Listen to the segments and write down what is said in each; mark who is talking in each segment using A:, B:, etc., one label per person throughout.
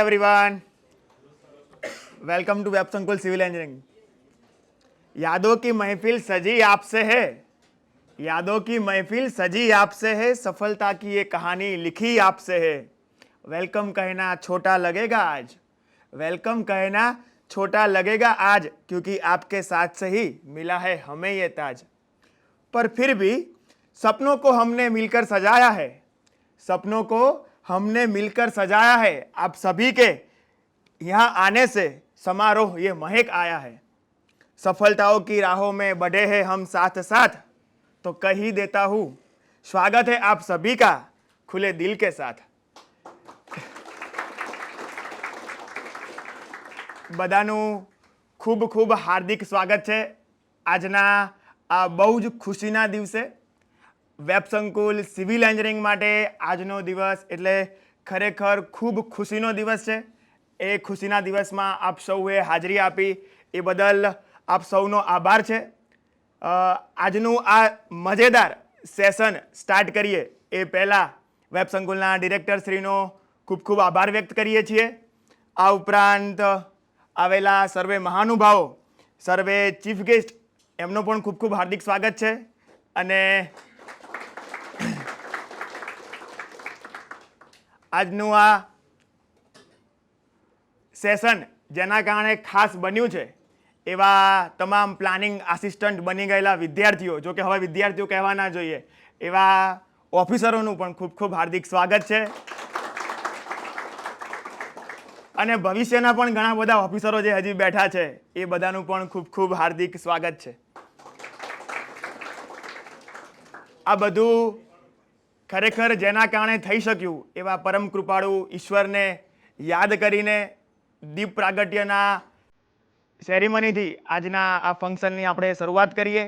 A: everyone. Welcome to Web Sankuul Civil Engineering. यादों की महफिल सजी आपसे है, यादों की महफिल सजी आपसे है, सफलता की ये कहानी लिखी आपसे है. वेलकम कहना छोटा लगेगा आज, वेलकम कहना छोटा लगेगा आज, क्योंकि आपके साथ से ही मिला है हमें ये ताज. पर फिर भी सपनों को हमने मिलकर सजाया है, सपनों को हमने मिलकर सजाया है. आप सभी के यहाँ आने से समारोह ये महक आया है. सफलताओं की राहों में बढ़े हैं हम साथ साथ, तो कह ही देता हूँ स्वागत है आप सभी का खुले दिल के साथ. બધાનું ખૂબ ખૂબ હાર્દિક સ્વાગત છે આજના આ બહુ જ ખુશીના દિવસે. વેબ સંકુલ સિવિલ એન્જિનિયરિંગ માટે આજનો દિવસ એટલે ખરેખર ખૂબ ખુશીનો દિવસ છે. એ ખુશીના દિવસમાં આપ સૌએ હાજરી આપી એ બદલ આપ સૌનો આભાર છે. આજનું આ મજેદાર સેશન સ્ટાર્ટ કરીએ એ પહેલાં વેબ સંકુલના ડિરેક્ટરશ્રીનો ખૂબ ખૂબ આભાર વ્યક્ત કરીએ છીએ. આ ઉપરાંત આવેલા સર્વે મહાનુભાવો, સર્વે ચીફ ગેસ્ટ, એમનો પણ ખૂબ ખૂબ હાર્દિક સ્વાગત છે. અને આજનું આ સેશન જેના કારણે ખાસ બન્યું છે એવા તમામ પ્લાનિંગ આસિસ્ટન્ટ બની ગયેલા વિદ્યાર્થીઓ, જો કે હવે વિદ્યાર્થીઓ કહેવા ના જોઈએ, એવા ઓફિસરોનું પણ ખૂબ ખૂબ હાર્દિક સ્વાગત છે. અને ભવિષ્યના પણ ઘણા બધા ઓફિસરો જે હજી બેઠા છે એ બધાનું પણ ખૂબ ખૂબ હાર્દિક સ્વાગત છે. આ બધું ખરેખર જેના કારણે થઈ શક્યું એવા પરમ કૃપાળુ ઈશ્વરને યાદ કરીને દીપ પ્રાગટ્યના સેરેમનીથી આજના આ ફંક્શનની આપણે શરૂઆત કરીએ.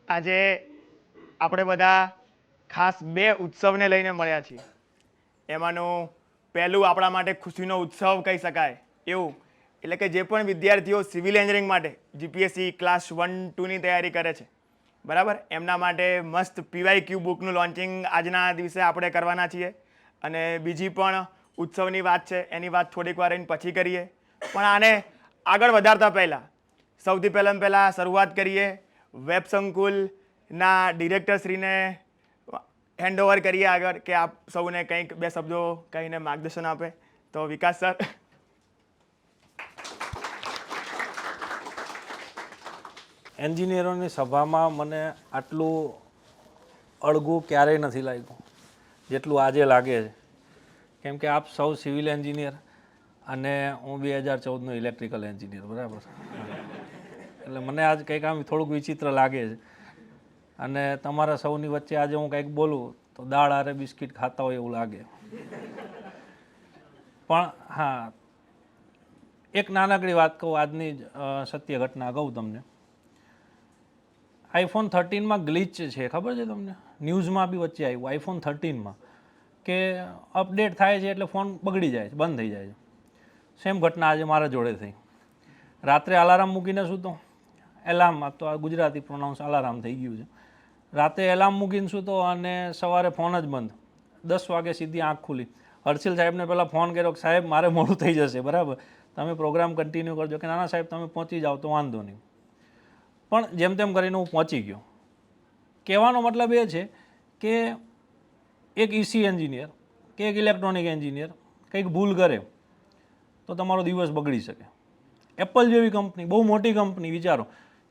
A: આજે આપણે બધા ખાસ બે ઉત્સવને લઈને મળ્યા છીએ. એમાંનું પહેલું આપણા માટે ખુશીનો ઉત્સવ કહી શકાય એવું, એટલે કે જે પણ વિદ્યાર્થીઓ સિવિલ એન્જિનિયરિંગ માટે જીપીએસસી ક્લાસ 1-2ની તૈયારી કરે છે, બરાબર, એમના માટે મસ્ત PYQ બુકનું લોન્ચિંગ આજના દિવસે આપણે કરવાના છીએ. અને બીજી પણ ઉત્સવની વાત છે, એની વાત થોડીક વાર રહીને પછી કરીએ. પણ આને આગળ વધારતા પહેલાં સૌથી પહેલાં શરૂઆત કરીએ વેબ સંકુલના ડિરેક્ટરશ્રીને હેન્ડ ઓવર કરીએ આગળ, કે આપ સૌને કંઈક બે શબ્દો કહીને માર્ગદર્શન આપે. તો વિકાસ સર.
B: એન્જિનિયરોની સભામાં મને આટલું અળગું ક્યારેય નથી લાગ્યું જેટલું આજે લાગે છે. કેમ કે આપ સૌ સિવિલ એન્જિનિયર અને હું 2014નો ઇલેક્ટ્રિકલ એન્જિનિયર, બરાબર. એટલે મને આજ કંઈક આમ થોડુંક વિચિત્ર લાગે છે. અને તમારા સૌની વચ્ચે આજે હું કંઈક બોલું તો દાળ આરે બિસ્કિટ ખાતા હોય એવું લાગે. પણ હા, એક નાનકડી વાત કહું, આજની સત્ય ઘટના કહું તમને. iPhone 13માં ગ્લિચ છે, ખબર છે તમને? ન્યૂઝમાં બી વચ્ચે આવ્યું iPhone 13માં કે અપડેટ થાય છે એટલે ફોન બગડી જાય છે, બંધ થઈ જાય છે. સેમ ઘટના આજે મારા જોડે થઈ. રાત્રે અલાર્મ મૂકીને સૂતો, એલાર્મ, તો આ ગુજરાતી પ્રોનાઉન્સ અલાર્મ થઈ ગયું છે. રાતે એલાર્મ મૂકીને સૂતો અને સવારે ફોન જ બંધ. 10 વાગે સીધી આંખ ખુલી. હર્ષિલ સાહેબને પહેલાં ફોન કર્યો કે સાહેબ મારે મોડું થઈ જશે, બરાબર, તમે પ્રોગ્રામ કન્ટિન્યુ કરજો. કે નાના સાહેબ તમે પહોંચી જાઓ તો વાંધો નહીં. પણ જેમ તેમ કરીને હું પહોંચી ગયો. કહેવાનો મતલબ એ છે કે એક EC એન્જિનિયર કે એક ઇલેક્ટ્રોનિક એન્જિનિયર કંઈક ભૂલ કરે તો તમારો દિવસ બગડી શકે. એપલ જેવી કંપની, બહુ મોટી કંપની, વિચારો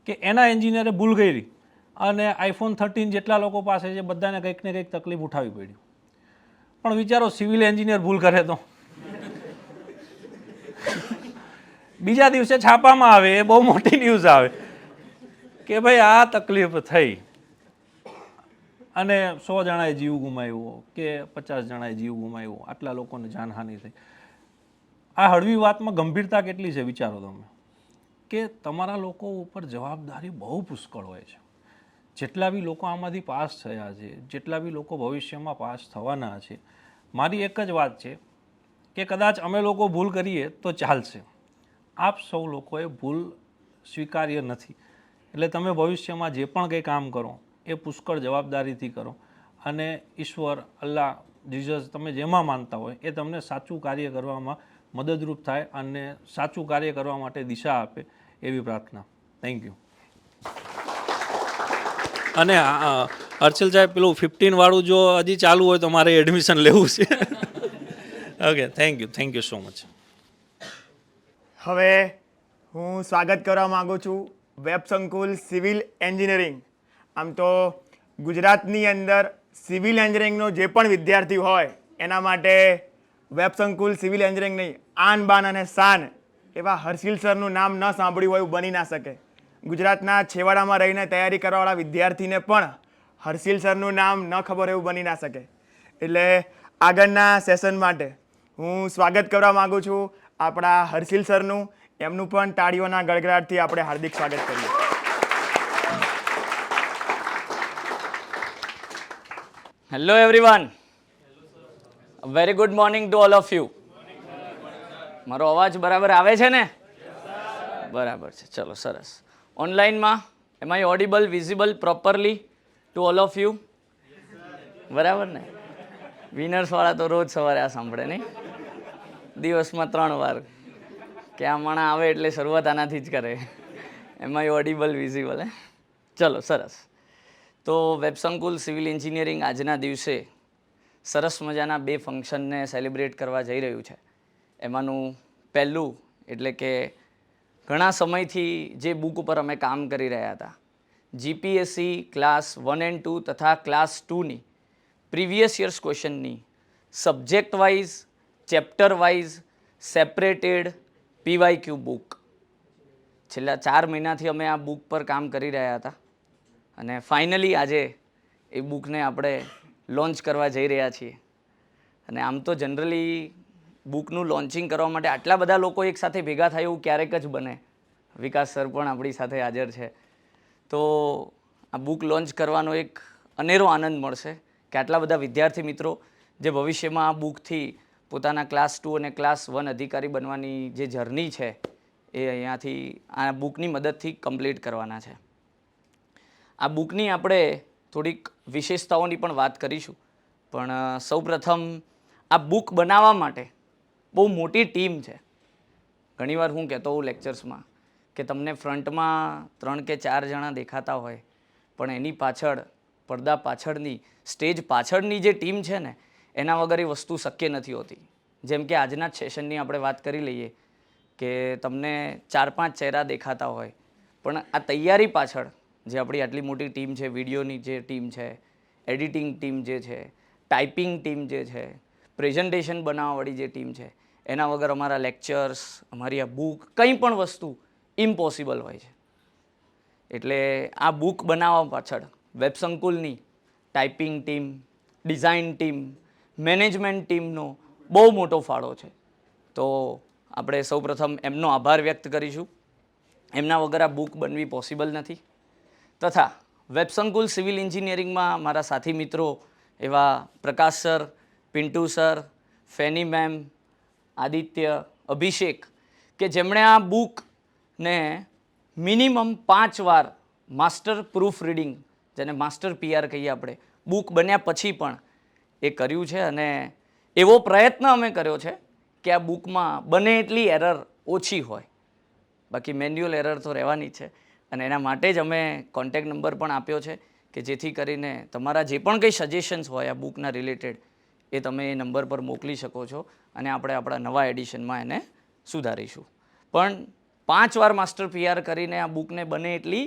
B: કે એના એન્જિનિયરે ભૂલ કરી અને iPhone 13 જેટલા લોકો પાસે છે બધાને કંઈક ને કંઈક તકલીફ ઉઠાવવી પડી. પણ વિચારો સિવિલ એન્જિનિયર ભૂલ કરે તો બીજા દિવસે છાપામાં આવે, એ બહુ મોટી ન્યૂઝ આવે કે ભાઈ આ તકલીફ થઈ અને 100 જણાએ જીવ ગુમાવ્યો કે 50 જણાએ જીવ ગુમાવ્યો, આટલા લોકોને જાનહાનિ થઈ. આ હળવી વાતમાં ગંભીરતા કેટલી છે વિચારો તમે. કે તમારા લોકો ઉપર જવાબદારી બહુ પુષ્કળ હોય છે. જેટલા બી લોકો આમાંથી પાસ થયા છે, જેટલા બી લોકો ભવિષ્યમાં પાસ થવાના છે, મારી એક જ વાત છે કે કદાચ અમે લોકો ભૂલ કરીએ તો ચાલશે, આપ સૌ લોકોએ ભૂલ સ્વીકાર્ય નથી. એટલે તમે ભવિષ્યમાં જે પણ કંઈ કામ કરો એ પુષ્કળ જવાબદારીથી કરો અને ઈશ્વર, અલ્લાહ, જીસસ, તમે જેમાં માનતા હોય એ તમને સાચું કાર્ય કરવામાં મદદરૂપ થાય અને સાચું કાર્ય કરવા માટે દિશા આપે એવી પ્રાર્થના. Thank you. અને હર્ષલ સાહેબ, પેલું 15 વાળું જો હજી ચાલુ હોય તો મારે એડમિશન લેવું છે. Okay, thank you so much.
A: હવે હું સ્વાગત કરવા માગું છું વેબ સંકુલ સિવિલ એન્જિનિયરિંગ. આમ તો ગુજરાતની અંદર સિવિલ એન્જિનિયરિંગનો જે પણ વિદ્યાર્થી હોય એના માટે વેબ સંકુલ સિવિલ એન્જિનિયરિંગ નહીં, આન બાન અને શાન એવા હર્ષિલ સરનું નામ ન સાંભળ્યું હોય એવું બની ના શકે. ગુજરાતના છેવાડામાં રહીને તૈયારી કરવાવાળા વિદ્યાર્થીને પણ હર્ષિલ સરનું નામ ન ખબર એવું બની ના શકે. એટલે આગળના સેશન માટે હું સ્વાગત કરવા માગું છું આપણા હર્ષિલ સરનું. એમનું પણ તાળીઓના ગડગડાટથી આપણે હાર્દિક સ્વાગત કરીએ.
C: Hello everyone. A very good morning to all of you. મારો અવાજ બરાબર આવે છે ને? બરાબર છે, ચલો સરસ. ઓનલાઈનમાં am I audible, visible properly to all of you? બરાબર ને? વિનર્સ વાળા તો રોજ સવારે આ સાંભળે નહીં? દિવસમાં 3 વાર કે આ માણા આવે એટલે શરૂઆત આનાથી જ કરે. am I audible, visible? ચલો સરસ. તો વેબસંકુલ સિવિલ એન્જિનિયરિંગ આજના દિવસે સરસ મજાના 2 ફંક્શનને સેલિબ્રેટ કરવા જઈ રહ્યું છે. એમાંનું પહેલું એટલે કે ઘણા સમયથી જે બુક ઉપર અમે કામ કરી રહ્યા હતા, જીપીએસસી ક્લાસ 1 and 2 તથા ક્લાસ 2ની પ્રીવિયસ યર્સ ક્વેશ્ચનની subject wise, chapter wise separated PYQ book છેલ્લા 4 મહિનાથી અમે આ બુક પર કામ કરી રહ્યા હતા અને ફાઇનલી આજે એ બુકને આપણે લોન્ચ કરવા જઈ રહ્યા છીએ. અને આમ તો જનરલી બુકનું લોન્ચિંગ કરવા માટે આટલા બધા લોકો એકસાથે ભેગા થાય એવું ક્યારેક જ બને. વિકાસ સર પણ આપણી સાથે હાજર છે. તો આ બુક લોન્ચ કરવાનો એક અનેરો આનંદ મળશે કે આટલા બધા વિદ્યાર્થી મિત્રો જે ભવિષ્યમાં આ બુકથી પોતાના ક્લાસ 2 અને ક્લાસ 1 અધિકારી બનવાની જે જર્ની છે એ અહીંયાથી આ બુકની મદદથી કમ્પ્લીટ કરવાના છે. આ બુકની આપણે થોડીક વિશેષતાઓની પણ વાત કરીશું, પણ સૌપ્રથમ આ બુક બનાવવા માટે બહુ મોટી ટીમ છે. ઘણીવાર હું કહેતો હોઉં લેક્ચર્સમાં કે તમને ફ્રન્ટમાં 3 કે 4 જણા દેખાતા હોય, પણ એની પાછળ, પડદા પાછળની, સ્ટેજ પાછળની જે ટીમ છે ને એના વગર એ વસ્તુ શક્ય નથી હોતી. જેમ કે આજના જ સેશનની આપણે વાત કરી લઈએ કે તમને 4-5 ચહેરા દેખાતા હોય, પણ આ તૈયારી પાછળ જે આપણી આટલી મોટી ટીમ છે, વિડીયોની જે ટીમ છે, એડિટિંગ ટીમ જે છે, ટાઈપિંગ ટીમ જે છે, પ્રેઝન્ટેશન બનાવવાવાળી જે ટીમ છે, એના વગર અમારા લેક્ચર્સ, અમારી આ બુક, કંઈ પણ વસ્તુ ઇમ્પોસિબલ હોય છે. એટલે આ બુક બનાવવા પાછળ વેબસંકુલની typing team, design team, management ટીમનો બહુ મોટો ફાળો છે. તો આપણે સૌપ્રથમ એમનો આભાર વ્યક્ત કરીશું. એમના વગર આ બુક બનવી પોસિબલ નથી. તથા વેબસંકુલ સિવિલ એન્જિનિયરિંગમાં મારા સાથી મિત્રો એવા પ્રકાશ સર, પિન્ટુ સર, ફેની મેમ, આદિત્ય, અભિષેક, કે જેમણે આ બુકને મિનિમમ 5 વાર માસ્ટર પ્રૂફ રીડિંગ, જેને માસ્ટર પીઆર કહીએ આપણે, બુક બન્યા પછી પણ એ કર્યું છે. અને એવો પ્રયત્ન અમે કર્યો છે કે આ બુકમાં બને એટલી એરર ઓછી હોય. બાકી મેન્યુઅલ એરર તો રહેવાની છે અને એના માટે જ અમે કોન્ટેક્ટ નંબર પણ આપ્યો છે કે જેથી કરીને તમારા જે પણ કંઈ સજેશન્સ હોય આ બુકના રિલેટેડ એ તમે એ નંબર પર મોકલી શકો છો અને આપણે આપણા નવા એડિશનમાં એને સુધારીશું. પણ 5 વાર માસ્ટર પીઆર કરીને આ બુકને બને એટલી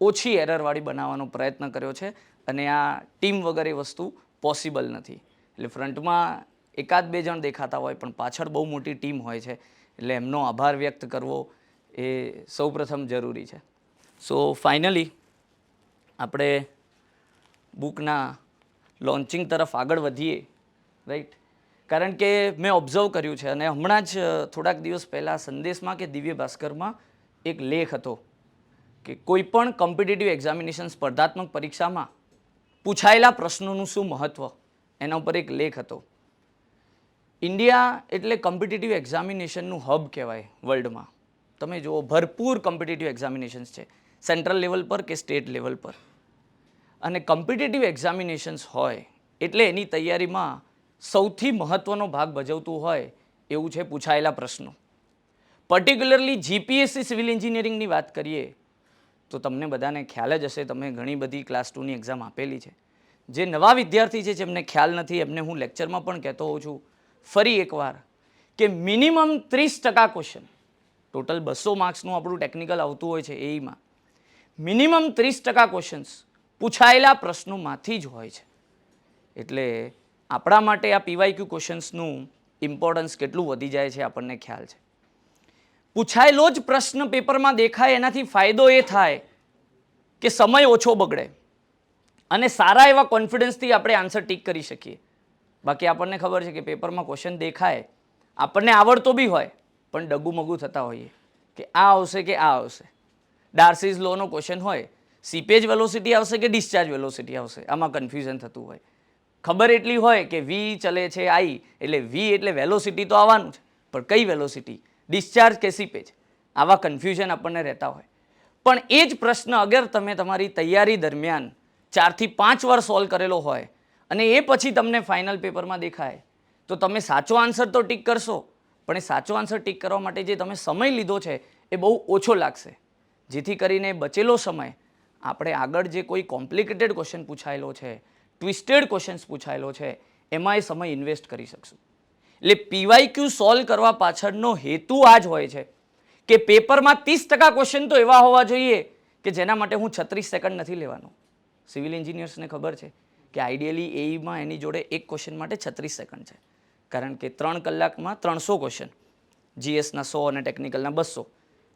C: ઓછી એરરવાળી બનાવવાનો પ્રયત્ન કર્યો છે અને આ ટીમ વગર એ વસ્તુ પોસિબલ નથી. એટલે ફ્રન્ટમાં 1-2 જણ દેખાતા હોય પણ પાછળ બહુ મોટી ટીમ હોય છે. એટલે એમનો આભાર વ્યક્ત કરવો એ સૌપ્રથમ જરૂરી છે. સો ફાઇનલી આપણે બુકના લોન્ચિંગ તરફ આગળ વધીએ, રાઈટ? કારણ કે મેં ઓબ્ઝર્વ કર્યું છે અને હમણાં જ થોડાક દિવસ પહેલાં સંદેશમાં કે દિવ્ય ભાસ્કરમાં એક લેખ હતો કે કોઈ પણ કોમ્પિટિટિવ એક્ઝામિનેશન સ્પર્ધાત્મક પરીક્ષામાં પૂછાયેલા પ્રશ્નોનું શું મહત્વ, એના ઉપર એક લેખ હતો. ઇન્ડિયા એટલે કોમ્પિટિટિવ એક્ઝામિનેશનનું હબ કહેવાય વર્લ્ડમાં. તમે જુઓ ભરપૂર કોમ્પિટિટિવ એક્ઝામિનેશન્સ છે, સેન્ટ્રલ લેવલ પર કે સ્ટેટ લેવલ પર. અને કોમ્પિટિટિવ એક્ઝામિનેશન્સ હોય એટલે એની તૈયારીમાં સૌથી મહત્ત્વનો ભાગ ભજવતું હોય એવું છે પૂછાયેલા પ્રશ્નો. પર્ટિક્યુલરલી જીપીએસસી સિવિલ એન્જિનિયરિંગની વાત કરીએ તો તમને બધાને ખ્યાલ જ હશે, તમે ઘણી બધી ક્લાસ 2ની એક્ઝામ આપેલી છે. જે નવા વિદ્યાર્થી છે જેમને ખ્યાલ નથી એમને હું લેક્ચરમાં પણ કહેતો હોઉં છું ફરી એકવાર કે મિનિમમ 30% ક્વેશ્ચન, ટોટલ 200 માર્ક્સનું આપણું ટેકનિકલ આવતું હોય છે એઈમાં, મિનિમમ 30% ક્વેશ્ચન્સ પૂછાયેલા પ્રશ્નોમાંથી જ હોય છે. એટલે આપણા માટે આ પીવાયક્યુ ક્વેશ્ચન્સનું ઇમ્પોર્ટન્સ કેટલું વધી જાય છે આપણને ખ્યાલ છે. પૂછાયેલો જ પ્રશ્ન પેપરમાં દેખાય એનાથી ફાયદો એ થાય કે સમય ઓછો બગડે અને સારા એવા કોન્ફિડન્સથી આપણે આન્સર ટીક કરી શકીએ. બાકી આપણને ખબર છે કે પેપરમાં ક્વેશ્ચન દેખાય, આપણને આવડતો બી હોય પણ ડગુમગુ થતા હોઈએ કે આ આવશે કે આ આવશે. ડાર્સીઝ લોનો ક્વેશ્ચન હોય, સીપેજ વેલોસિટી આવશે કે ડિસ્ચાર્જ વેલોસિટી આવશે, આમાં કન્ફ્યુઝન થતું હોય. ખબર એટલી હોય કે વી ચલે છે આઈ એટલે વી એટલે વેલોસિટી તો આવવાનું છે, પણ કઈ વેલોસિટી, ડિસ્ચાર્જ કે સીપેજ, આવા કન્ફ્યુઝન આપણને રહેતા હોય. પણ એ જ પ્રશ્ન અગર તમે તમારી તૈયારી દરમિયાન 4 થી 5 વાર સોલ્વ કરેલો હોય અને એ પછી તમને ફાઇનલ પેપરમાં દેખાય તો તમે સાચો આન્સર તો ટીક કરશો, પણ એ સાચો આન્સર ટીક કરવા માટે જે તમે સમય લીધો છે એ બહુ ઓછો લાગશે. જેથી કરીને બચેલો સમય આપણે આગળ જે કોઈ કોમ્પ્લિકેટેડ ક્વેશ્ચન પૂછાયેલો છે, ટ્વિસ્ટેડ ક્વેશ્ચન્સ પૂછાયેલો છે, એમાં એ સમય ઇન્વેસ્ટ કરી શકશું. એટલે પીવાયક્યુ સોલ્વ કરવા પાછળનો હેતુ આ જ હોય છે કે પેપરમાં 30% ક્વેશ્ચન તો એવા હોવા જોઈએ કે જેના માટે હું 36 સેકન્ડ નથી લેવાનો. સિવિલ એન્જિનિયર્સને ખબર છે કે આઈડિયલી એઈમાં એની જોડે એક ક્વેશ્ચન માટે 36 સેકન્ડ છે, કારણ કે 3 કલાકમાં 300 ક્વેશ્ચન, જીએસના 100 અને ટેકનિકલના 200,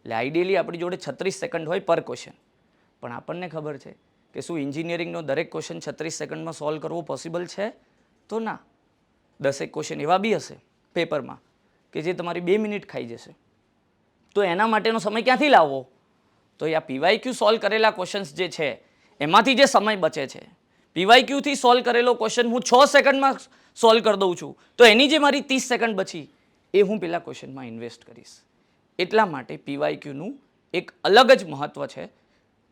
C: એટલે આઈડિયલી આપણી જોડે 36 સેકન્ડ હોય પર ક્વેશ્ચન. પણ આપણને ખબર છે કે શું એન્જિનિયરિંગનો દરેક ક્વેશ્ચન 36 સેકન્ડમાં સોલ્વ કરવો પોસિબલ છે? તો ના. 10 ક્વેશ્ચન એવા બી હશે પેપરમાં કે જે તમારી 2 મિનિટ ખાઈ જશે. તો એના માટેનો સમય ક્યાંથી લાવવો? તો આ પીવાયક્યુ સોલ્વ કરેલા ક્વેશ્ચન્સ જે છે એમાંથી જે સમય બચે છે, પીવાયક્યુથી સોલ્વ કરેલો ક્વેશ્ચન હું 6 સેકન્ડમાં સોલ્વ કરી દઉં છું તો એની જે મારી 30 સેકન્ડ બચી એ હું પેલા ક્વેશ્ચનમાં ઇન્વેસ્ટ કરીશ. એટલા માટે પીવાયક્યુનું એક અલગ જ મહત્ત્વ છે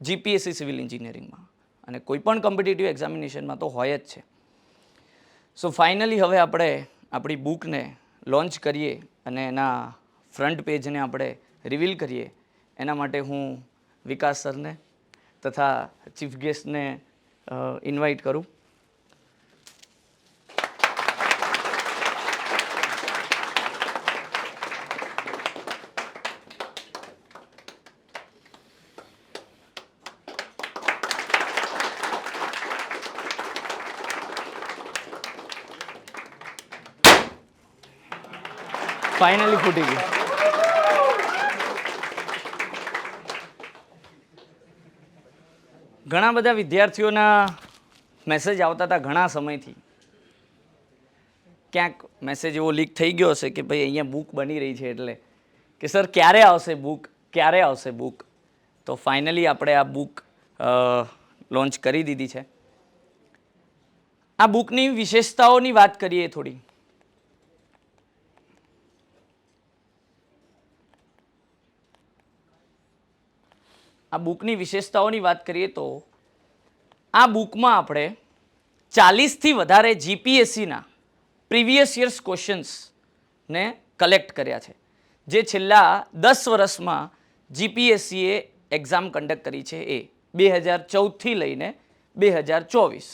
C: જીપીએસસી સિવિલ એન્જિનિયરિંગમાં, અને કોઈ પણ કોમ્પિટિટિવ એક્ઝામિનેશનમાં તો હોય જ છે. સો ફાઇનલી હવે આપણે આપણી બુકને લોન્ચ કરીએ અને એના ફ્રન્ટ પેજને આપણે રિવીલ કરીએ. એના માટે હું વિકાસ સરને તથા ચીફ ગેસ્ટને ઇન્વાઇટ કરું. ફાઇનલી ફૂટી ગયું. ઘણા બધા વિદ્યાર્થીઓના મેસેજ આવતા હતા ઘણા સમયથી. ક્યાંક મેસેજ એવો લીક થઈ ગયો હશે કે ભાઈ અહીંયા બુક બની રહી છે એટલે કે સર ક્યારે આવશે બુક, ક્યારે આવશે બુક. તો ફાઇનલી આપણે આ બુક લોન્ચ કરી દીધી છે. આ બુકની વિશેષતાઓની વાત કરીએ થોડી. આ બુકની વિશેષતાઓની વાત કરીએ તો આ બુકમાં આપણે 40થી વધારે જીપીએસસીના પ્રીવિયસ યર્સ ક્વેશ્ચન્સને કલેક્ટ કર્યા છે, જે છેલ્લા 10 વર્ષમાં જીપીએસસીએ એક્ઝામ કન્ડક્ટ કરી છે. એ 2014થી લઈને 2024,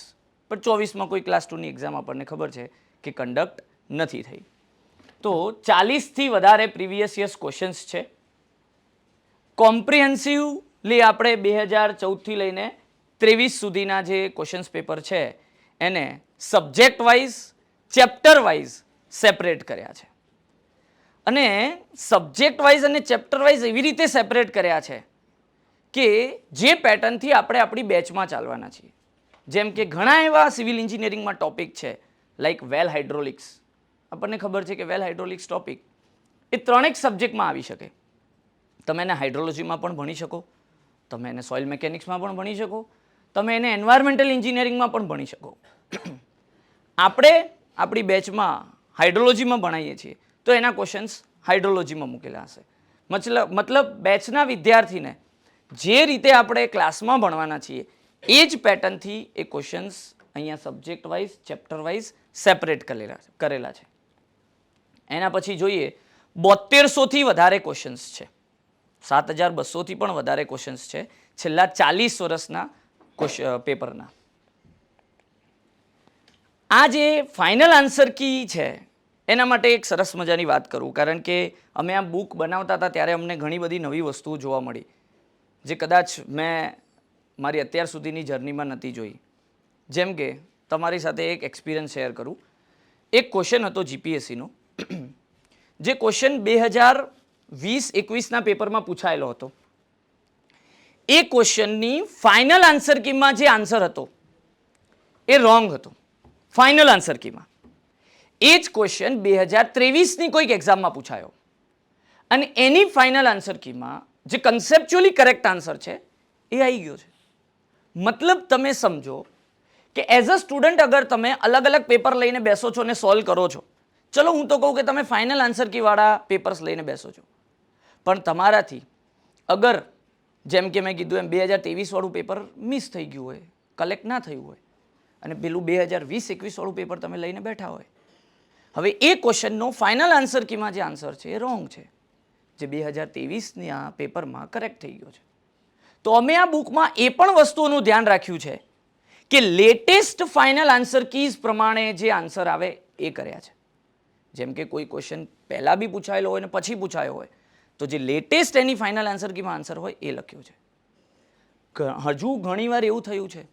C: પણ 24માં કોઈ ક્લાસ 2ની એક્ઝામ આપણને ખબર છે કે કન્ડક્ટ નથી થઈ. તો 40થી વધારે પ્રીવિયસ યર્સ ક્વેશ્ચન્સ છે. કોમ્પ્રિહેન્સિવલી આપણે 2014થી લઈને 23 સુધીના જે ક્વેશ્ચન્સ પેપર છે એને subject wise, chapter wise separate કર્યા છે. અને સબ્જેક્ટ વાઇઝ અને ચેપ્ટર વાઇઝ એવી રીતે સેપરેટ કર્યા છે કે જે પેટર્નથી આપણે આપણી બેચમાં ચાલવાના છીએ. જેમ કે ઘણા એવા સિવિલ એન્જિનિયરિંગમાં ટોપિક છે લાઇક વેલ હાઇડ્રોલિક્સ. આપણને ખબર છે કે વેલ હાઇડ્રોલિક્સ ટોપિક એ 3 સબ્જેક્ટમાં આવી શકે. તમે એને હાઇડ્રોલોજીમાં પણ ભણી શકો, તમે એને સોઇલ મિકેનિક્સમાં પણ ભણી શકો, તમે એને એન્વાયરમેન્ટલ એન્જિનિયરિંગમાં પણ ભણી શકો. આપણે આપણી બેચમાં હાઇડ્રોલોજીમાં ભણાવીએ છીએ તો એના ક્વેશ્ચન્સ હાઇડ્રોલોજીમાં મૂકેલા હશે. મતલબ બેચના વિદ્યાર્થીને જે રીતે આપણે ક્લાસમાં ભણવાના છીએ એ જ પેટર્નથી એ ક્વેશ્ચન્સ અહીંયા subject wise chapter wise separate કરેલા છે. એના પછી જોઈએ 7200થી વધારે ક્વેશ્ચન્સ છે, 7200થી પણ વધારે ક્વેશ્ચન્સ છે છેલ્લા 40 વર્ષના પેપરના. આ જે ફાઇનલ આન્સર કી છે એના માટે એક સરસ મજાની વાત કરું, કારણ કે અમે આ બુક બનાવતા હતા ત્યારે અમને ઘણી બધી નવી વસ્તુઓ જોવા મળી જે કદાચ મેં મારી અત્યાર સુધીની જર્નીમાં નથી જોઈ. જેમ કે તમારી સાથે એક એક્સપિરિયન્સ શેર કરું. એક ક્વેશ્ચન હતો જીપીએસસીનો, જે ક્વેશ્ચન 2020-21ના પેપરમાં પૂછાયેલો હતો. એ ક્વેશ્ચનની ફાઇનલ આન્સર કીમાં જે આન્સર હતો એ રોંગ હતો ફાઇનલ આન્સર કીમાં. એ જ ક્વેશ્ચન 2023ની કોઈક એક્ઝામમાં પૂછાયો અને એની ફાઇનલ આન્સર કીમાં જે કન્સેપ્ચ્યુઅલી કરેક્ટ આન્સર છે એ આવી ગયો છે. મતલબ તમે સમજો કે એઝ અ સ્ટુડન્ટ અગર તમે અલગ અલગ પેપર લઈને બેસો છો ને સોલ્વ કરો છો, ચલો હું તો કહું કે તમે ફાઇનલ આન્સર કીવાળા પેપર્સ લઈને બેસો છો, પણ તમારાથી અગર જેમ કે મેં કીધું એમ 2023વાળું પેપર મિસ થઈ ગયું હોય, કલેક્ટ ના થયું હોય અને પેલું 2020-21વાળું પેપર તમે લઈને બેઠા હોય, હવે એ ક્વેશ્ચનનો ફાઇનલ આન્સર કીમાં જે આન્સર છે એ રોંગ છે, જે 2023ના પેપરમાં કરેક્ટ થઈ ગયો છે. તો અમે આ બુકમાં એ પણ વસ્તુઓનું ધ્યાન રાખ્યું છે કે લેટેસ્ટ ફાઇનલ આન્સર કીઝ પ્રમાણે જે આન્સર આવે એ કર્યા છે. જેમ કે કોઈ ક્વેશ્ચન પહેલાં બી પૂછાયેલો હોય ને પછી પૂછાયો હોય તો જે લેટેસ્ટ એની ફાઇનલ આન્સર કીમાં આન્સર હોય એ લખ્યું છે. હજુ ઘણીવાર એવું થયું છે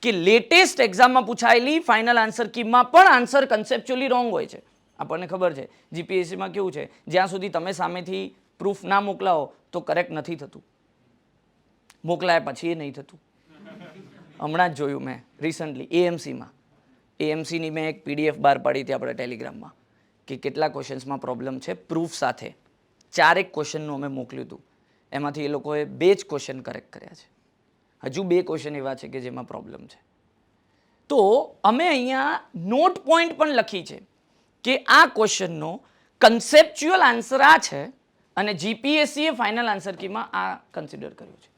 C: કે લેટેસ્ટ એક્ઝામમાં પૂછાયેલી ફાઇનલ આન્સર કીમાં પણ આન્સર કન્સેપ્ચ્યુઅલી રોંગ હોય છે. આપણને ખબર છે જીપીએસસીમાં કેવું છે, જ્યાં સુધી તમે સામેથી પ્રૂફ ના મોકલાવો તો કરેક્ટ નથી થતું, મોકલાયા પછી એ નહીં થતું. હમણાં જ જોયું મેં રિસન્ટલી એએમસીની મેં એક પીડીએફ બહાર પાડી હતી આપણે ટેલિગ્રામમાં કે કેટલા ક્વેશ્ચન્સમાં પ્રોબ્લેમ છે પ્રૂફ સાથે. 4 ક્વેશ્ચનનું અમે મોકલ્યું હતું, એમાંથી એ લોકોએ 2 જ ક્વેશ્ચન કરેક્ટ કર્યા છે. હજુ 2 ક્વેશ્ચન એવા છે કે જેમાં પ્રોબ્લેમ છે. તો અમે અહીંયા નોટ પોઈન્ટ પણ લખી છે કે આ ક્વેશ્ચનનો કન્સેપ્ચ્યુઅલ આન્સર આ છે અને જીપીએસસીએ ફાઇનલ આન્સર કીમાં આ કન્સિડર કર્યું છે,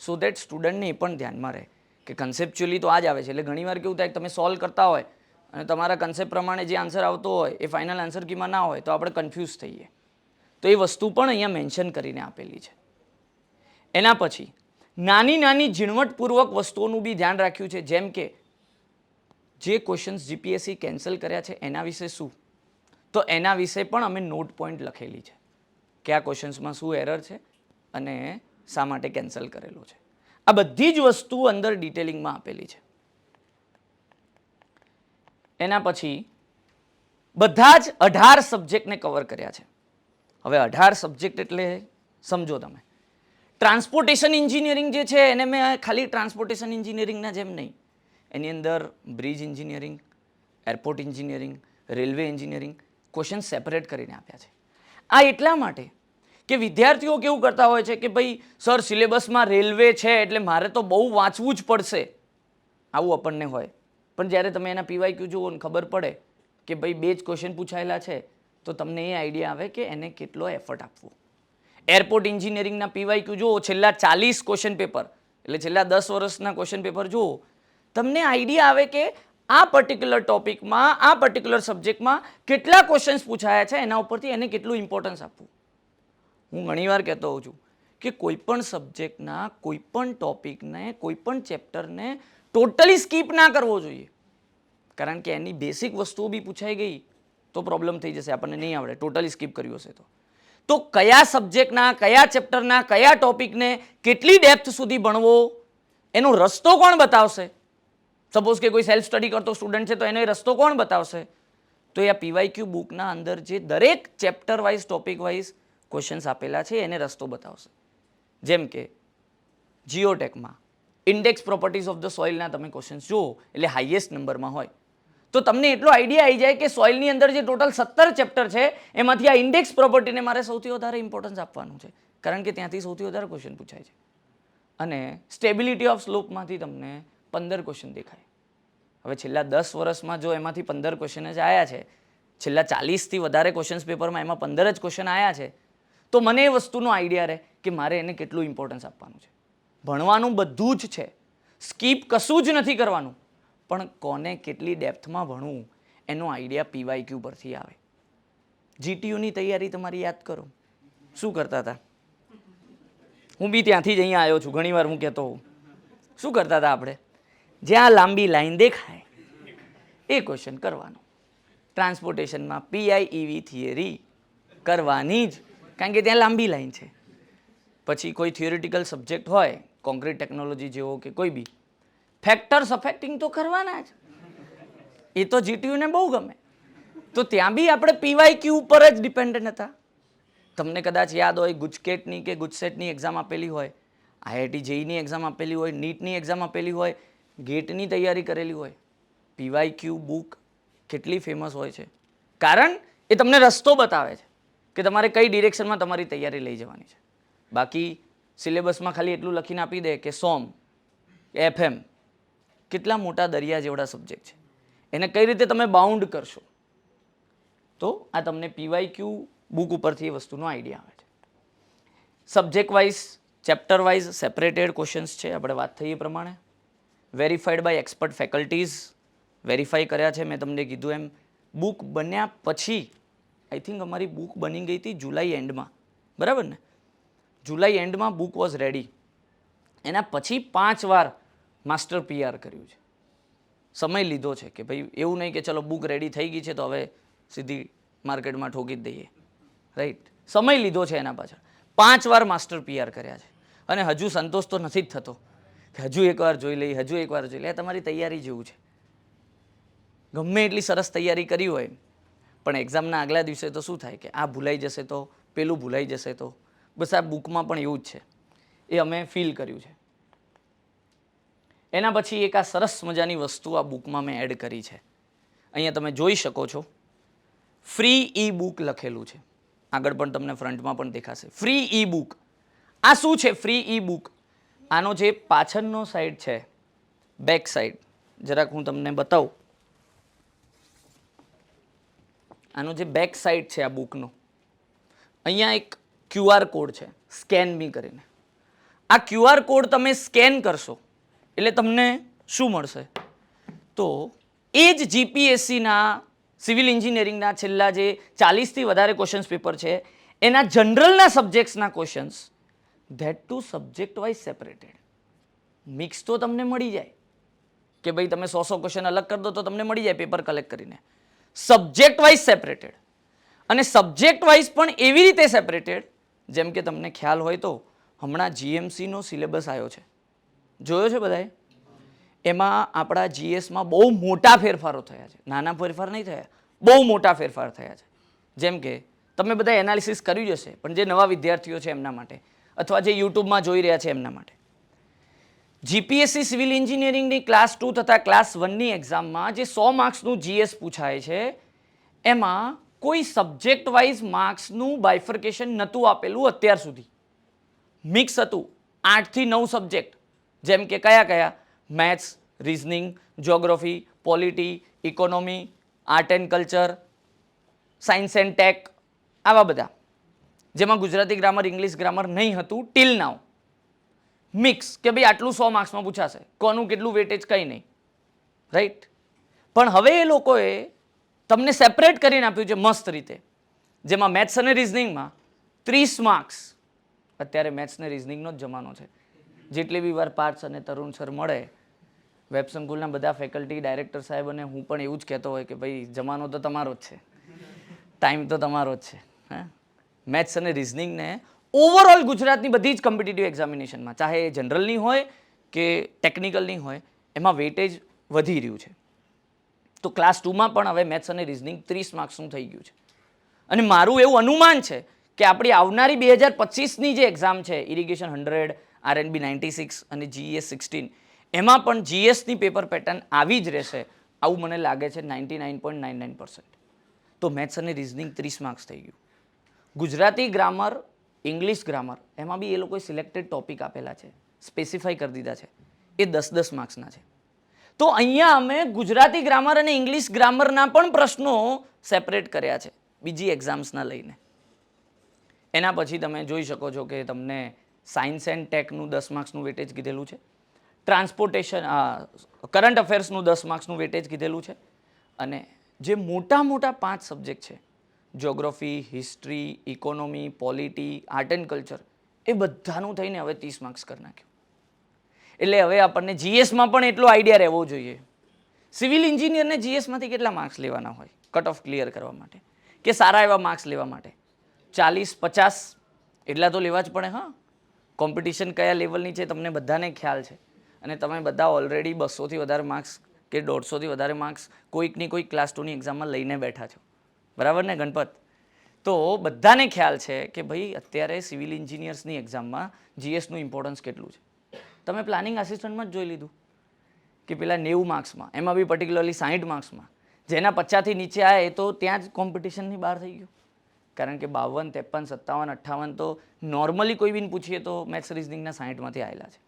C: સો દેટ સ્ટુડન્ટને એ પણ ધ્યાનમાં રહે કે કન્સેપ્ચ્યુઅલી તો આ જ આવે છે. એટલે ઘણીવાર કેવું થાય કે તમે સોલ્વ કરતા હોય અને તમારા કન્સેપ્ટ પ્રમાણે જે આન્સર આવતો હોય એ ફાઇનલ આન્સર કીમાં ના હોય તો આપણે કન્ફ્યુઝ થઈએ. તો એ વસ્તુ પણ અહીંયા મેન્શન કરીને આપેલી છે. એના પછી નાની નાની ઝીણવટપૂર્વક વસ્તુઓનું બી ધ્યાન રાખ્યું છે, જેમ કે જે ક્વેશ્ચન્સ જીપીએસસી કેન્સલ કર્યા છે એના વિશે શું, તો એના વિશે પણ અમે નોટ પોઈન્ટ લખેલી છે કે આ ક્વેશ્ચન્સમાં શું એરર છે અને શા માટે કેન્સલ કરેલો છે. આ બધી જ વસ્તુ અંદર ડિટેલિંગમાં આપેલી છે. એના પછી બધા જ 18 સબ્જેક્ટને કવર કર્યા છે. હવે 18 સબ્જેક્ટ એટલે સમજો તમે, ટ્રાન્સપોર્ટેશન એન્જિનિયરિંગ જે છે એને મેં ખાલી ટ્રાન્સપોર્ટેશન એન્જિનિયરિંગના જેમ નહીં, એની અંદર bridge engineering, airport engineering, railway engineering question separate કરીને આપ્યા છે. આ એટલા માટે કે વિદ્યાર્થીઓ કેવું કરતા હોય છે કે ભાઈ સર સિલેબસમાં રેલવે છે એટલે મારે તો બહુ વાંચવું જ પડશે, આવું આપણને હોય. પણ જ્યારે તમે એના પીવાયક્યુ જુઓ ને ખબર પડે કે ભાઈ 2 જ ક્વેશ્ચન પૂછાયેલા છે તો તમને એ આઈડિયા આવે કે એને કેટલો એફર્ટ આપવો. એરપોર્ટ એન્જિનિયરિંગના પીવાયક્યુ જુઓ, છેલ્લા 40 ક્વેશ્ચન પેપર એટલે છેલ્લા 10 વર્ષના ક્વેશ્ચન પેપર જુઓ, તમને આઈડિયા આવે કે આ પર્ટિક્યુલર ટોપિકમાં આ પર્ટિક્યુલર સબ્જેક્ટમાં કેટલા ક્વેશ્ચન્સ પૂછાયા છે, એના ઉપરથી એને કેટલું ઇમ્પોર્ટન્સ આપવું. હું ઘણીવાર કહેતો હોઉં છું કે કોઈ પણ સબ્જેક્ટના કોઈ પણ ટોપિકને કોઈ પણ ચેપ્ટરને ટોટલી સ્કીપ ના કરવો જોઈએ, કારણ કે એની બેસિક વસ્તુઓ બી પૂછાઈ ગઈ તો પ્રોબ્લેમ થઈ જશે, આપણને નહીં આવડે ટોટલી સ્કીપ કર્યું હશે તો. તો કયા સબ્જેક્ટના કયા ચેપ્ટરના કયા ટોપિકને કેટલી ડેપ્થ સુધી ભણવો એનો રસ્તો કોણ બતાવશે? સપોઝ કે કોઈ સેલ્ફ સ્ટડી કરતો સ્ટુડન્ટ છે તો એનો એ રસ્તો કોણ બતાવશે? તો એ પીવાયક્યુ બુકના અંદર જે દરેક chapter wise topic wise questions આપેલા છે એને રસ્તો બતાવશે. જેમ કે જીઓટેકમાં ઇન્ડેક્સ પ્રોપર્ટીઝ ઓફ ધ સોઇલના તમે ક્વેશ્ચન્સ જુઓ એટલે હાઈએસ્ટ નંબરમાં હોય તો તમને એટલો આઈડિયા આવી જાય કે સોઇલની અંદર જે ટોટલ 17 ચેપ્ટર છે એમાંથી આ ઇન્ડેક્સ પ્રોપર્ટીને મારે સૌથી વધારે ઇમ્પોર્ટન્સ આપવાનું છે. કારણ કે ત્યાંથી સૌથી વધારે ક્વેશ્ચન પૂછાય છે. અને સ્ટેબિલિટી ઓફ સ્લોપમાંથી તમને 15 ક્વેશ્ચન દેખાય. હવે છેલ્લા 10 વર્ષમાં જો એમાંથી 15 ક્વેશ્ચન જ આવ્યા છે, છેલ્લા 40થી વધારે ક્વેશ્ચન્સ પેપરમાં એમાં 15 જ ક્વેશ્ચન આવ્યા છે, તો મને એ વસ્તુનો આઈડિયા રહે કે મારે એને કેટલું ઇમ્પોર્ટન્સ આપવાનું છે. ભણવાનું બધું જ છે, સ્કીપ કશું જ નથી કરવાનું, પણ કોને કેટલી ડેપ્થમાં ભણવું એનો આઈડિયા PYQ પરથી આવે. GTUની તૈયારી તમારી યાદ કરો, શું કરતા હતા? હું બી ત્યાંથી જ અહીંયા આવ્યો છું, ઘણીવાર હું કહેતો હોઉં. શું કરતા હતા આપણે? જ્યાં લાંબી લાઈન દેખાય એ ક્વેશ્ચન કરવાનો. ટ્રાન્સપોર્ટેશનમાં PIEV થિયરી કરવાની જ, કારણ કે ત્યાં લાંબી લાઈન છે. પછી કોઈ થિયોરિટિકલ સબ્જેક્ટ હોય, કોન્ક્રીટ ટેકનોલોજી જેવો કે કોઈ બી, ફેક્ટર્સ અફેક્ટિંગ તો કરવાના જ. એ તો GTUને બહુ ગમે. તો ત્યાં બી આપણે PYQ ઉપર જ ડિપેન્ડન્ટ હતા. તમને કદાચ યાદ હોય, ગુજકેટની કે ગુજસેટની એક્ઝામ આપેલી હોય, IIT JEEની એક્ઝામ આપેલી હોય, નીટની એક્ઝામ આપેલી હોય, ગેટની તૈયારી કરેલી હોય, PYQ બુક કેટલી ફેમસ હોય છે, કારણ એ તમને રસ્તો બતાવે છે કે તમારે કઈ ડિરેક્શનમાં તમારી તૈયારી લઈ જવાની છે. બાકી સિલેબસમાં ખાલી એટલું લખીને આપી દે કે SOM, FM, કેટલા મોટા દરિયા જેવડા સબ્જેક્ટ છે, એને કઈ રીતે તમે બાઉન્ડ કરશો. તો આ તમને PYQ બુક ઉપરથી એ વસ્તુનો આઈડિયા આવે છે. Subject wise, chapter wise separated questions છે, આપણે વાત થઈ એ પ્રમાણે. Verified by expert faculties, verify કર્યા છે. મેં તમને કીધું એમ બુક બન્યા પછી, આઈ થિંક અમારી બુક બની ગઈ હતી જુલાઈ એન્ડમાં, બરાબર ને? જુલાઈ એન્ડમાં બુક વોઝ રેડી. એના પછી 5 વાર માસ્ટર PR કર્યું છે. સમય લીધો છે કે ભાઈ એવું નહીં કે ચલો બુક રેડી થઈ ગઈ છે તો હવે સીધી માર્કેટમાં ઠોકી જ દઈએ, રાઈટ? સમય લીધો છે એના પાછળ. 5 વાર માસ્ટર PR કર્યા છે અને હજુ સંતોષ તો નથી જ થતો કે હજુ એકવાર જોઈ લઈએ, હજુ એકવાર જોઈ લઈએ. તમારી તૈયારી જેવું છે. ગમે એટલી સરસ તૈયારી કરી હોય પણ એક્ઝામના આગલા દિવસે તો શું થાય કે આ ભૂલાઈ જશે તો પેલું ભૂલાઈ જશે તો. બસ આ બુકમાં પણ એવું જ છે, એ અમે ફીલ કર્યું છે. એના પછી એક આ સરસ મજાની વસ્તુ આ બુકમાં મેં એડ કરી છે. અહીંયા તમે જોઈ શકો છો, ફ્રી ઈ બુક લખેલું છે. આગળ પણ તમને ફ્રન્ટમાં પણ દેખાશે ફ્રી ઈ બુક. આ શું છે ફ્રી ઈ બુક? આનો જે પાછળનો સાઈડ છે, બેક સાઈડ, જરાક હું તમને બતાવું. આનો જે બેક સાઈડ છે આ બુકનો, અહીંયા એક QR કોડ છે, સ્કેન મી કરીને. આ QR કોડ તમે સ્કેન કરશો એટલે તમને શું મળશે? તો એ જ GPSCના સિવિલ એન્જિનિયરિંગના છેલ્લા જે 40થી વધારે ક્વેશ્ચન્સ પેપર છે એના જનરલના સબ્જેક્ટ્સના questions, that to subject wise separated. Mix તો તમને મળી જાય કે ભાઈ તમે 100 ક્વેશ્ચન અલગ કરી દો તો તમને મળી જાય પેપર કલેક્ટ કરીને. સબ્જેક્ટ વાઇઝ સેપરેટેડ, અને સબ્જેક્ટ વાઇઝ પણ એવી રીતે સેપરેટેડ જેમ કે તમને ખ્યાલ હોય તો હમણાં GMCનો સિલેબસ આવ્યો છે, જોયો છે બધાએ? એમાં આપણા GSમાં બહુ મોટા ફેરફારો થયા છે. નાના ફેરફાર નહીં થયા, બહુ મોટા ફેરફાર થયા છે. જેમ કે તમે બધા એનાલિસિસ કર્યું જ હશે, પણ જે નવા વિદ્યાર્થીઓ છે એમના માટે, અથવા જે યુટ્યુબમાં જોઈ રહ્યા છે એમના માટે, GPSC સિવિલ એન્જિનિયરિંગની ક્લાસ 2 તથા ક્લાસ 1ની એક્ઝામમાં જે 100 માર્ક્સનું GS પૂછાય છે એમાં કોઈ સબ્જેક્ટ વાઇઝ માર્ક્સનું બાયફર્કેશન નહોતું આપેલું અત્યાર સુધી. મિક્સ હતું 8 થી 9 સબ્જેક્ટ, જેમ કે કયા કયા? Maths, reasoning, geography, polity, economy, art and culture, science and tech, આવા બધા, જેમાં ગુજરાતી ગ્રામર, ઇંગ્લિશ ગ્રામર નહીં હતું ટીલ નાઉ. મિક્સ કે ભાઈ આટલું 100 માર્ક્સમાં પૂછાશે, કોનું કેટલું વેટેજ કંઈ નહીં, રાઈટ? પણ હવે એ લોકોએ તમને સેપરેટ કરીને આપ્યું છે મસ્ત રીતે, જેમાં મેથ્સ અને રિઝનિંગમાં 30 માર્ક્સ. અત્યારે મેથ્સ અને રિઝનિંગનો જ જમાનો છે. જેટલી બી વાર પાર્થ અને તરુણ સર મળે, વેબ સંકુલના બધા ફેકલ્ટી ડાયરેક્ટર સાહેબ અને હું પણ એવું જ કહેતો હોય કે ભાઈ જમાનો તો તમારો જ છે, ટાઈમ તો તમારો જ છે. હા, મેથ્સ અને રિઝનિંગને ઓવરઓલ ગુજરાતની બધી જ કોમ્પિટિટિવ એક્ઝામિનેશનમાં, ચાહે એ જનરલની હોય કે ટેકનિકલની હોય, એમાં વેટેજ વધી રહ્યું છે. તો ક્લાસ 2માં પણ હવે મેથ્સ અને રિઝનિંગ 30 માર્ક્સનું થઈ ગયું છે. અને મારું એવું અનુમાન છે કે આપણી આવનારી 2025ની જે એક્ઝામ છે, ઇરિગેશન 100, RNB 96 અને GES 16, એમાં પણ GSની પેપર પેટર્ન આવી જ રહેશે, આવું મને લાગે છે 99.99%. તો મેથ્સ અને રિઝનિંગ 30 માર્ક્સ થઈ ગયું. ગુજરાતી ગ્રામર ઇંગ્લિશ ગ્રામર, એમાં બી એ લોકોએ સિલેક્ટેડ ટોપિક આપેલા છે, સ્પેસિફાઈ કરી દીધા છે, એ 10-10 માર્ક્સના છે. તો અહીંયા અમે ગુજરાતી ગ્રામર અને ઇંગ્લિશ ગ્રામરના પણ પ્રશ્નો સેપરેટ કર્યા છે બીજી એક્ઝામ્સના લઈને. એના પછી તમે જોઈ શકો છો કે તમને સાયન્સ એન્ડ ટેકનું 10 માર્ક્સનું વેટેજ કીધેલું છે, ટ્રાન્સપોર્ટેશન કરંટ અફેર્સનું 10 માર્ક્સનું વેટેજ કીધેલું છે, અને જે મોટા મોટા 5 સબ્જેક્ટ છે, geography, history, economy, polity, art and culture, એ બધાનું થઈને હવે 30 માર્ક્સ કરી નાખ્યું. એટલે હવે આપણને જીએસમાં પણ એટલો આઈડિયા રહેવો જોઈએ. સિવિલ એન્જિનિયરને જીએસમાંથી કેટલા માર્ક્સ લેવાના હોય કટ ઓફ ક્લિયર કરવા માટે, કે સારા એવા માર્ક્સ લેવા માટે? 40-50 એટલા તો લેવા જ પડે. હા, કોમ્પિટિશન કયા લેવલની છે તમને બધાને ખ્યાલ છે, અને તમે બધા ઓલરેડી 200થી વધારે માર્ક્સ કે 150થી વધારે માર્ક્સ કોઈકની કોઈ ક્લાસ 2ની એક્ઝામમાં લઈને બેઠા છો, બરાબર ને ગણપત? તો બધાને ખ્યાલ છે કે ભાઈ અત્યારે સિવિલ એન્જિનિયર્સની એક્ઝામમાં જીએસનું ઇમ્પોર્ટન્સ કેટલું છે. તમે પ્લાનિંગ આસિસ્ટન્ટમાં જ જોઈ લીધું કે પેલા 90 માર્ક્સમાં, એમાં બી પર્ટિક્યુલરલી 60 માર્ક્સમાં, જેના 50થી નીચે આવ્યા એ તો ત્યાં જ કોમ્પિટિશનની બહાર થઈ ગયું. કારણ કે 52, 53, 57, 58 તો નોર્મલી કોઈ બી પૂછીએ તો મેથ્સ રિઝનિંગના 60માંથી આવેલા છે.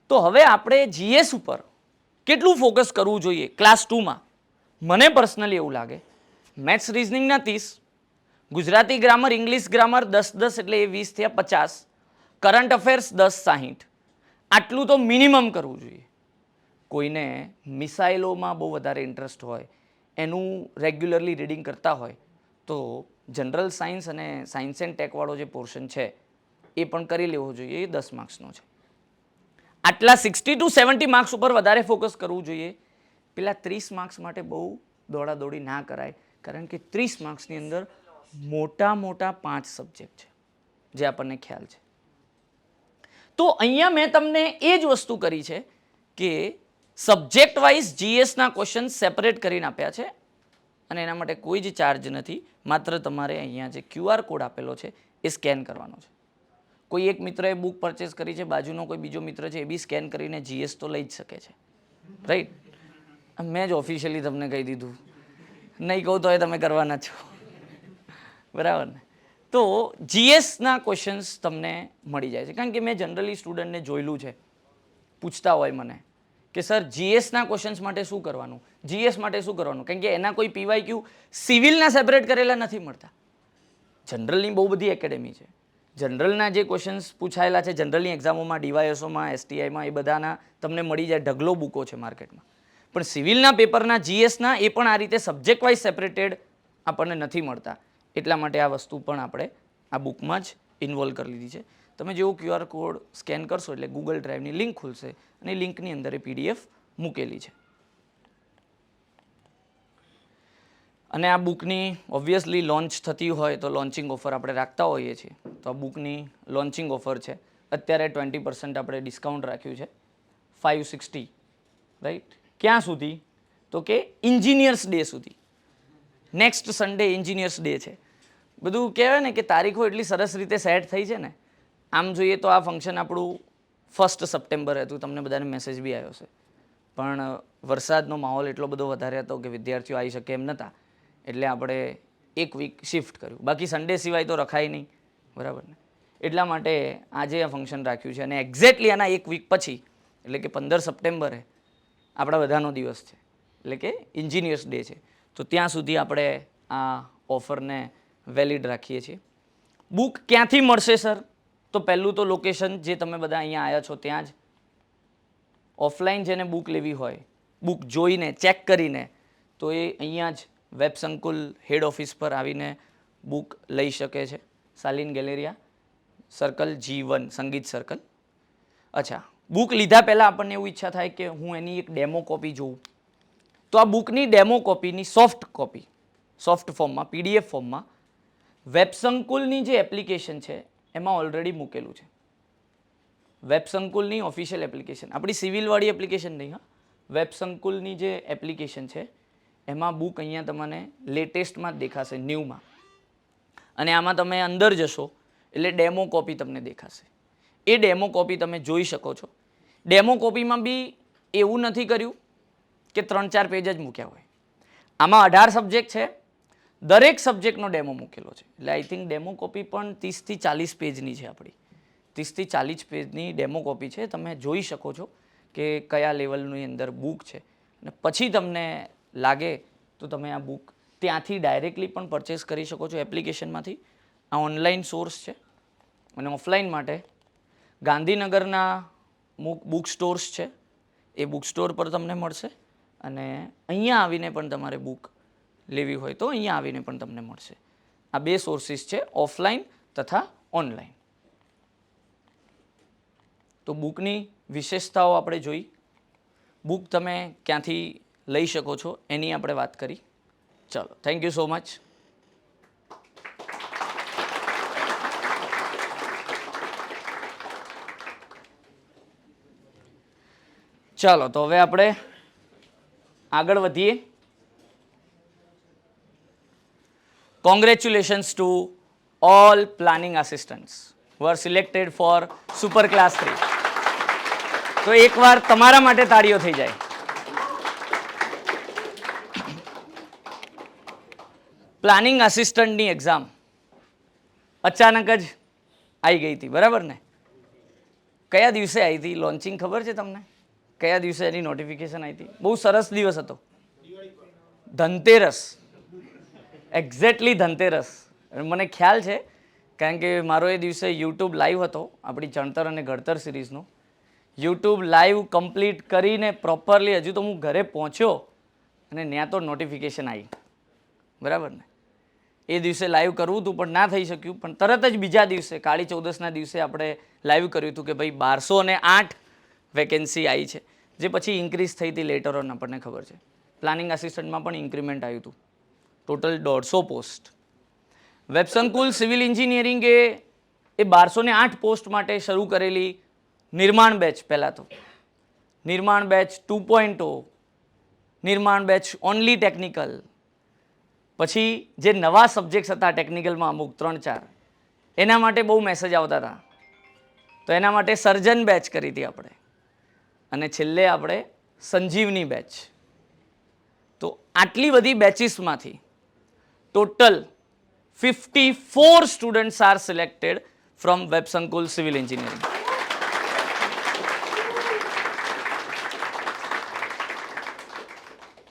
C: તો હવે આપણે જીએસ ઉપર કેટલું ફોકસ કરવું જોઈએ ક્લાસ 2માં? મને પર્સનલી એવું લાગે મેથ્સ રિઝનિંગના 30, ગુજરાતી ગ્રામર, ઇંગ્લિશ ગ્રામર 10-10 એટલે એ 20 થયા 50, કરંટ અફેર્સ 10-60, આટલું તો મિનિમમ કરવું જોઈએ. કોઈને મિસાઇલોમાં બહુ વધારે ઇન્ટરેસ્ટ હોય, એનું રેગ્યુલરલી રીડિંગ કરતા હોય, તો જનરલ સાયન્સ અને સાયન્સ એન્ડ ટેકવાળો જે પોર્શન છે એ પણ કરી લેવો જોઈએ. એ 10 માર્ક્સનો છે. આટલા 60 to 70 માર્ક્સ ઉપર વધારે ફોકસ કરવું જોઈએ. પેલા 30 માર્ક્સ માટે બહુ દોડાદોડી ના કરાય, કારણ કે 30 માર્ક્સની અંદર મોટા મોટા 5 સબ્જેક્ટ છે જે આપણને ખ્યાલ છે. તો અહીંયા મેં તમને એ જ વસ્તુ કરી છે કે સબ્જેક્ટ વાઇઝ જીએસના ક્વેશ્ચન સેપરેટ કરીને આપ્યા છે, અને એના માટે કોઈ જ ચાર્જ નથી. માત્ર તમારે અહીંયા જે QR કોડ આપેલો છે એ સ્કેન કરવાનો છે. કોઈ એક મિત્રએ બુક પરચેસ કરી છે, બાજુનો કોઈ બીજો મિત્ર છે, એ બી સ્કેન કરીને જીએસ તો લઈ જ શકે છે, રાઈટ? મેં જ ઓફિશિયલી તમને કહી દીધું, નહીં કહું તો એ તમે કરવાના છો, બરાબર ને? તો જીએસના ક્વેશ્ચન્સ તમને મળી જાય છે, કારણ કે મેં જનરલી સ્ટુડન્ટને જોયેલું છે, પૂછતા હોય મને કે સર જીએસના ક્વેશ્ચન્સ માટે શું કરવાનું, જીએસ માટે શું કરવાનું, કારણ કે એના કોઈ પીવાયક્યુ સિવિલના સેપરેટ કરેલા નથી મળતા. જનરલની બહુ બધી એકેડેમી છે, જનરલના જે ક્વેશ્ચન્સ પૂછાયેલા છે જનરલની એક્ઝામોમાં, ડીવાયએસઓમાં, એસટીઆઈમાં, એ બધાના તમને મળી જાય, ઢગલો બુકો છે માર્કેટમાં. પણ સિવિલના પેપરના જીએસના એ પણ આ રીતે સબ્જેક્ટ વાઇઝ સેપરેટેડ આપણને નથી મળતા. એટલા માટે આ વસ્તુ પણ આપણે આ બુકમાં જ ઇન્વોલ્વ કરી લીધી છે. તમે જેવું QR કોડ સ્કેન કરશો એટલે ગૂગલ ડ્રાઈવની લિંક ખુલશે, અને લિંકની અંદર એ PDF મૂકેલી છે. અને આ બુકની ઓબ્વિયસલી લોન્ચ થતી હોય તો લોન્ચિંગ ઓફર આપણે રાખતા હોઈએ છીએ. તો આ બુકની લોન્ચિંગ ઓફર છે. અત્યારે 20% આપણે ડિસ્કાઉન્ટ રાખ્યું છે, 560, રાઈટ? ક્યાં સુધી? તો કે એન્જિનિયર્સ ડે સુધી. નેક્સ્ટ સન્ડે એન્જિનિયર્સ ડે છે. બધું કહેવાય ને કે તારીખો એટલી સરસ રીતે સેટ થઈ છે ને. આમ જોઈએ તો આ ફંક્શન આપણું 1 સપ્ટેમ્બર હતું, તમને બધાને મેસેજ બી આવ્યો છે, પણ વરસાદનો માહોલ એટલો બધો વધારે હતો કે વિદ્યાર્થીઓ આવી શકે એમ નહોતા, એટલે આપણે એક વીક શિફ્ટ કર્યું. બાકી સન્ડે સિવાય તો રખાય નહીં, બરાબર ને? એટલા માટે આજે આ ફંક્શન રાખ્યું છે, અને એક્ઝેક્ટલી આના એક વીક પછી એટલે કે 15 સપ્ટેમ્બરે આપણા બધાનો દિવસ છે, એટલે કે એન્જિનિયર્સ ડે છે. તો ત્યાં સુધી આપણે આ ઓફરને વેલિડ રાખીએ છીએ. બુક ક્યાંથી મળશે સર? તો પહેલું તો લોકેશન જે તમે બધા અહીંયા આવ્યા છો ત્યાં જ. ઓફલાઈન જેને બુક લેવી હોય, બુક જોઈને ચેક કરીને, તો એ અહીંયા જ વેબ સંકુલ હેડ ઓફિસ પર આવીને બુક લઈ શકે છે. સાલિન ગેલેરિયા, સર્કલ G1, સંગીત સર્કલ. અચ્છા, બુક લીધા પહેલાં આપણને એવું ઈચ્છા થાય કે હું એની એક ડેમો કોપી જોઉં, તો આ બુકની ડેમો કોપીની સોફ્ટ કોપી, સોફ્ટ ફોર્મમાં, PDF ફોર્મમાં વેબ સંકુલની જે એપ્લિકેશન છે એમાં ઓલરેડી મૂકેલું છે. વેબ સંકુલની ઓફિશિયલ એપ્લિકેશન, આપણી સિવિલવાળી એપ્લિકેશન નહીં, હા, વેબ સંકુલની જે એપ્લિકેશન છે એમાં બુક અહીંયા તમને લેટેસ્ટમાં જ દેખાશે, ન્યૂમાં. અને આમાં તમે અંદર જશો એટલે ડેમો કોપી તમને દેખાશે. એ ડેમો કોપી તમે જોઈ શકો છો. ડેમો કોપીમાં બી એવું નથી કર્યું કે 3-4 પેજ જ મૂક્યા હોય. આમાં 18 સબ્જેક્ટ છે, દરેક સબ્જેક્ટનો ડેમો મૂકેલો છે. એટલે આઈ થિંક ડેમો કોપી પણ 30 થી 40 પેજની છે આપણી. 30 થી 40 પેજની ડેમો કોપી છે. તમે જોઈ શકો છો કે કયા લેવલની અંદર બુક છે. અને પછી તમને લાગે તો તમે આ બુક ત્યાંથી ડાયરેક્ટલી પણ પરચેસ કરી શકો છો એપ્લિકેશનમાંથી. આ ઓનલાઈન સોર્સ છે. અને ઓફલાઈન માટે ગાંધીનગરના બુક સ્ટોર્સ છે, એ બુક સ્ટોર પર તમને મળશે. અને અહીંયા આવીને પણ તમારે બુક લેવી હોય તો અહીંયા આવીને પણ તમને મળશે. આ બે સોર્સિસ છે, ઓફલાઈન તથા ઓનલાઈન. તો બુકની વિશેષતાઓ આપણે જોઈ. બુક તમે ક્યાંથી લઈ શકો છો એની આપણે વાત કરી. ચાલો, થેન્ક યુ સો મચ. ચાલો, તો હવે આપણે આગળ વધીએ. Congratulations to all planning assistants who are selected for Super Class 3. તો એકવાર તમારા માટે તાળીઓ થઈ જાય. પ્લાનિંગ આસિસ્ટન્ટની એક્ઝામ અચાનક જ આવી ગઈ હતી, બરાબર ને? કયા દિવસે આવી હતી લોન્ચિંગ ખબર છે તમને? કયા દિવસે એની નોટિફિકેશન આવી હતી? બહુ સરસ દિવસ હતો, ધનતેરસ. એક્ઝેક્ટલી ધનતેરસ. મને ખ્યાલ છે કારણ કે મારો એ દિવસે યુટ્યુબ લાઈવ હતો આપણી ચણતર અને ઘડતર સિરીઝનો. યુટ્યુબ લાઈવ કમ્પ્લીટ કરીને પ્રોપરલી હજુ તો હું ઘરે પહોંચ્યો અને ત્યાં તો નોટિફિકેશન આવી, બરાબર ને? એ દિવસે લાઈવ કરવું હતું પણ ના થઈ શક્યું. પણ તરત જ બીજા દિવસે કાળી ચૌદસના દિવસે આપણે લાઈવ કર્યું હતું કે ભાઈ 1208 વેકેન્સી આવી છે, જે પછી ઇન્ક્રીઝ થઈ હતી લેટર ઓન, આપણને ખબર છે. પ્લાનિંગ આસિસ્ટન્ટમાં પણ ઇન્ક્રીમેન્ટ આવ્યું હતું. Total 150 post. Websankul civil engineering એ 1208 પોસ્ટ માટે શરૂ કરેલી નિર્માણ બેચ, પહેલાં તો નિર્માણ બેચ 2.0, નિર્માણ બેચ ઓનલી ટેકનિકલ, પછી જે નવા સબ્જેક્ટ્સ હતા ટેકનિકલમાં અમુક 3-4, એના માટે બહુ મેસેજ આવતા હતા. તો એના માટે સર્જન બેચ કરી હતી આપણે. અને છેલ્લે આપણે સંજીવની બેચ. તો આટલી બધી બેચીસમાંથી total 54 students are selected from Websankul civil engineering.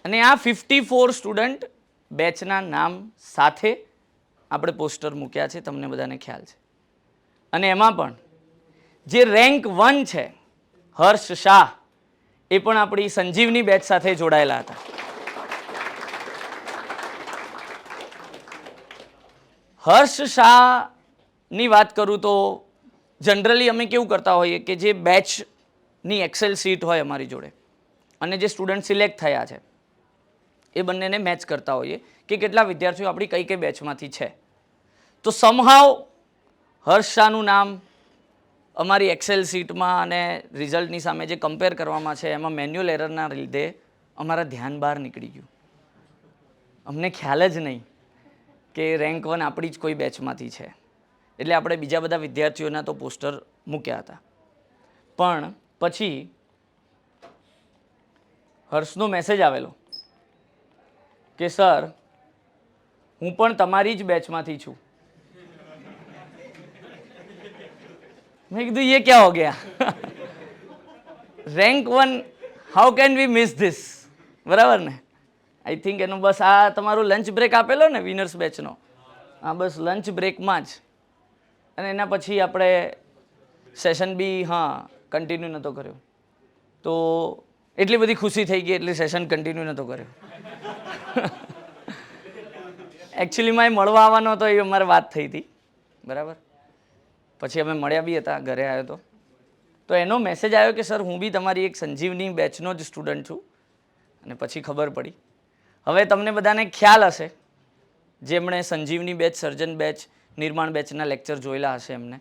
C: અને આ 54 સ્ટુડન્ટ બેચના નામ સાથે આપણે પોસ્ટર મૂક્યા છે, તમને બધાને ખ્યાલ છે. અને એમાં પણ જે રેન્ક 1 છે, હર્ષ શાહ, એ પણ આપણી સંજીવની બેચ સાથે જોડાયેલા હતા. હર્ષ શાહની વાત કરું તો જનરલી અમે કેવું કરતા હોઈએ કે જે બેચની એક્સેલ સીટ હોય અમારી જોડે અને જે સ્ટુડન્ટ સિલેક્ટ થયા છે એ બંનેને મેચ કરતા હોઈએ કે કેટલા વિદ્યાર્થીઓ આપણી કઈ કઈ બેચમાંથી છે. તો સમહાવ હર્ષ શાહનું નામ અમારી એક્સેલ સીટમાં અને રિઝલ્ટની સામે જે કમ્પેર કરવામાં છે એમાં મેન્યુઅલ એરરના લીધે અમારા ધ્યાન બહાર નીકળી ગયું. અમને ખ્યાલ જ નહીં કે રેન્ક 1 આપણી જ કોઈ બેચમાંથી છે. એટલે આપણે બીજા બધા વિદ્યાર્થીઓના તો પોસ્ટર મૂક્યા હતા. પણ પછી હર્ષનો મેસેજ આવેલો કે સર, હું પણ તમારી જ બેચમાંથી છું. મેં કીધું ये क्या हो गया? Rank 1, how can we miss this? બરાબર ને? આઈ થિંક એનું બસ આ તમારું લંચ બ્રેક આપેલો ને વિનર્સ બેચનો, હા બસ લંચ બ્રેકમાં જ. અને એના પછી આપણે સેશન બી કન્ટિન્યુ નહોતો કર્યો. તો એટલી બધી ખુશી થઈ ગઈ એટલે સેશન કન્ટિન્યુ નહોતો કર્યો. એકચ્યુઅલીમાં એ મળવા આવવાનો હતો, એ અમારે વાત થઈ હતી, બરાબર? પછી અમે મળ્યા બી હતા, ઘરે આવ્યો તો એનો મેસેજ આવ્યો કે સર, હું બી તમારી એક સંજીવની બેચનો જ સ્ટુડન્ટ છું. અને પછી ખબર પડી. હવે તમને બધાને ખ્યાલ હશે, જેમણે સંજીવની બેચ, સર્જન બેચ, નિર્માણ બેચના લેક્ચર જોયેલા હશે એમને,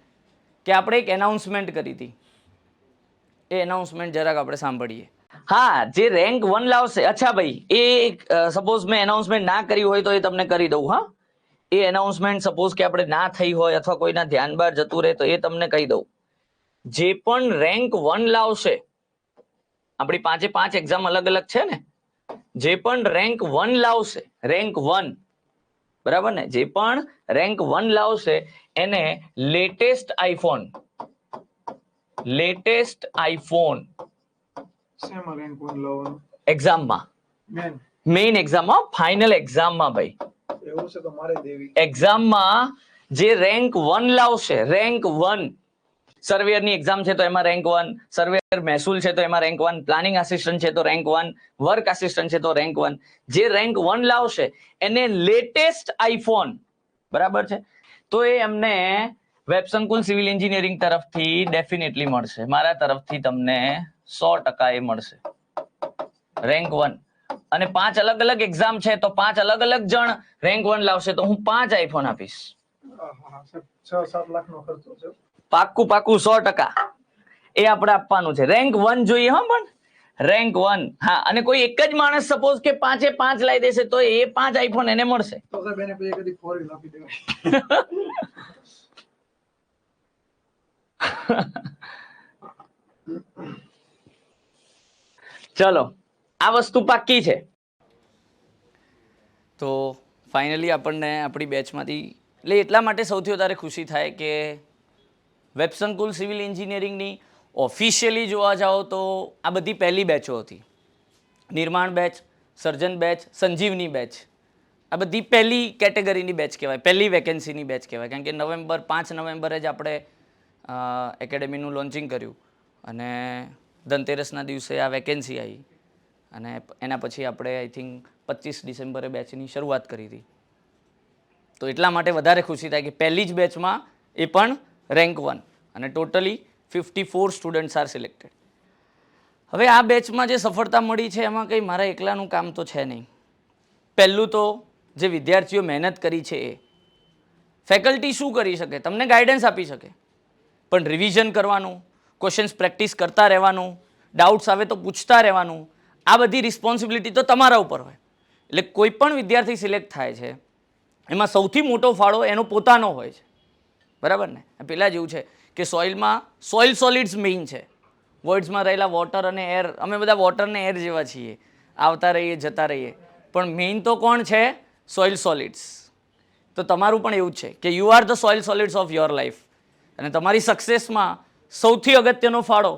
C: કે આપણે એક એનાઉન્સમેન્ટ કરી હતી. એ એનાઉન્સમેન્ટ જરાક આપણે સાંભળીએ. હા, જે રેન્ક 1 લાવશે, અચ્છા ભાઈ, એ સપોઝ મેં એનાઉન્સમેન્ટ ના કરી હોય તો એ તમને કરી દઉં. હા, એ એનાઉન્સમેન્ટ સપોઝ કે આપણે ના થઈ હોય અથવા કોઈના ધ્યાન બહાર જતું રહે તો એ તમને કહી દઉં. જે પણ રેન્ક 1 લાવશે, આપણી 5 એક્ઝામ અલગ અલગ છે ને, જે પણ રેન્ક 1 લાવશે, રેન્ક 1, બરાબર ને, જે પણ રેન્ક 1 લાવશે એને લેટેસ્ટ આઈફોન
A: શેમાં રેન્ક 1 લાવવાનું?
C: એક્ઝામમાં, મેઇન એક્ઝામમાં, ફાઇનલ એક્ઝામમાં ભાઈ,
A: એવું છે તો મારે દેવી.
C: એક્ઝામમાં જે રેન્ક 1 લાવશે, રેન્ક 1, સર્વેયર ની એક્ઝામ છે તો એમાં રેન્ક 1, સર્વેયર મહેસૂલ છે તો એમાં રેન્ક 1, પ્લાનિંગ આસિસ્ટન્ટ છે તો રેન્ક 1, વર્ક આસિસ્ટન્ટ છે તો રેન્ક 1, જે રેન્ક 1 લાવશે એને લેટેસ્ટ આઈફોન, બરાબર છે, તો એ એમને વેબસંકુલ સિવિલ એન્જિનિયરિંગ તરફથી ડેફિનેટલી મળશે, મારા તરફથી તમને 100% એ મળશે, રેન્ક 1. અને 5 અલગ અલગ એક્ઝામ છે તો 5 અલગ અલગ જણ રેન્ક 1 લાવશે તો હું 5 આઈફોન આપીશ.
A: 6-7 લાખનો ખર્ચો છે.
C: પાક્કું 100%. એ આપણે આપવાનું છે. રેન્ક 1 જોઈએ, હા, પણ રેન્ક 1. હા, અને કોઈ એક જ માણસ સપોઝ કે 5 લાવી દેશે તો એ 5 આઈફોન એને મળશે.
A: તો સાહેબ એને પછી કદી ફોરેન આપી દેવાય.
C: ચલો, આ વસ્તુ પાક્કી છે. તો ફાઇનલી આપણને આપણી બેચમાંથી, એટલે એટલા માટે સૌથી વધારે ખુશી થાય કે વેબસંકુલ સિવિલ એન્જિનિયરિંગની ઓફિશિયલી જોવા જાઓ તો આ બધી પહેલી બેચો હતી. નિર્માણ બેચ, સર્જન બેચ, સંજીવની બેચ, આ બધી પહેલી કેટેગરીની બેચ કહેવાય, પહેલી વેકેન્સીની બેચ કહેવાય. કારણ કે 5 નવેમ્બરે જ આપણે એકેડેમીનું લોન્ચિંગ કર્યું અને ધનતેરસના દિવસે આ વેકેન્સી આવી અને એના પછી આપણે આઈ થિંક 25 ડિસેમ્બરે બેચની શરૂઆત કરી હતી. તો એટલા માટે વધારે ખુશી થાય કે પહેલી જ બેચમાં એ પણ રેન્ક 1 અને ટોટલી 54 સ્ટુડન્ટ્સ આર સિલેક્ટેડ. હવે આ બેચમાં જે સફળતા મળી છે એમાં કંઈ મારા એકલાનું કામ તો છે નહીં. પહેલું તો જે વિદ્યાર્થીઓ મહેનત કરી છે એ ફેકલ્ટી શું કરી શકે, તમને ગાઈડન્સ આપી શકે, પણ રિવિઝન કરવાનું, ક્વેશ્ચન્સ પ્રેક્ટિસ કરતા રહેવાનું, ડાઉટ્સ આવે તો પૂછતા રહેવાનું, આ બધી રિસ્પોન્સિબિલિટી તો તમારા ઉપર હોય. એટલે કોઈ પણ વિદ્યાર્થી સિલેક્ટ થાય છે એમાં સૌથી મોટો ફાળો એનો પોતાનો હોય છે, બરાબર ને. પેલા જેવું છે કે સોઇલમાં સોઇલ સોલિડ્સ મેઇન છે, વર્ડ્સમાં રહેલા વોટર અને એર, અમે બધા વોટર ને એર જેવા છીએ, આવતા રહીએ જતા રહીએ, પણ મેઇન તો કોણ છે? Soil solids. તો તમારું પણ એવું જ છે કે you are the soil solids of your life. અને તમારી સક્સેસમાં સૌથી અગત્યનો ફાળો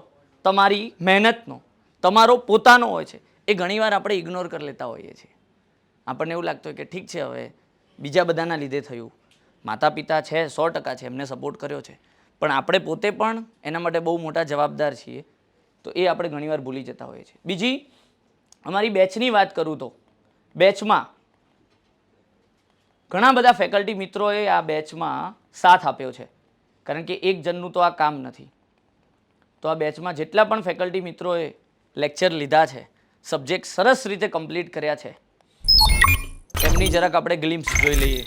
C: તમારી મહેનતનો, તમારો પોતાનો હોય છે. એ ઘણીવાર આપણે ઇગ્નોર કરી લેતા હોઈએ છીએ. આપણને એવું લાગતું હોય કે ઠીક છે, હવે બીજા બધાના લીધે થયું, માતા પિતા છે 100% છે, એમને સપોર્ટ કર્યો છે, પણ આપણે પોતે પણ એના માટે બહુ મોટા જવાબદાર છીએ. તો એ આપણે ઘણીવાર ભૂલી જતા હોઈએ છીએ. બીજી, અમારી બેચની વાત કરું તો બેચમાં ઘણા બધા ફેકલ્ટી મિત્રોએ આ બેચમાં સાથ આપ્યો છે, કારણ કે એક જણનું તો આ કામ નથી. તો આ બેચમાં જેટલા પણ ફેકલ્ટી મિત્રોએ લેક્ચર લીધા છે, સબ્જેક્ટ સરસ રીતે કમ્પ્લીટ કર્યા છે, એમની જરાક આપણે ગ્લિમ્સ જોઈ લઈએ.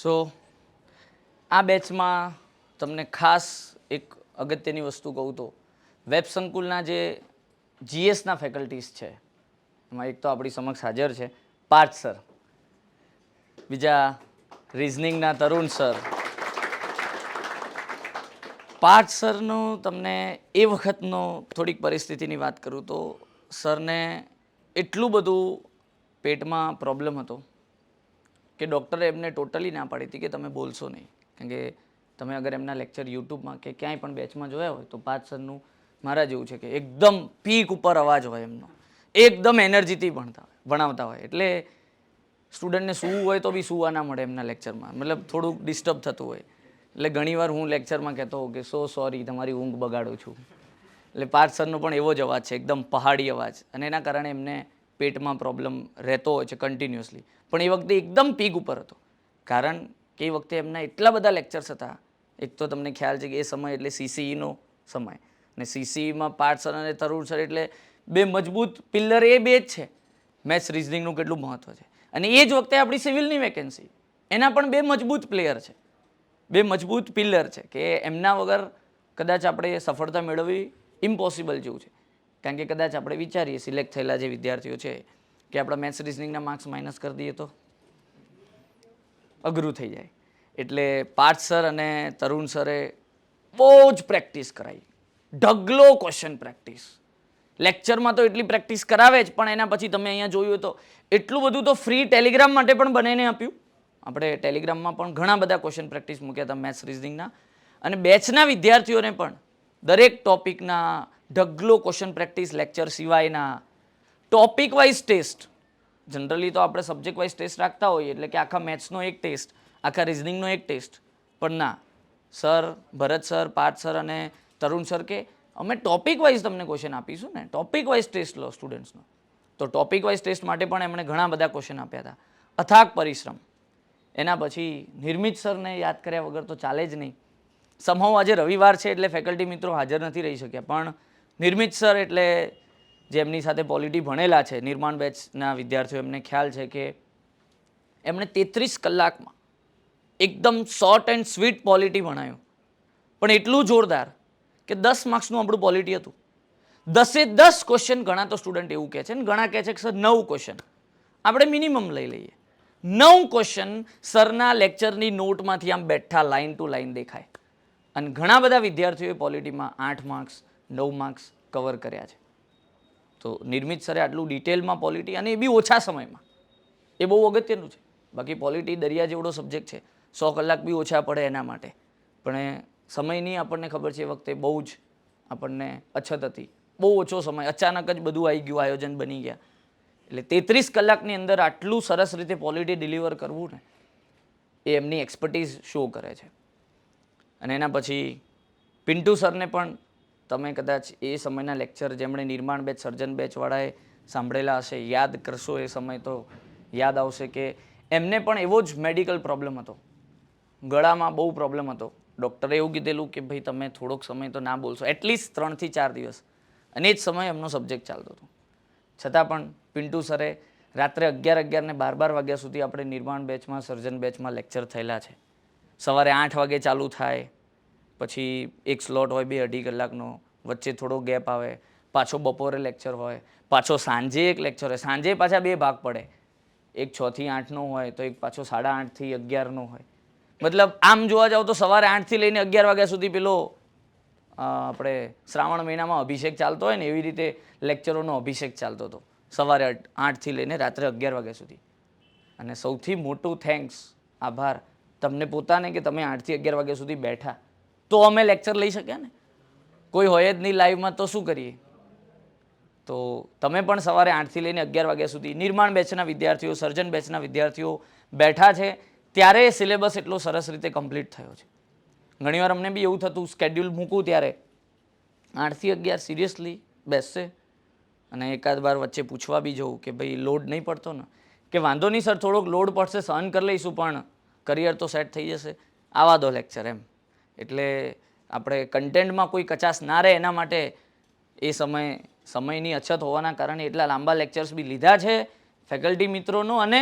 C: સો આ બેચમાં તમને ખાસ એક અગત્યની વસ્તુ કહું તો વેબ સંકુલના જે જીએસના ફેકલ્ટીઝ છે એમાં એક તો આપણી સમક્ષ હાજર છે પાર્થ સર, બીજા રિઝનિંગના તરુણ સર. પાર્થ સરનો તમને એ વખતનો થોડીક પરિસ્થિતિની વાત કરું તો સરને એટલું બધું પેટમાં પ્રોબ્લેમ હતો કે ડૉક્ટરે એમને ટોટલી ના પાડી હતી કે તમે બોલશો નહીં. કારણ કે તમે અગર એમના લેક્ચર યુટ્યુબમાં કે ક્યાંય પણ બેચમાં જોયા હોય તો પાર્થ સરનું મારા જેવું છે કે એકદમ પીક ઉપર અવાજ હોય એમનો, એકદમ એનર્જીથી ભણાવતા હોય એટલે સ્ટુડન્ટને સૂવું હોય તો બી સૂવા ના મળે એમના લેક્ચરમાં, મતલબ થોડુંક ડિસ્ટર્બ થતું હોય. એટલે ઘણીવાર હું લેક્ચરમાં કહેતો હોઉં કે સો સોરી તમારી ઊંઘ બગાડું છું. એટલે પાર્થ સરનો પણ એવો જ અવાજ છે, એકદમ પહાડી અવાજ, અને એના કારણે એમને પેટમાં પ્રોબ્લેમ રહેતો હોય છે કન્ટિન્યુઅસલી. પણ એ વખતે એકદમ પીક ઉપર હતો, કારણ કે એ વખતે એમના એટલા બધા લેક્ચર્સ હતા. એક તો તમને ખ્યાલ છે કે એ સમય એટલે સીસીઈનો સમય, અને સીસીઈમાં પાર્થ સર અને તરુણ સર એટલે બે મજબૂત પિલ્લર એ બે જ છે. મેથ્સ રિઝનિંગનું કેટલું મહત્વ છે, અને એ જ વખતે આપણી સિવિલની વેકેન્સી, એના પણ બે મજબૂત પ્લેયર છે, બે મજબૂત પિલ્લર છે કે એમના વગર કદાચ આપણે સફળતા મેળવવી ઇમ્પોસિબલ જેવું છે. કારણ કે કદાચ આપણે વિચારીએ સિલેક્ટ થયેલા જે વિદ્યાર્થીઓ છે કે આપણા મેથ્સ રિઝનિંગના માર્ક્સ માઇનસ કરી દઈએ તો અઘરું થઈ જાય. એટલે પાર્થ સર અને તરુણ સરે બહુ જ પ્રેક્ટિસ કરાવી, ઢગલો ક્વેશ્ચન પ્રેક્ટિસ. લેક્ચરમાં તો એટલી પ્રેક્ટિસ કરાવે જ, પણ એના પછી તમે અહીંયા જોયું તો એટલું બધું તો ફ્રી ટેલિગ્રામ માટે પણ બનાવીને આપ્યું. આપણે ટેલિગ્રામમાં પણ ઘણા બધા ક્વેશ્ચન પ્રેક્ટિસ મૂક્યા હતા મેથ્સ રિઝનિંગના, અને બેચના વિદ્યાર્થીઓને પણ દરેક ટોપિકના ઢગલો ક્વેશ્ચન પ્રેક્ટિસ, લેક્ચર સિવાયના ટોપિક વાઇઝ ટેસ્ટ. જનરલી તો આપણે સબ્જેક્ટ વાઇઝ ટેસ્ટ રાખતા હોઈએ, એટલે કે આખા મેથ્સનો એક ટેસ્ટ, આખા રિઝનિંગનો એક ટેસ્ટ. પણ ના, સર, ભરત સર, પાર્થ સર અને તરુણ સર કે અમે ટોપિક વાઇઝ તમને ક્વેશ્ચન આપીશું ને, ટોપિક વાઇઝ ટેસ્ટ લો સ્ટુડન્ટ્સનો. તો ટોપિક વાઇઝ ટેસ્ટ માટે પણ એમણે ઘણા બધા ક્વેશ્ચન આપ્યા હતા. અથાગ પરિશ્રમ. એના પછી નિર્મિત સરને યાદ કર્યા વગર તો ચાલે જ નહીં. સમહાવ આજે રવિવાર છે એટલે ફેકલ્ટી મિત્રો હાજર નથી રહી શક્યા, પણ નિર્મિત સર એટલે જે એમની સાથે પોલિટી ભણેલા છે, નિર્માણ બેચના વિદ્યાર્થીઓ, એમને ખ્યાલ છે કે એમણે 33 કલાકમાં એકદમ શોર્ટ એન્ડ સ્વીટ પોલિટી ભણાયું, પણ એટલું જોરદાર કે 10 માર્ક્સનું આપણું પોલિટી હતું. 10 ક્વેશ્ચન, ઘણા તો સ્ટુડન્ટ એવું કહે છે ને, ઘણા કહે છે કે સર 9 ક્વેશ્ચન આપણે મિનિમમ લઈ લઈએ. 9 ક્વેશ્ચન સરના લેક્ચરની નોટમાંથી આમ બેઠા લાઇન ટુ લાઇન દેખાય, અને ઘણા બધા વિદ્યાર્થીઓએ પોલિટીમાં 8 માર્ક્સ 9 માર્ક્સ કવર કર્યા છે. તો નિર્મિત સરે આટલું ડિટેલમાં પોલિટી, અને એ બી ઓછા સમયમાં, એ બહુ અગત્યનું છે. બાકી પોલિટી દરિયા જેવડો સબ્જેક્ટ છે, 100 કલાક બી ઓછા પડે એના માટે, પણ એ સમયની આપણને ખબર છે એ વખતે બહુ જ આપણને અછત હતી, બહુ ઓછો સમય, અચાનક જ બધું આવી ગયું, આયોજન બની ગયા. એટલે 33 કલાકની અંદર આટલું સરસ રીતે પોલિટી ડિલિવર કરવું ને, એ એમની એક્સપર્ટીઝ શો કરે છે. અને એના પછી પિન્ટુ સરને પણ તમે કદાચ એ સમયના લેક્ચર જેમણે નિર્માણ બેચ, સર્જન બેચવાળાએ સાંભળેલા હશે, યાદ કરશો એ સમય તો યાદ આવશે કે એમને પણ એવો જ મેડિકલ પ્રોબ્લેમ હતો, ગળામાં બહુ પ્રોબ્લેમ હતો. ડૉક્ટરે એવું કીધેલું કે ભાઈ તમે થોડોક સમય તો ના બોલશો, એટલીસ્ટ 3 થી 4 દિવસ, અને એ જ સમય એમનો સબ્જેક્ટ ચાલતો હતો. છતાં પણ પિન્ટુ સરે રાત્રે 11 ને 12 વાગ્યા સુધી આપણે નિર્માણ બેચમાં, સર્જન બેચમાં લેક્ચર થયેલા છે. સવારે 8 વાગે ચાલુ થાય, પછી એક સ્લોટ હોય 2-2.5 કલાકનો, વચ્ચે થોડો ગેપ આવે, પાછો બપોરે લેક્ચર હોય, પાછો સાંજે એક લેક્ચર હોય, સાંજે પાછા 2 ભાગ પડે, એક 6 થી 8નો હોય તો એક પાછો 8:30 થી 11નો હોય. મતલબ આમ જોવા જાવ તો સવારે 8 થી લઈને 11 વાગ્યા સુધી પેલો આપણે શ્રાવણ મહિનામાં અભિષેક ચાલતો હોય ને, એવી રીતે લેક્ચરોનો અભિષેક ચાલતો હતો, સવારે 8 થી લઈને રાત્રે 11 વાગ્યા સુધી. અને સૌથી મોટું થેન્ક્સ, આભાર તમને પોતાને કે તમે 8 થી 11 વાગ્યા સુધી બેઠા તો અમે લેક્ચર લઈ શક્યા ને. કોઈ હોય જ નહીં લાઈવમાં તો શું કરીએ. તો તમે પણ સવારે 8 થી લઈને 11 વાગ્યા સુધી નિર્માણ બેચના વિદ્યાર્થીઓ, સર્જન બેચના વિદ્યાર્થીઓ બેઠા છે, ત્યારે સિલેબસ એટલો સરસ રીતે કમ્પ્લીટ થયો છે. ઘણીવાર અમને બી એવું થતું, સ્કેડ્યુલ મૂકું ત્યારે 8 થી 11 સિરિયસલી બેસશે, અને એકાદ વાર વચ્ચે પૂછવા બી જવું કે ભાઈ લોડ નહીં પડતો ને, કે વાંધો નહીં સર થોડોક લોડ પડશે, સહન કરી લઈશું, પણ કરિયર તો સેટ થઈ જશે, આવા દો લેક્ચર એમ. એટલે આપણે કન્ટેન્ટમાં કોઈ કચાશ ના રહે એના માટે એ સમયની અછત હોવાના કારણે એટલા લાંબા લેક્ચર્સ બી લીધા છે. ફેકલ્ટી મિત્રોનો અને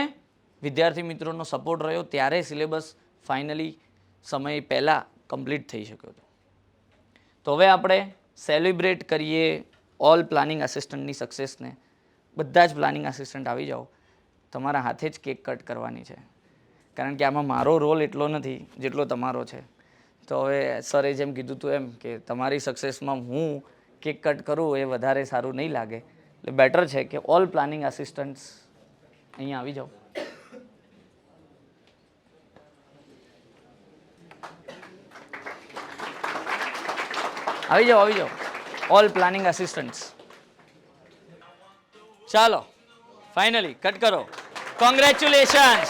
C: વિદ્યાર્થી મિત્રોનો સપોર્ટ રહ્યો ત્યારે સિલેબસ ફાઇનલી સમય પહેલાં કમ્પ્લીટ થઈ શક્યો હતો. તો હવે આપણે સેલિબ્રેટ કરીએ ઓલ પ્લાનિંગ આસિસ્ટન્ટની સક્સેસને. બધા જ પ્લાનિંગ આસિસ્ટન્ટ આવી જાઓ, તમારા હાથે જ કેક કટ કરવાની છે, કારણ કે આમાં મારો રોલ એટલો નથી જેટલો તમારો છે. તો હવે સરે જેમ કીધું હતું એમ કે તમારી સક્સેસમાં હું કેક કટ કરું એ વધારે સારું નહીં લાગે, એટલે બેટર છે કે ઓલ પ્લાનિંગ આસિસ્ટન્ટ્સ અહીંયા આવી જાઓ. આવી જાઓ ઓલ પ્લાનિંગ આસિસ્ટન્ટ્સ. ચાલો ફાઇનલી કટ કરો. કોંગ્રેચ્યુલેશન્સ.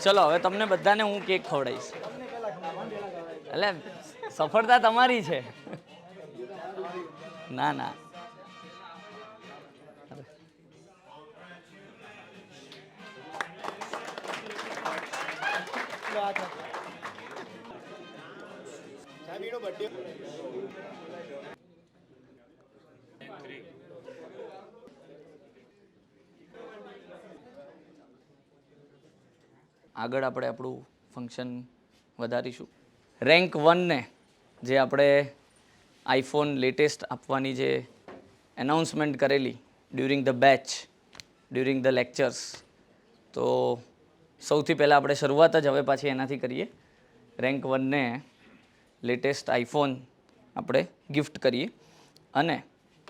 C: ચલો હવે તમને બધાને હું કેક ખવડાવીશ. એટલે સફળતા તમારી છે. ના ના આગળ આપણે આપણું ફંક્શન વધારીશું. રેન્ક 1ને જે આપણે આઈફોન લેટેસ્ટ આપવાની જે એનાઉન્સમેન્ટ કરેલી during the batch, during the lectures, તો સૌથી પહેલાં આપણે શરૂઆત જ હવે પાછી એનાથી કરીએ. રેન્ક 1ને લેટેસ્ટ આઈફોન આપણે ગિફ્ટ કરીએ અને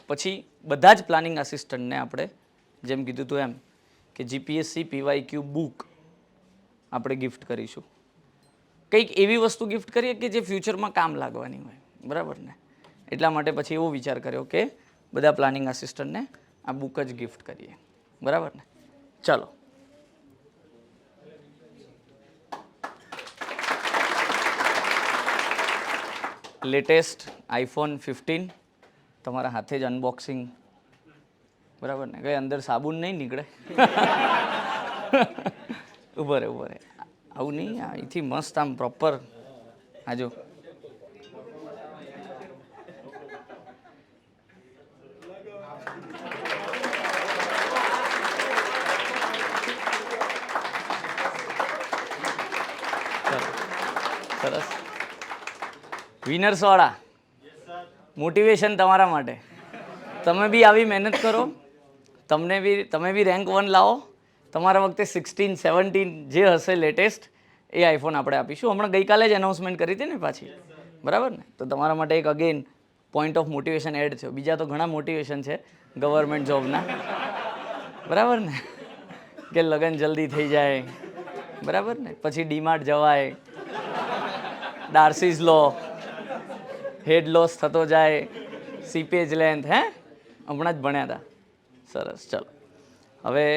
C: પછી બધા જ પ્લાનિંગ આસિસ્ટન્ટને આપણે જેમ કીધું હતું એમ કે જીપીએસસી પીવાયક્યુ બુક આપણે ગિફ્ટ કરીશું. કંઈક એવી વસ્તુ ગિફ્ટ કરીએ કે જે ફ્યુચરમાં કામ લાગવાની હોય, બરાબર ને? એટલા માટે પછી એવો વિચાર કર્યો કે બધા પ્લાનિંગ આસિસ્ટન્ટને આ બુક જ ગિફ્ટ કરીએ, બરાબર ને? ચાલો. લેટેસ્ટ આઈફોન 15 તમારા હાથે જ અનબોક્સિંગ, બરાબર ને? કંઈ અંદર સાબુન નહીં નીકળે. ઉભો રહે આવું નહીં, અહીંથી મસ્ત આમ પ્રોપર. આ જો સરસ. વિનર્સવાળા મોટિવેશન તમારા માટે. તમે બી આવી મહેનત કરો, તમે બી રેન્ક 1 લાવો. તમારા વખતે 16, 17 જે હશે લેટેસ્ટ એ આઈફોન આપણે આપીશું. હમણાં ગઈકાલે જ એનાઉન્સમેન્ટ કરી હતી ને પાછી, બરાબર ને? તો તમારા માટે એક again point of motivation add થયો. બીજા તો ઘણા મોટિવેશન છે ગવર્મેન્ટ જોબના, બરાબર ને? કે લગ્ન જલ્દી થઈ જાય, બરાબર ને? પછી ડીમાર્ટ જવાય, ડાર્સીઝ લો, હેડ લોસ થતો જાય, સીપેજ લેન્થ, હમણાં જ ભણ્યા હતા. સરસ. ચલો હવે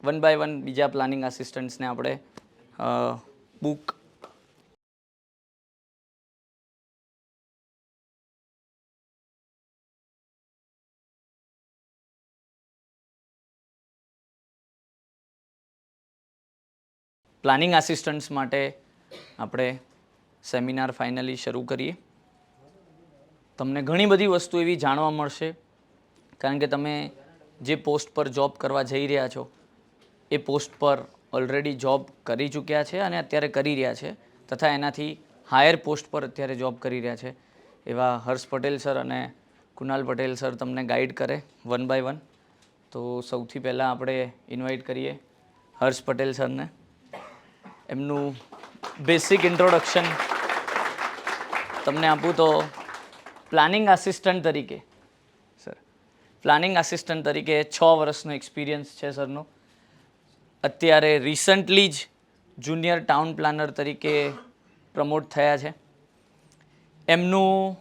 C: 1 by 1 બીજા પ્લાનિંગ આસિસ્ટન્ટ્સને આપણે બુક પ્લાનિંગ આસિસ્ટન્ટ્સ માટે આપણે સેમિનાર ફાઇનલી શરૂ કરીએ. તમને ઘણી બધી વસ્તુ એવી જાણવા મળશે, કારણ કે તમે જે પોસ્ટ પર જોબ કરવા જઈ રહ્યા છો એ પોસ્ટ પર ઓલરેડી જોબ કરી ચૂક્યા છે અને અત્યારે કરી રહ્યા છે, તથા એનાથી હાયર પોસ્ટ પર અત્યારે જોબ કરી રહ્યા છે એવા હર્ષ પટેલ સર અને કુનાલ પટેલ સર તમને ગાઈડ કરે 1 by 1. તો સૌથી પહેલાં આપણે ઇન્વાઇટ કરીએ હર્ષ પટેલ સરને. એમનું બેસિક ઇન્ટ્રોડક્શન તમને આપું તો પ્લાનિંગ આસિસ્ટન્ટ તરીકે સર 6 વર્ષનો એક્સપિરિયન્સ છે સરનો. અત્યારે રિસન્ટલી જ જુનિયર ટાઉન પ્લાનર તરીકે પ્રમોટ થયા છે. એમનું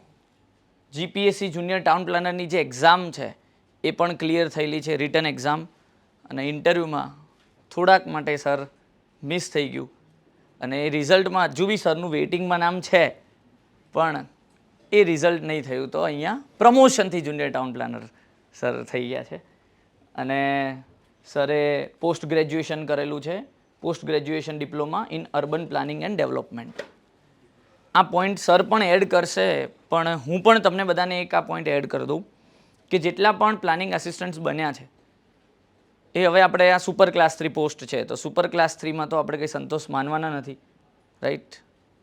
C: જીપીએસસી જુનિયર ટાઉન પ્લાનરની જે એક્ઝામ છે એ પણ ક્લિયર થયેલી છે, રિટન એક્ઝામ. અને ઇન્ટરવ્યૂમાં થોડાક માટે સર મિસ થઈ ગયું અને એ રિઝલ્ટમાં હજુ બી સરનું વેઇટિંગમાં નામ છે, પણ એ રિઝલ્ટ નહીં થયું. તો અહીંયા પ્રમોશનથી જુનિયર ટાઉન પ્લાનર સર થઈ ગયા છે. અને સરે પોસ્ટ ગ્રેજ્યુએશન કરેલું છે, post graduation diploma in urban planning and development. આ પોઈન્ટ સર પણ એડ કરશે, પણ હું પણ તમને બધાને એક આ પોઈન્ટ એડ કરી દઉં કે જેટલા પણ પ્લાનિંગ આસિસ્ટન્ટ્સ બન્યા છે એ હવે આપણે આ સુપર ક્લાસ 3 પોસ્ટ છે, તો સુપર ક્લાસ 3માં તો આપણે કંઈ સંતોષ માનવાના નથી, રાઈટ.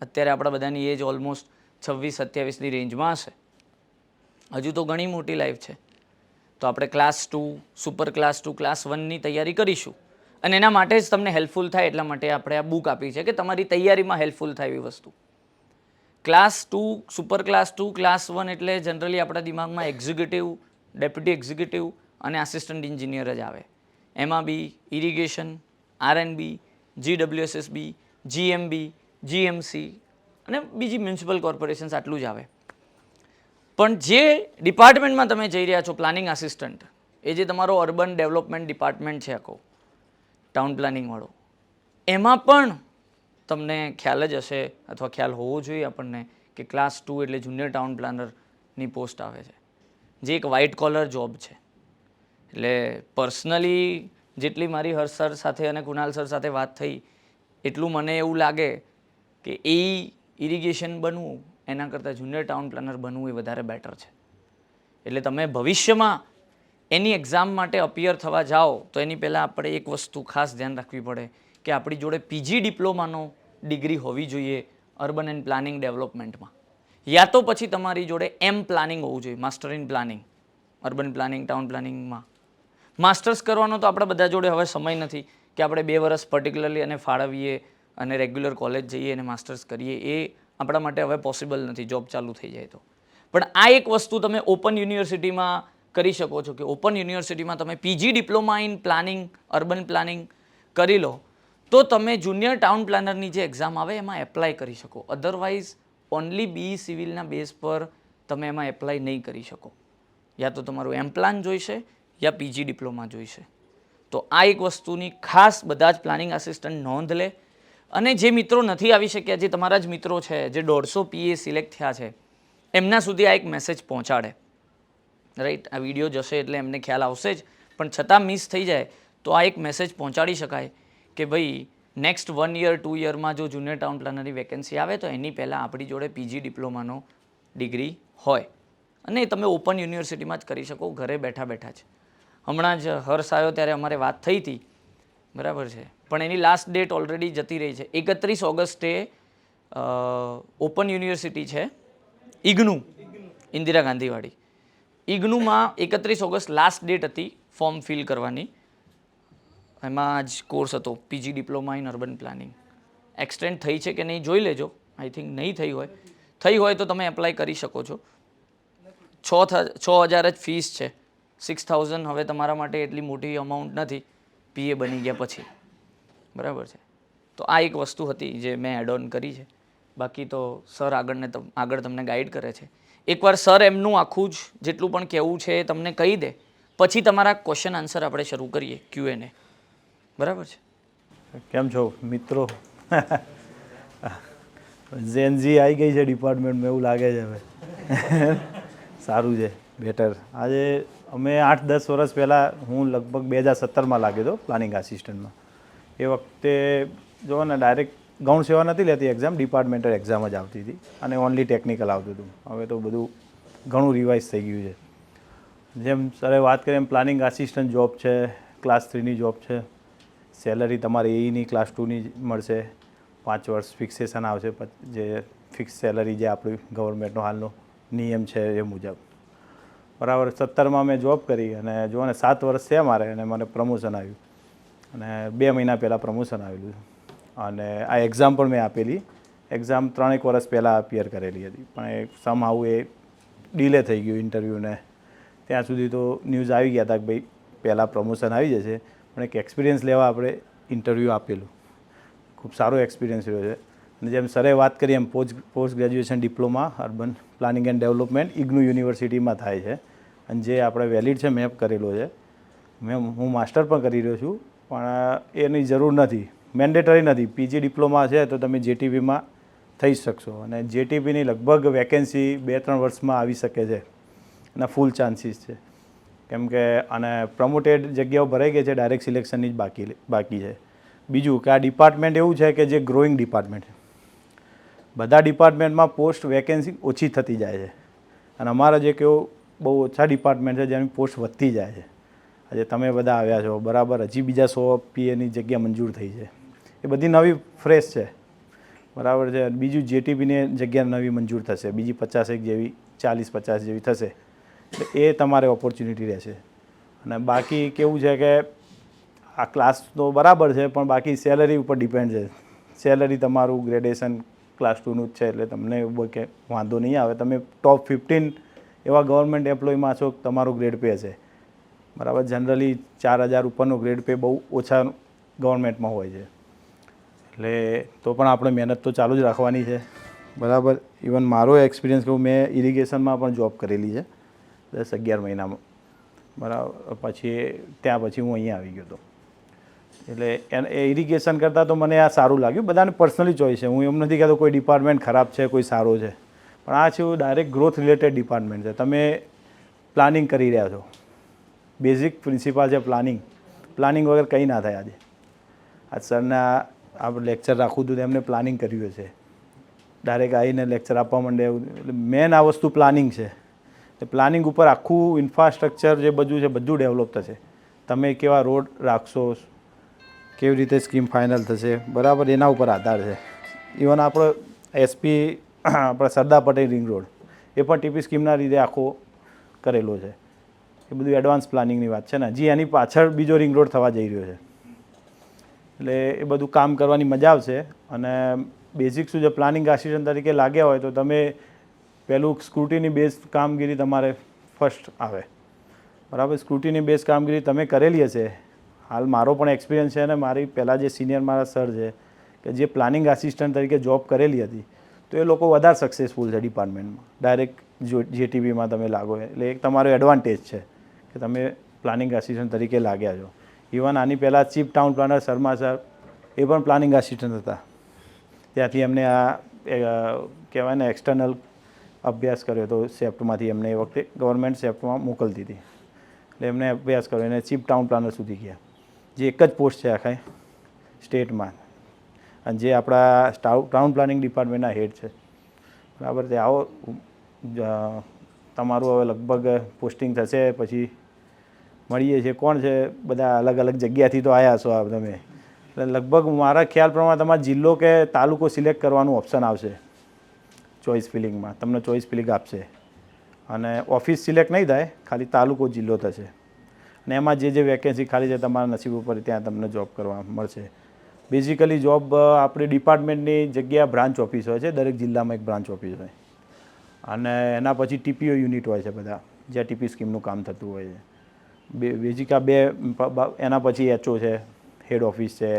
C: અત્યારે આપણા બધાની એજ ઓલમોસ્ટ 26-27ની રેન્જમાં હશે. હજુ તો ઘણી મોટી લાઈફ છે, તો આપણે ક્લાસ 2, સુપર ક્લાસ 2, ક્લાસ 1ની તૈયારી કરીશું. અને એના માટે જ તમને હેલ્પફુલ થાય એટલા માટે આપણે આ બુક આપી છે કે તમારી તૈયારીમાં હેલ્પફુલ થાય એવી વસ્તુ. ક્લાસ 2, સુપર ક્લાસ 2, ક્લાસ 1 એટલે જનરલી આપણા દિમાગમાં એક્ઝિક્યુટિવ, ડેપ્યુટી એક્ઝિક્યુટિવ અને આસિસ્ટન્ટ એન્જિનિયર જ આવે. એમાં બી irrigation, RNB, GWSSB, GMB, GMC અને બીજી મ્યુનિસિપલ કોર્પોરેશન્સ આટલું જ આવે. પણ જે ડિપાર્ટમેન્ટમાં તમે જઈ રહ્યા છો પ્લાનિંગ આસિસ્ટન્ટ, એ જે તમારો અર્બન ડેવલપમેન્ટ ડિપાર્ટમેન્ટ છે આખો ટાઉન પ્લાનિંગવાળો, એમાં પણ તમને ખ્યાલ જ હશે અથવા ખ્યાલ હોવો જોઈએ આપણને કે ક્લાસ 2 એટલે જુનિયર ટાઉન પ્લાનરની પોસ્ટ આવે છે, જે એક વ્હાઇટ કોલર જોબ છે. એટલે પર્સનલી જેટલી મારી હર્ષ સર સાથે અને કુણાલ સર સાથે વાત થઈ એટલું મને એવું લાગે કે ઇરિગેશન બનવું એના કરતાં જુનિયર ટાઉન પ્લાનર બનવું એ વધારે બેટર છે. એટલે તમે ભવિષ્યમાં એની એક્ઝામ માટે અપિયર થવા જાઓ તો એની પહેલાં આપણે એક વસ્તુ ખાસ ધ્યાન રાખવી પડે કે આપણી જોડે PG ડિપ્લોમાનો ડિગ્રી હોવી જોઈએ અર્બન એન્ડ પ્લાનિંગ ડેવલપમેન્ટમાં, યા તો પછી તમારી જોડે પ્લાનિંગ હોવું જોઈએ, master in planning, urban planning, town પ્લાનિંગમાં. માસ્ટર્સ કરવાનો તો આપણા બધા જોડે હવે સમય નથી કે આપણે 2 વર્ષ પર્ટિક્યુલરલી અને ફાળવીએ અને રેગ્યુલર કોલેજ જઈએ અને માસ્ટર્સ કરીએ, એ આપણા માટે હવે પોસિબલ નથી, જોબ ચાલુ થઈ જાય તો. પણ આ એક વસ્તુ તમે ઓપન યુનિવર્સિટીમાં કરી શકો છો કે ઓપન યુનિવર્સિટીમાં તમે PG diploma in planning, urban planning કરી લો તો તમે જુનિયર ટાઉન પ્લાનરની જે એક્ઝામ આવે એમાં એપ્લાય કરી શકો. અધરવાઇઝ ઓનલી BE સિવિલના બેઝ પર તમે એમાં એપ્લાય નહીં કરી શકો. યા તો તમારું પ્લાન જોઈશે યા PG ડિપ્લોમા જોઈશે. તો આ એક વસ્તુની ખાસ બધા જ પ્લાનિંગ આસિસ્ટન્ટ નોંધ લે. અને જે મિત્રો નથી આવી શક્યા, જે તમારા જ મિત્રો છે જે 150 PA સિલેક્ટ થયા છે, એમના સુધી આ એક મેસેજ પહોંચાડે, રાઈટ. આ વિડીયો જશે એટલે એમને ખ્યાલ આવશે જ, પણ છતાં મિસ થઈ જાય તો આ એક મેસેજ પહોંચાડી શકાય કે ભાઈ નેક્સ્ટ 1 યર 2 યરમાં જો જુનિયર ટાઉન પ્લાનરની વેકેન્સી આવે તો એની પહેલાં આપણી જોડે PG ડિપ્લોમાનો ડિગ્રી હોય અને તમે ઓપન યુનિવર્સિટીમાં જ કરી શકો ઘરે બેઠા બેઠા જ. હમણાં જ હર્ષ આવ્યો ત્યારે અમારે વાત થઈ હતી, બરાબર છે, પણ એની લાસ્ટ ડેટ ઓલરેડી જતી રહી છે. 31 ઓગસ્ટે ઓપન યુનિવર્સિટી છે IGNOU, Indira ગાંધીવાળી, ઇગ્નુમાં 31 August last date હતી ફોર્મ ફિલ કરવાની. એમાં જ કોર્સ હતો PG diploma in urban planning. Extend થઈ છે કે નહીં જોઈ લેજો, આઈ થિંક નહીં થઈ હોય તો તમે એપ્લાય કરી શકો છો. 6,000 જ ફીસ છે, 6,000 હવે તમારા માટે એટલી મોટી અમાઉન્ટ નથી PA બની ગયા પછી, બરાબર છે. તો આ એક વસ્તુ હતી જે મેં એડ ઓન કરી છે. બાકી તો સર આગળ તમને ગાઈડ કરે છે. એકવાર સર એમનું આખું જ જેટલું પણ કહેવું છે એ તમને કહી દે, પછી તમારા ક્વેશ્ચન આન્સર આપણે શરૂ કરીએ, Q&A, બરાબર છે.
D: કેમ છો મિત્રો? ઝેનઝી આવી ગઈ છે ડિપાર્ટમેન્ટમાં એવું લાગે છે હવે. સારું છે, બેટર. આજે અમે 8-10 વર્ષ પહેલાં હું લગભગ 2017માં લાગ્યો હતો પ્લાનિંગ આસિસ્ટન્ટમાં. એ વખતે જો ને ડાયરેક્ટ ગૌણ સેવા નથી લેતી એક્ઝામ, ડિપાર્ટમેન્ટલ એક્ઝામ જ આવતી હતી અને ઓનલી ટેકનિકલ આવતું હતું. હવે તો બધું ઘણું રિવાઇઝ થઈ ગયું છે. જેમ સરે વાત કરી એમ પ્લાનિંગ આસિસ્ટન્ટ જોબ છે, ક્લાસ 3ની જોબ છે. સેલરી તમારે એની ક્લાસ 2ની મળશે, 5 વર્ષ ફિક્સેશન આવશે, જે ફિક્સ સેલરી જે આપણું ગવર્મેન્ટનો હાલનો નિયમ છે એ મુજબ. બરાબર. 17માં મેં જોબ કરી અને જો ને 7 વર્ષ છે મારે અને મને પ્રમોશન આવ્યું અને 2 મહિના પહેલાં પ્રમોશન આવેલું. અને આ એક્ઝામ પણ મેં આપેલી. એક્ઝામ 3-1 વર્ષ પહેલાં અપિયર કરેલી હતી, પણ એ સમહાઉ એ ડીલે થઈ ગયું ઇન્ટરવ્યૂને. ત્યાં સુધી તો ન્યૂઝ આવી ગયા હતા કે ભાઈ પહેલાં પ્રમોશન આવી જશે, પણ એક એક્સપિરિયન્સ લેવા આપણે ઇન્ટરવ્યૂ આપેલું. ખૂબ સારો એક્સપિરિયન્સ રહ્યો છે. અને જેમ સરે વાત કરી એમ post graduation diploma urban planning and development IGNOU યુનિવર્સિટીમાં થાય છે અને જે આપણે વેલિડ છે, મેપ કરેલો છે. હું માસ્ટર પણ કરી રહ્યો છું, પણ એની જરૂર નથી, મેન્ડેટરી નથી. PG ડિપ્લોમા છે તો તમે JTBમાં થઈ શકશો અને JTBની લગભગ વેકેન્સી 2-3 વર્ષમાં આવી શકે છે અને ફૂલ ચાન્સીસ છે. કેમ કે અને પ્રમોટેડ જગ્યાઓ ભરાઈ ગઈ છે, ડાયરેક્ટ સિલેક્શનની જ બાકી છે. બીજું કે આ ડિપાર્ટમેન્ટ એવું છે કે જે ગ્રોઈંગ ડિપાર્ટમેન્ટ છે. બધા ડિપાર્ટમેન્ટમાં પોસ્ટ વેકેન્સી ઓછી થતી જાય છે અને અમારા જે કેવો બહુ ઓછા ડિપાર્ટમેન્ટ છે જેની પોસ્ટ વધતી જાય છે. આજે તમે બધા આવ્યા છો બરાબર, હજી બીજા 100 PAની જગ્યા મંજૂર થઈ છે, એ બધી નવી ફ્રેશ છે બરાબર છે. બીજું જેટીપીની જગ્યા નવી મંજૂર થશે, બીજી 50 જેવી 40-50 જેવી થશે, એટલે એ તમારે ઓપોર્ચ્યુનિટી રહેશે. અને બાકી કેવું છે કે આ ક્લાસ તો બરાબર છે પણ બાકી સેલરી ઉપર ડિપેન્ડ છે. સેલરી તમારું ગ્રેડ્યુએશન ક્લાસ 2નું જ છે એટલે તમને એવું કે વાંધો નહીં આવે. તમે ટોપ 15 એવા ગવર્મેન્ટ એમ્પ્લોયમાં છો, તમારો ગ્રેડ પે છે બરાબર. જનરલી 4000 ઉપરનો ગ્રેડ પે બહુ ઓછા ગવર્મેન્ટમાં હોય છે, એટલે તો પણ આપણે મહેનત તો ચાલુ જ રાખવાની છે બરાબર. ઇવન મારો એક્સપિરિયન્સ કહું, મેં ઇરિગેશનમાં પણ જોબ કરેલી છે 10-11 મહિનામાં બરાબર. પછી ત્યાં પછી હું અહીંયા આવી ગયો હતો, એટલે એ ઇરિગેશન કરતાં તો મને આ સારું લાગ્યું. બધાને પર્સનલી ચોઈસ છે, હું એમ નથી કહેતો કોઈ ડિપાર્ટમેન્ટ ખરાબ છે કોઈ સારો છે, પણ આ છે ડાયરેક્ટ ગ્રોથ રિલેટેડ ડિપાર્ટમેન્ટ છે. તમે પ્લાનિંગ કરી રહ્યા છો, બેઝિક પ્રિન્સિપલ છે પ્લાનિંગ. પ્લાનિંગ વગર કંઈ ના થાય. આજ સરના આપણે લેક્ચર રાખવું હતું એમને પ્લાનિંગ કર્યું છે, ડાયરેક્ટ આવીને લેક્ચર આપવા માંડે. એટલે મેન આ વસ્તુ પ્લાનિંગ છે. પ્લાનિંગ ઉપર આખું ઇન્ફ્રાસ્ટ્રક્ચર જે બધું છે બધું ડેવલપ થશે. તમે કેવા રોડ રાખશો, કેવી રીતે સ્કીમ ફાઇનલ થશે બરાબર, એના ઉપર આધાર છે. ઇવન આપણો SP આપણા સરદાર પટેલ રિંગ રોડ એ પણ TP સ્કીમના લીધે આખો કરેલો છે. એ બધું એડવાન્સ પ્લાનિંગની વાત છે ને. હજી એની પાછળ બીજો રિંગ રોડ થવા જઈ રહ્યો છે, એટલે એ બધું કામ કરવાની મજા આવશે. અને બેઝિક શું છે, પ્લાનિંગ આસિસ્ટન્ટ તરીકે લાગ્યા હોય તો તમે પહેલું સ્ક્રુટીની બેઝ કામગીરી તમારે ફર્સ્ટ આવે બરાબર. સ્ક્રુટીની બેઝ કામગીરી તમે કરેલી હશે. હાલ મારો પણ એક્સપિરિયન્સ છે અને મારી પહેલાં જે સિનિયર મારા સર છે કે જે પ્લાનિંગ આસિસ્ટન્ટ તરીકે જોબ કરેલી હતી, તો એ લોકો વધારે સક્સેસફુલ છે ડિપાર્ટમેન્ટમાં. ડાયરેક્ટ JTBમાં તમે લાગો એટલે એક તમારો એડવાન્ટેજ છે કે તમે પ્લાનિંગ આસિસ્ટન્ટ તરીકે લાગ્યા છો. ઇવન આની પહેલાં chief town planner Sharma sir એ પણ પ્લાનિંગ આસિસ્ટન્ટ હતા. ત્યાંથી એમને આ કહેવાય ને એક્સટર્નલ અભ્યાસ કર્યો હતો સેપ્ટમાંથી. એમને એ વખતે ગવર્મેન્ટ સેપ્ટમાં મોકલતી હતી, એટલે એમને અભ્યાસ કર્યો અને ચીફ ટાઉન પ્લાનર સુધી ગયા, જે એક જ પોસ્ટ છે આખા સ્ટેટમાં. અને જે આપણા ટાઉન પ્લાનિંગ ડિપાર્ટમેન્ટના હેડ છે બરાબર. તે આવો તમારું હવે લગભગ પોસ્ટિંગ થશે પછી મળીએ છીએ. કોણ છે બધા અલગ અલગ જગ્યાથી તો આવ્યા છો આપ તમે, એટલે લગભગ મારા ખ્યાલ પ્રમાણે તમારે જિલ્લો કે તાલુકો સિલેક્ટ કરવાનું ઓપ્શન આવશે ચોઇસ ફિલિંગમાં. તમને ચોઇસ ફિલિંગ આપશે અને ઓફિસ સિલેક્ટ નહીં થાય, ખાલી તાલુકો જિલ્લો થશે. અને એમાં જે વેકેન્સી ખાલી છે તમારા નસીબ ઉપર ત્યાં તમને જોબ કરવા મળશે. બેઝિકલી જોબ આપણી ડિપાર્ટમેન્ટની જગ્યા બ્રાન્ચ ઓફિસ હોય છે, દરેક જિલ્લામાં એક બ્રાન્ચ ઓફિસ હોય, અને એના પછી TPO યુનિટ હોય છે બધા, જ્યાં TP સ્કીમનું કામ થતું હોય છે. બેઝિક આ બે, એના પછી HO છે, હેડ ઓફિસ છે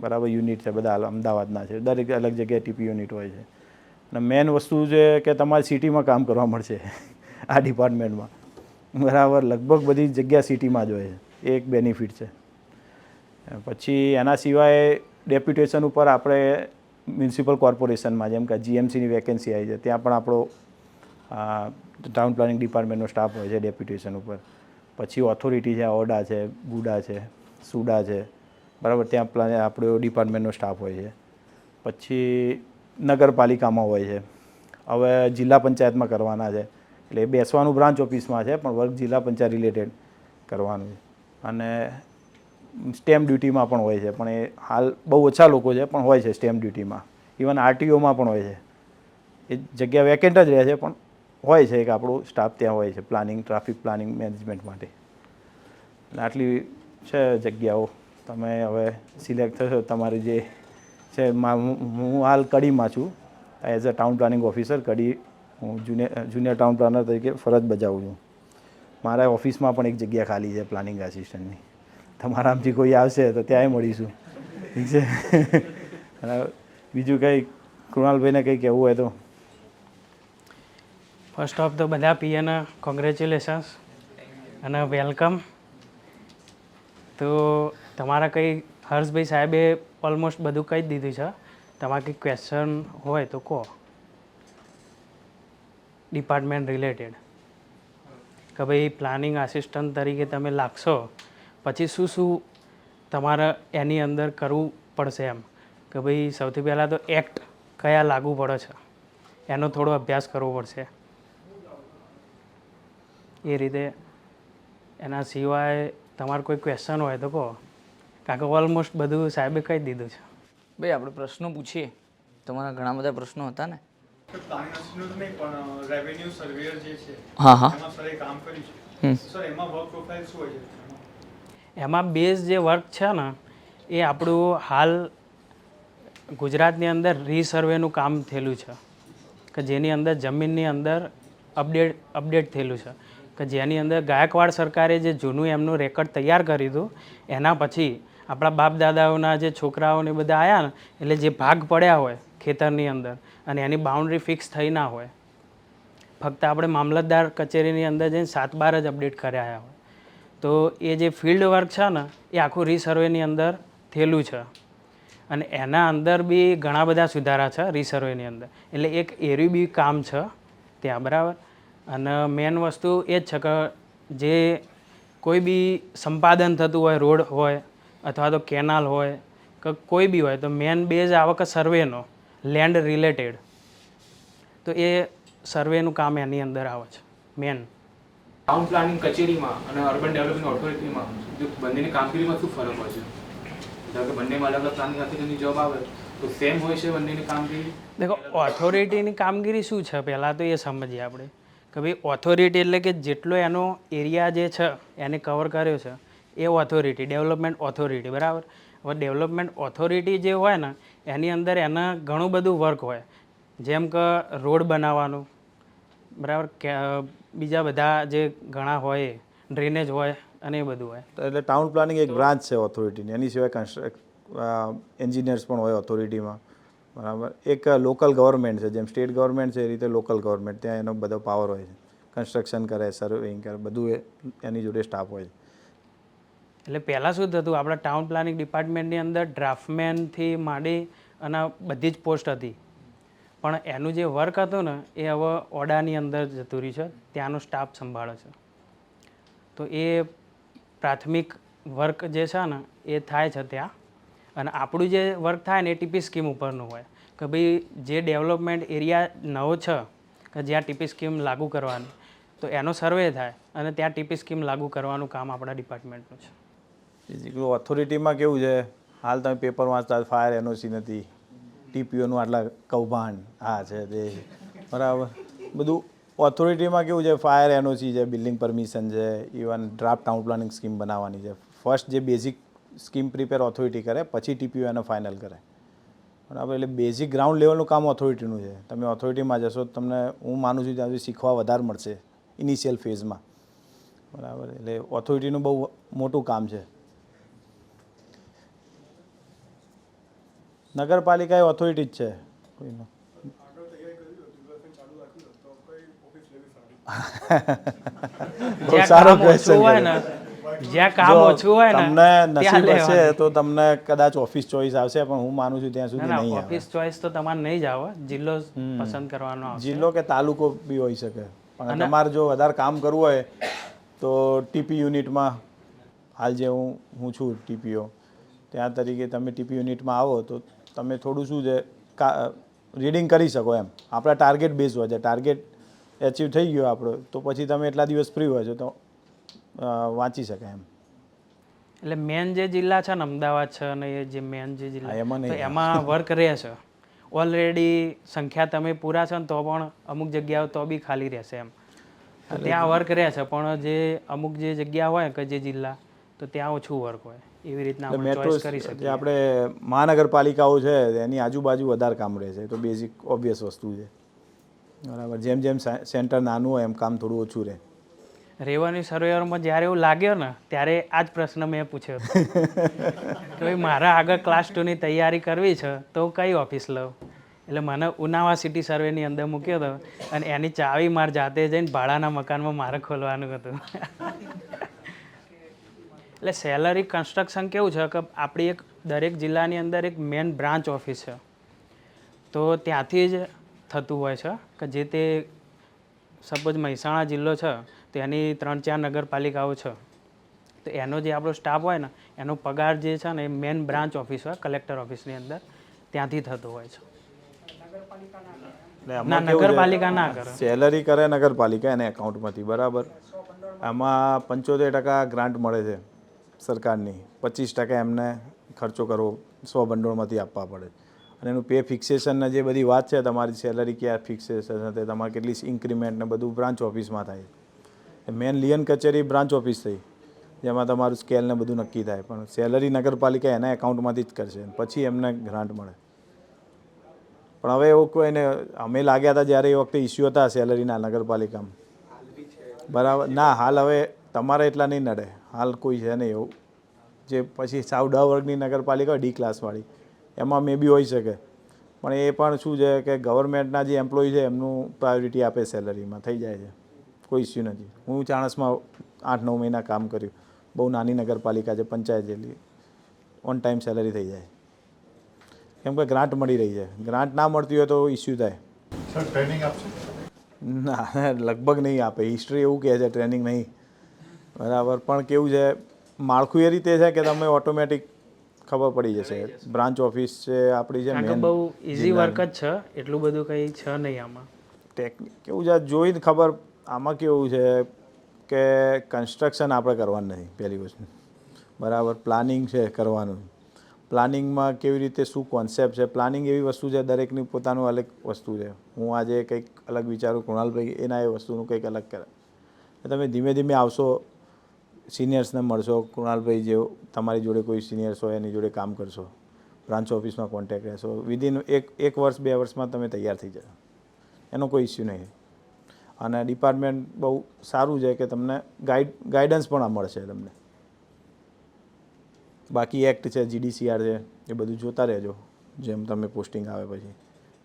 D: બરાબર, યુનિટ છે બધા અમદાવાદના છે. દરેક અલગ જગ્યાએ TP યુનિટ હોય છે. અને મેન વસ્તુ છે કે તમારે સિટીમાં કામ કરવા મળશે આ ડિપાર્ટમેન્ટમાં બરાબર. લગભગ બધી જગ્યા સિટીમાં જ હોય છે, એ એક બેનિફિટ છે. પછી એના સિવાય ડેપ્યુટેશન ઉપર આપણે મ્યુનિસિપલ કોર્પોરેશનમાં જેમ કે GMCની વેકેન્સી આવી છે, ત્યાં પણ આપણો ટાઉન પ્લાનિંગ ડિપાર્ટમેન્ટનો સ્ટાફ હોય છે ડેપ્યુટેશન ઉપર. પછી ઓથોરિટી છે, ઓડા છે, ગુડા છે, સુડા છે બરાબર, ત્યાં આપણો ડિપાર્ટમેન્ટનો સ્ટાફ હોય છે. પછી નગરપાલિકામાં હોય છે. હવે જિલ્લા પંચાયતમાં કરવાના છે, એટલે બેસવાનું બ્રાન્ચ ઓફિસમાં છે પણ વર્ક જિલ્લા પંચાયત રિલેટેડ કરવાનું છે. અને સ્ટેમ્પ ડ્યુટીમાં પણ હોય છે, પણ એ હાલ બહુ ઓછા લોકો છે પણ હોય છે સ્ટેમ્પ ડ્યુટીમાં. ઇવન RTOમાં પણ હોય છે. એ જગ્યા વેકેન્ટ જ રહે છે પણ હોય છે, એક આપણો સ્ટાફ ત્યાં હોય છે પ્લાનિંગ, ટ્રાફિક પ્લાનિંગ મેનેજમેન્ટ માટે. એટલે આટલી છે જગ્યાઓ. તમે હવે સિલેક્ટ થશો. તમારી જે છે, હું હાલ કડીમાં છું as a town planning officer. Kadi હું જુનિયર ટાઉન પ્લાનર તરીકે ફરજ બજાવું છું. મારા ઓફિસમાં પણ એક જગ્યા ખાલી છે પ્લાનિંગ આસિસ્ટન્ટની. તમારા આમથી કોઈ આવશે તો ત્યાંય મળીશું, ઠીક છે. અને બીજું કંઈ કૃણાલભાઈને કંઈ કહેવું હોય તો?
E: ફર્સ્ટ ઓફ તો બધા PAને કોંગ્રેચ્યુલેશન્સ અને વેલકમ. તો તમારા કંઈ હર્ષભાઈ સાહેબે ઓલમોસ્ટ બધું કહી જ દીધું છે. તમારે કંઈ ક્વેશ્ચન હોય તો કહો, ડિપાર્ટમેન્ટ રિલેટેડ, કે ભાઈ પ્લાનિંગ આસિસ્ટન્ટ તરીકે તમે લાગશો પછી શું શું તમારે એની અંદર કરવું પડશે એમ, કે ભાઈ સૌથી પહેલાં તો એક્ટ કયા લાગુ પડે છે એનો થોડો અભ્યાસ કરવો પડશે એ રીતે. એના સિવાય તમારે કોઈ ક્વેશ્ચન હોય તો કહો, કારણ કે ઓલમોસ્ટ બધું સાહેબે કહી દીધું છે.
C: ભાઈ આપણે પ્રશ્નો પૂછીએ. તમારા ઘણા બધા પ્રશ્નો હતા ને?
A: પ્લાનિંગ આસિસ્ટન્ટ નહીં પણ રેવન્યુ સર્વેયર જે છે
C: હા હા
A: એમાં સરે કામ કર્યું છે. સર એમાં વર્ક પ્રોફાઇલ શું હોય છે?
E: એમાં બેઝ જે વર્ક છે ને એ આપણું હાલ ગુજરાતની અંદર રીસર્વેનું કામ થયેલું છે, કે જેની અંદર જમીનની અંદર અપડેટ થયેલું છે, કે જેની અંદર ગાયકવાડ સરકારે જે જૂનું એમનું રેકર્ડ તૈયાર કર્યું હતું એના પછી આપણા બાપ દાદાઓના જે છોકરાઓને બધા આવ્યા ને એટલે જે ભાગ પડ્યા હોય ખેતરની અંદર અને એની બાઉન્ડ્રી ફિક્સ થઈ ના હોય, ફક્ત આપણે મામલતદાર કચેરીની અંદર જઈને 7/12 જ અપડેટ કર્યા હોય, તો એ જે ફિલ્ડ વર્ક છે ને એ આખું રીસર્વેની અંદર થયેલું છે. અને એના અંદર બી ઘણા બધા સુધારા છે રીસર્વેની અંદર, એટલે એક એરી બી કામ છે ત્યાં, બરાબર. અને મેન વસ્તુ એ જ છે કે જે કોઈ બી સંપાદન થતું હોય, રોડ હોય અથવા તો કેનાલ હોય કે કોઈ બી હોય, તો મેન બેઝ આવે કે સર્વેનો, લેન્ડ રિલેટેડ, તો એ સર્વેનું કામ એની અંદર આવે છે મેન.
F: ટાઉન પ્લાનિંગ કચેરીમાં અને અર્બન ડેવલપમેન્ટ ઓથોરિટીમાં બંનેની કામગીરીમાં શું ફરક હોય છે? ધારો કે બંનેમાં અલગ અલગ પ્લાનિંગ ઓથોરિટીની જોબ આવે તો સેમ હોય છે બંનેની કામગીરી?
E: દેખો, ઓથોરિટીની કામગીરી શું છે પહેલાં તો એ સમજીએ આપણે કે ભાઈ ઓથોરિટી એટલે કે જેટલો એનો એરિયા જે છે એને કવર કર્યો છે એ ઓથોરિટી, ડેવલપમેન્ટ ઓથોરિટી, બરાબર. હવે ડેવલપમેન્ટ ઓથોરિટી જે હોય ને એની અંદર એના ઘણું બધું વર્ક હોય, જેમ કે રોડ બનાવવાનું, બરાબર, કે બીજા બધા જે ઘણા હોય, ડ્રેનેજ હોય અને એ બધું હોય.
D: એટલે ટાઉન પ્લાનિંગ એક બ્રાન્ચ છે ઓથોરિટીની, એની સિવાય એન્જિનિયર્સ પણ હોય ઓથોરિટીમાં, બરાબર. એક લોકલ ગવર્મેન્ટ છે, જેમ સ્ટેટ ગવર્મેન્ટ છે એ રીતે લોકલ ગવર્મેન્ટ, ત્યાં એનો બધો પાવર હોય છે, કન્સ્ટ્રક્શન કરે, સર્વેઇંગ કરે, બધું એની જોડે સ્ટાફ હોય છે.
E: એટલે પહેલાં શું થતું, આપણા ટાઉન પ્લાનિંગ ડિપાર્ટમેન્ટની અંદર ડ્રાફ્ટમેનથી માંડી અને બધી જ પોસ્ટ હતી, પણ એનું જે વર્ક હતું ને એ હવે ઓડાની અંદર જતું રહ્યું છે, ત્યાંનો સ્ટાફ સંભાળે છે. તો એ પ્રાથમિક વર્ક જે છે ને એ થાય છે ત્યાં, અને આપણું જે વર્ક થાય ને એ ટીપી સ્કીમ ઉપરનું હોય, કે ભાઈ જે ડેવલપમેન્ટ એરિયા નવો છે કે જ્યાં ટીપી સ્કીમ લાગુ કરવાની, તો એનો સર્વે થાય અને ત્યાં ટીપી સ્કીમ લાગુ કરવાનું કામ આપણા ડિપાર્ટમેન્ટનું છે.
D: બેઝિકલી ઓથોરિટીમાં કેવું છે, હાલ તમે પેપર વાંચતા ફાયર એનઓસી નથી, ટીપીઓનું આટલા કૌભાંડ આ છે તે, બરાબર. બધું ઓથોરિટીમાં કેવું છે, ફાયર એનઓસી છે, બિલ્ડિંગ પરમિશન છે, even draft town planning scheme બનાવવાની છે. ફર્સ્ટ જે બેઝિક સ્કીમ પ્રિપેર ઓથોરિટી કરે, પછી ટીપીઓ એને ફાઇનલ કરે, બરાબર. એટલે બેઝિક ગ્રાઉન્ડ લેવલનું કામ ઓથોરિટીનું છે. તમે ઓથોરિટીમાં જશો તમને હું માનું છું ત્યાં સુધી શીખવા વધારે મળશે ઇનિશિયલ ફેઝમાં, બરાબર. એટલે ઓથોરિટીનું બહુ મોટું કામ છે. નગરપાલિકા એ ઓથોરિટી જ છે કોઈનો. બહુ સારો ક્વેશ્ચન
E: હોય ને, જ્યાં કામ ઓછું હોય ને
D: તમને નસીબ
E: ત્યાં
D: હશે તો તમને કદાચ ઓફિસ ચોઈસ આવશે, પણ હું માનું છું ત્યાં સુધી નહીં આવે.
E: ઓફિસ ચોઈસ તો તમારે નહીં જ આવે, જિલ્લો પસંદ કરવાનો આવશે.
D: જિલ્લો કે તાલુકો બી હોઈ શકે, પણ તમારે જો વધારે કામ કરવું હોય તો ટીપી યુનિટમાં, હાલ જે હું છું ટીપીઓ, ત્યાં તરીકે તમે ટીપી યુનિટમાં આવો તો તમે થોડું શું છે રીડિંગ કરી શકો એમ. આપણા ટાર્ગેટ બેઝ હોય છે, ટાર્ગેટ એચીવ થઈ ગયો આપણો તો પછી તમે એટલા દિવસ ફ્રી હોય છો તો વાંચી શકાય એમ.
E: એટલે મેન જે જિલ્લા છે ને અમદાવાદ છે અને એ જે મેન જે જિલ્લા
D: એમાં
E: તો
D: નહીં.
E: એમાં વર્ક રહે છે ઓલરેડી, સંખ્યા તમે પૂરા છો ને તો પણ અમુક જગ્યાઓ તો બી ખાલી રહેશે એમ, તો ત્યાં વર્ક રહે છે. પણ જે અમુક જે જગ્યા હોય કે જે જિલ્લા, તો ત્યાં ઓછું વર્ક હોય, એવી રીતના આપણે ચોઈસ કરી
D: જે
E: શકીએ.
D: આપણે મહાનગરપાલિકાઓ છે એની આજુબાજુ વધારે કામ રહે છે, તો બેઝિક ઓબ્વિયસ વસ્તુ છે, બરાબર. જેમ જેમ સેન્ટર નાનું હોય એમ કામ થોડું ઓછું રહે.
E: રેવન્યુ સર્વેયરમાં જ્યારે એવું લાગ્યો ને ત્યારે આ જ પ્રશ્ન મેં પૂછ્યો હતો કે ભાઈ મારે આગળ ક્લાસ 2ની તૈયારી કરવી છે તો કઈ ઓફિસ લઉં. એટલે મને ઉનાવા સિટી સર્વેની અંદર મૂક્યો હતો અને એની ચાવી મારે જાતે જઈને ભાડાના મકાનમાં મારે ખોલવાનું હતું. એટલે સેલરી કન્સ્ટ્રક્શન કેવું છે કે આપણી એક દરેક જિલ્લાની અંદર એક મેન બ્રાન્ચ ઓફિસ છે, તો ત્યાંથી જ થતું હોય છે કે જે તે સપોઝ મહેસાણા જિલ્લો છે તો એની 3-4 નગરપાલિકાઓ છે, તો એનો જે આપણો સ્ટાફ હોય ને એનો પગાર જે છે ને એ મેન બ્રાન્ચ ઓફિસ હોય કલેક્ટર ઓફિસની અંદર, ત્યાંથી થતો હોય છે. ના નગરપાલિકા ના કરે.
D: સેલરી કરે નગરપાલિકા એને એકાઉન્ટમાંથી, બરાબર. આમાં 75% ગ્રાન્ટ મળે છે સરકારની, 25% એમને ખર્ચો કરવો સ્વભંડોળમાંથી આપવા પડે. અને એનું પે ફિક્સેશનને જે બધી વાત છે, તમારી સેલરી ક્યાં ફિક્સેશન તે તમારે કેટલી ઇન્ક્રીમેન્ટ ને બધું બ્રાન્ચ ઓફિસમાં થાય. મેન લિયન કચેરી બ્રાન્ચ ઓફિસ થઈ, જેમાં તમારું સ્કેલ ને બધું નક્કી થાય, પણ સેલરી નગરપાલિકા એના એકાઉન્ટમાંથી જ કરશે, પછી એમને ગ્રાન્ટ મળે. પણ હવે એવું કોઈને, અમે લાગ્યા હતા જ્યારે એ વખતે ઇસ્યુ હતા સેલરીના નગરપાલિકામાં, બરાબર. ના, હાલ હવે તમારે એટલા નહીં નડે, હાલ કોઈ છે નહીં એવું. જે પછી સાવ ડ વર્ગની નગરપાલિકા હોય, ડી ક્લાસવાળી, એમાં મે બી હોઈ શકે. પણ એ પણ શું છે કે ગવર્મેન્ટના જે એમ્પ્લોય છે એમનું પ્રાયોરિટી આપે સેલરીમાં, થઈ જાય છે, કોઈ ઇસ્યુ નથી. હું ચાણસમાં 8-9 મહિના કામ કર્યું, બહુ નાની નગરપાલિકા છે, પંચાયત જેટલી, ઓન ટાઈમ સેલરી થઈ જાય, કેમ કે ગ્રાન્ટ મળી રહી છે. ગ્રાન્ટ ના મળતી હોય તો ઇસ્યુ થાય.
G: સર ટ્રેનિંગ આપશે?
D: ના, લગભગ નહીં આપે. હિસ્ટ્રી એવું કહે છે ટ્રેનિંગ નહીં, બરાબર. પણ કેવું છે, માળખું એ રીતે છે કે તમે ઓટોમેટિક ખબર પડી જશે. બ્રાન્ચ ઓફિસ છે આપણી, છે
E: કારણ કે
D: મેન.
E: બહુ ઇઝી વર્ક જ છે, એટલું બધું કંઈ છે નહીં આમાં.
D: ટેકનિક કેવું છે જોઈને ખબર. આમાં કેવું છે કે કન્સ્ટ્રક્શન આપણે કરવાનું નથી, પહેલી વસ્તુ, બરાબર. પ્લાનિંગ છે કરવાનું. પ્લાનિંગમાં કેવી રીતે શું કોન્સેપ્ટ છે, પ્લાનિંગ એવી વસ્તુ છે દરેકની પોતાનું અલગ વસ્તુ છે. હું આજે કંઈક અલગ વિચારું, કૃણાલભાઈ એના એ વસ્તુનું કંઈક અલગ કરે. તમે ધીમે ધીમે આવશો, સિનિયર્સને મળશો, કૃણાલભાઈ જેવો તમારી જોડે કોઈ સિનિયર્સ હોય એની જોડે કામ કરશો, બ્રાન્ચ ઓફિસમાં કોન્ટેક્ટ રહેશો, વિધિન એક વર્ષ 2 વર્ષમાં તમે તૈયાર થઈ જશો, એનો કોઈ ઇસ્યુ નહીં. અને ડિપાર્ટમેન્ટ બહુ સારું છે કે તમને ગાઈડન્સ પણ મળશે તમને. બાકી એક્ટ છે, GDCR છે, એ બધું જોતા રહેજો જેમ તમે પોસ્ટિંગ આવે પછી.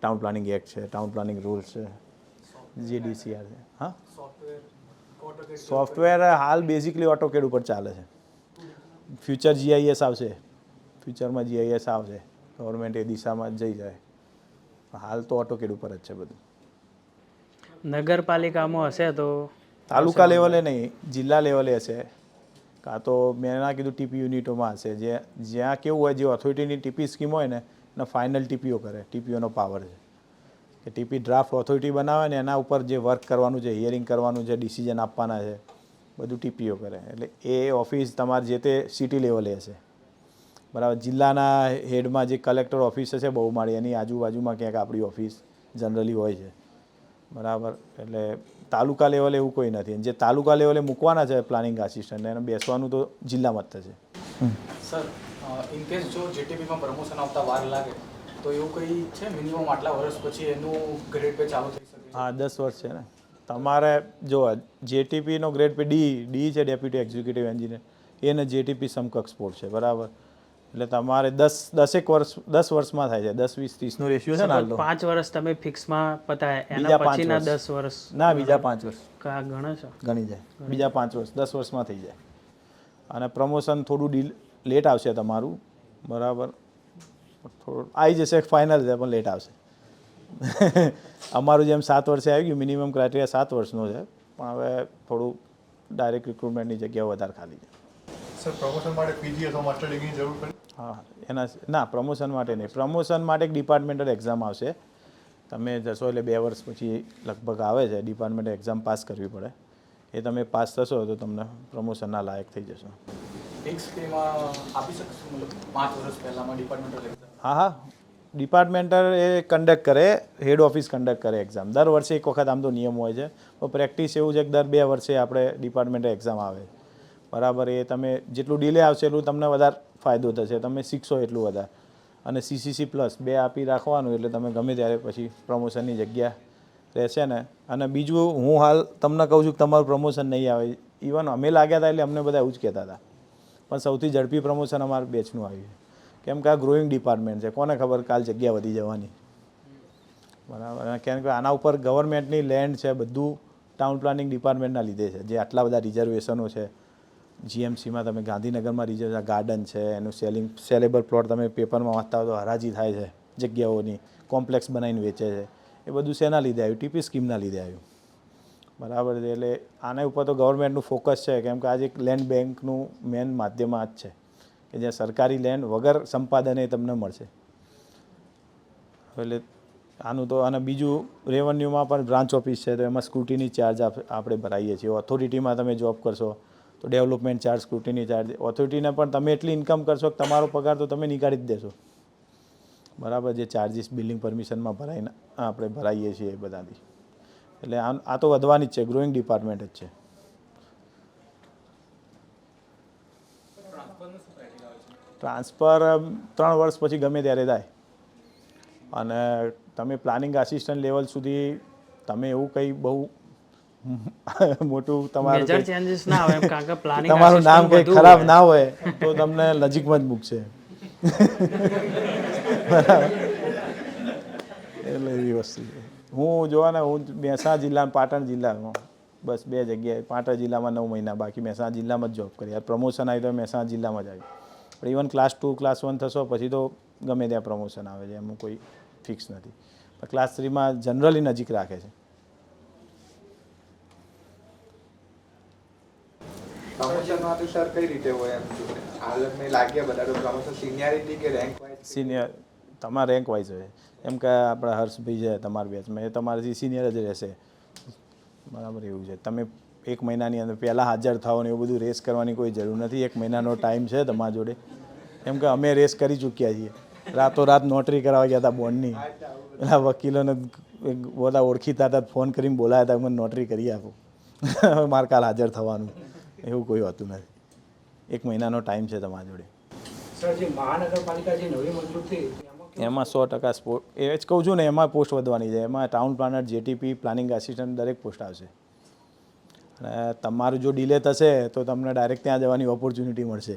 D: ટાઉન પ્લાનિંગ એક્ટ છે, ટાઉન પ્લાનિંગ રૂલ્સ છે, GDCR છે. હા, સોફ્ટવેર હાલ બેઝિકલી ઓટોકેડ ઉપર ચાલે છે. ફ્યુચર GIS આવશે, ફ્યુચરમાં GIS આવશે, ગવર્મેન્ટ એ દિશામાં જઈ જાય. હાલ તો ઓટોકેડ ઉપર જ છે બધું.
E: નગરપાલિકામાં હશે તો
D: તાલુકા લેવલે નહીં, જિલ્લા લેવલે હશે, કાં તો મેં ના કીધું TP યુનિટોમાં હશે. જ્યાં કેવું હોય, જે ઓથોરિટીની TP સ્કીમ હોય ને એને ફાઇનલ TPO કરે. TPOનો પાવર છે કે TP ડ્રાફ્ટ ઓથોરિટી બનાવે ને એના ઉપર જે વર્ક કરવાનું છે, હિયરિંગ કરવાનું છે, ડિસિઝન આપવાના છે, બધું TPO કરે. એટલે એ ઓફિસ તમારે જે તે સિટી લેવલે હશે, બરાબર. જિલ્લાના હેડમાં જે કલેક્ટર ઓફિસ હશે બહુમાળી, એની આજુબાજુમાં ક્યાંક આપણી ઓફિસ જનરલી હોય છે, બરાબર. એટલે તાલુકા લેવલે એવું કોઈ નથી. જે તાલુકા લેવલે મૂકવાના છે પ્લાનિંગ આસિસ્ટન્ટ, એને બેસવાનું તો જિલ્લામાં જ થશે.
F: સર ઇન કેસ જો JTPમાં પ્રમોશન આવતા વાર લાગે તો એવું કંઈ છે મિનિમમ આટલા વર્ષ પછી એનું ગ્રેડ પે ચાલુ થઈ શકે?
D: હા, 10 વર્ષ છે ને. તમારે જો JTPનો ગ્રેડ પે ડી છે, ડેપ્યુટી એક્ઝિક્યુટિવ એન્જિનિયર, એને JTP સમકક્ષ પોસ્ટ છે, બરાબર. એટલે તમારે 10 વર્ષમાં થાય છે. 10, 20, 30નો રેશિયો છે ને હાલનો.
E: 5 વર્ષ તમે ફિક્સમાં પતાય,
D: બીજા
E: એના
D: 5
E: પછીના
D: વર્ષ.
E: 10 વર્ષ
D: ના, બીજા 5 વર્ષ
E: ગણે છે.
D: ગણી જાય. બીજા 5 વર્ષ 10 વર્ષમાં થઈ જાય. અને પ્રમોશન થોડું લેટ આવશે તમારું, બરાબર. થોડું આવી જશે, ફાઇનલ છે પણ લેટ આવશે. અમારું જેમ 7 વર્ષે આવી ગયું, મિનિમમ ક્રાઇટેરિયા 7 વર્ષનો છે, પણ હવે થોડું ડાયરેક્ટ રિક્રુટમેન્ટની જગ્યાઓ વધારે ખાલી છે.
G: સર પ્રમોશન માટે PG અથવા માસ્ટર ડિગ્રીની જરૂર પડે?
D: હા, ના, પ્રમોશન માટે નહીં. પ્રમોશન માટે એક ડિપાર્ટમેન્ટલ એક્ઝામ આવશે. તમે જશો એટલે 2 વર્ષ પછી લગભગ આવે છે. ડિપાર્ટમેન્ટલ એક્ઝામ પાસ કરવી પડે. એ તમે પાસ થશો તો તમને પ્રમોશનના લાયક થઈ જશો.
F: ફિક્સ પેમાં આપી શકશો? મતલબ 5 વર્ષ પહેલાંમાં ડિપાર્ટમેન્ટલ એક્ઝામ?
D: હા, ડિપાર્ટમેન્ટલ એ કન્ડક્ટ કરે, હેડ ઓફિસ કન્ડક્ટ કરે એક્ઝામ. દર વર્ષે એક વખત આમ તો નિયમ હોય છે, પણ પ્રેક્ટિસ એવું છે કે દર 2 વર્ષે આપણે ડિપાર્ટમેન્ટલ એક્ઝામ આવે, બરાબર. એ તમે જેટલું ડિલે આવશે એટલું તમને વધારે ફાયદો થશે, તમે શીખશો એટલું વધારે. અને CCC+2 આપી રાખવાનું, એટલે તમે ગમે ત્યારે પછી પ્રમોશનની જગ્યા રહેશે ને. અને બીજું, હું હાલ તમને કહું છું કે તમારું પ્રમોશન નહીં આવે. ઇવન અમે લાગ્યા હતા એટલે અમને બધા એવું જ કહેતા હતા, પણ સૌથી ઝડપી પ્રમોશન અમારા બેચનું આવ્યું, કેમ કે આ ગ્રોઈંગ ડિપાર્ટમેન્ટ છે. કોને ખબર કાલ જગ્યા વધી જવાની, બરાબર. કેમ કે આના ઉપર ગવર્મેન્ટની લેન્ડ છે, બધું ટાઉન પ્લાનિંગ ડિપાર્ટમેન્ટના લીધે છે. જે આટલા બધા રિઝર્વેશનો છે, GMCમાં તમે ગાંધીનગરમાં રિઝર્વ ગાર્ડન છે, એનું સેલેબલ પ્લોટ તમે પેપરમાં વાંચતા હોય તો હરાજી થાય છે જગ્યાઓની, કોમ્પ્લેક્સ બનાવીને વેચે છે. એ બધું શેના લીધે આવ્યું? TP સ્કીમના લીધે આવ્યું, બરાબર છે. એટલે આના ઉપર તો ગવર્મેન્ટનું ફોકસ છે, કેમ કે આજે એક લેન્ડ બેંકનું મેન માધ્યમ આ જ છે કે જ્યાં સરકારી લેન્ડ વગર સંપાદને તમને મળશે. એટલે આનું તો અને બીજું રેવન્યુમાં પણ બ્રાન્ચ ઓફિસ છે તો એમાં સ્ક્રુટિની ચાર્જ આપણે ભરાઈએ છીએ. ઓથોરિટીમાં તમે જોબ કરશો તો ડેવલપમેન્ટ ચાર્જ, સ્ક્રુટિની ચાર્જ, ઓથોરિટીને પણ તમે એટલી ઇન્કમ કરશો કે તમારો પગાર તો તમે નીકાળી જ દેશો. બરાબર, જે ચાર્જિસ બિલિંગ પરમિશનમાં ભરાઈને આપણે ભરાઈએ છીએ એ બધાથી. એટલે આ તો વધવાની જ છે, ગ્રોઈંગ ડિપાર્ટમેન્ટ જ છે. ટ્રાન્સફર 3 વર્ષ પછી ગમે ત્યારે થાય. અને તમે પ્લાનિંગ આસિસ્ટન્ટ લેવલ સુધી તમે એવું કંઈ બહુ મોટું તમારું
E: મેજર ચેન્જીસ ના આવે એમ, કારણ કે પ્લાનિંગ
D: તમારું નામ કંઈ ખરાબ ના હોય તો તમને નજીકમાં જ મૂકશે. એટલે એવી વસ્તુ છે. હું જોવા ને, હું મહેસાણા જિલ્લામાં, પાટણ જિલ્લામાં બસ 2 જગ્યાએ, પાટણ જિલ્લામાં 9 મહિના, બાકી મહેસાણા જિલ્લામાં જ જોબ કરી. આ પ્રમોશન આવી તો મહેસાણા જિલ્લામાં જ આવી. પણ ઇવન ક્લાસ 2 ક્લાસ 1 થશો પછી તો ગમે ત્યાં પ્રમોશન આવે છે, એમાં કોઈ ફિક્સ નથી. પણ ક્લાસ 3માં જનરલી નજીક રાખે છે.
H: પ્રમોશનમાં તો સર કઈ રીતે હોય એમ હાલ મેં લાગ્યા બધા તો પ્રમોશન સિનિયરિટી કે રેન્ક વાઇઝ?
D: સિનિયર તમારા રેન્ક વાઇઝ હોય. એમ કે આપણા હર્ષભાઈ છે તમારા બેચમાં, એ તમારાથી સિનિયર જ રહેશે. બરાબર, એવું છે. તમે 1 મહિનાની અંદર પહેલાં હાજર થાઓ ને એવું બધું રેસ કરવાની કોઈ જરૂર નથી. 1 મહિનાનો ટાઈમ છે તમારા જોડે. એમ કે અમે રેસ કરી ચૂક્યા છીએ. રાતોરાત નોટરી કરાવવા ગયા હતા બોન્ડની. પેલા વકીલોને બધા ઓળખીતા હતા, ફોન કરીને બોલાયા હતા, મને નોટરી કરી આપો, મારે કાલ હાજર થવાનું. એવું કોઈ હોતું નથી. 1 મહિનાનો ટાઈમ છે તમારા જોડે.
I: સર, જે મહાનગરપાલિકા જે નવી મંજૂર થઈ
D: એમાં 100% સ્પોર્ટ, એ જ કહું છું ને, એમાં પોસ્ટ વધવાની છે. એમાં ટાઉન પ્લાનર, જેટીપી, પ્લાનિંગ આસિસ્ટન્ટ દરેક પોસ્ટ આવશે. અને તમારું જો ડિલે થશે તો તમને ડાયરેક્ટ ત્યાં જવાની ઓપોર્ચ્યુનિટી મળશે.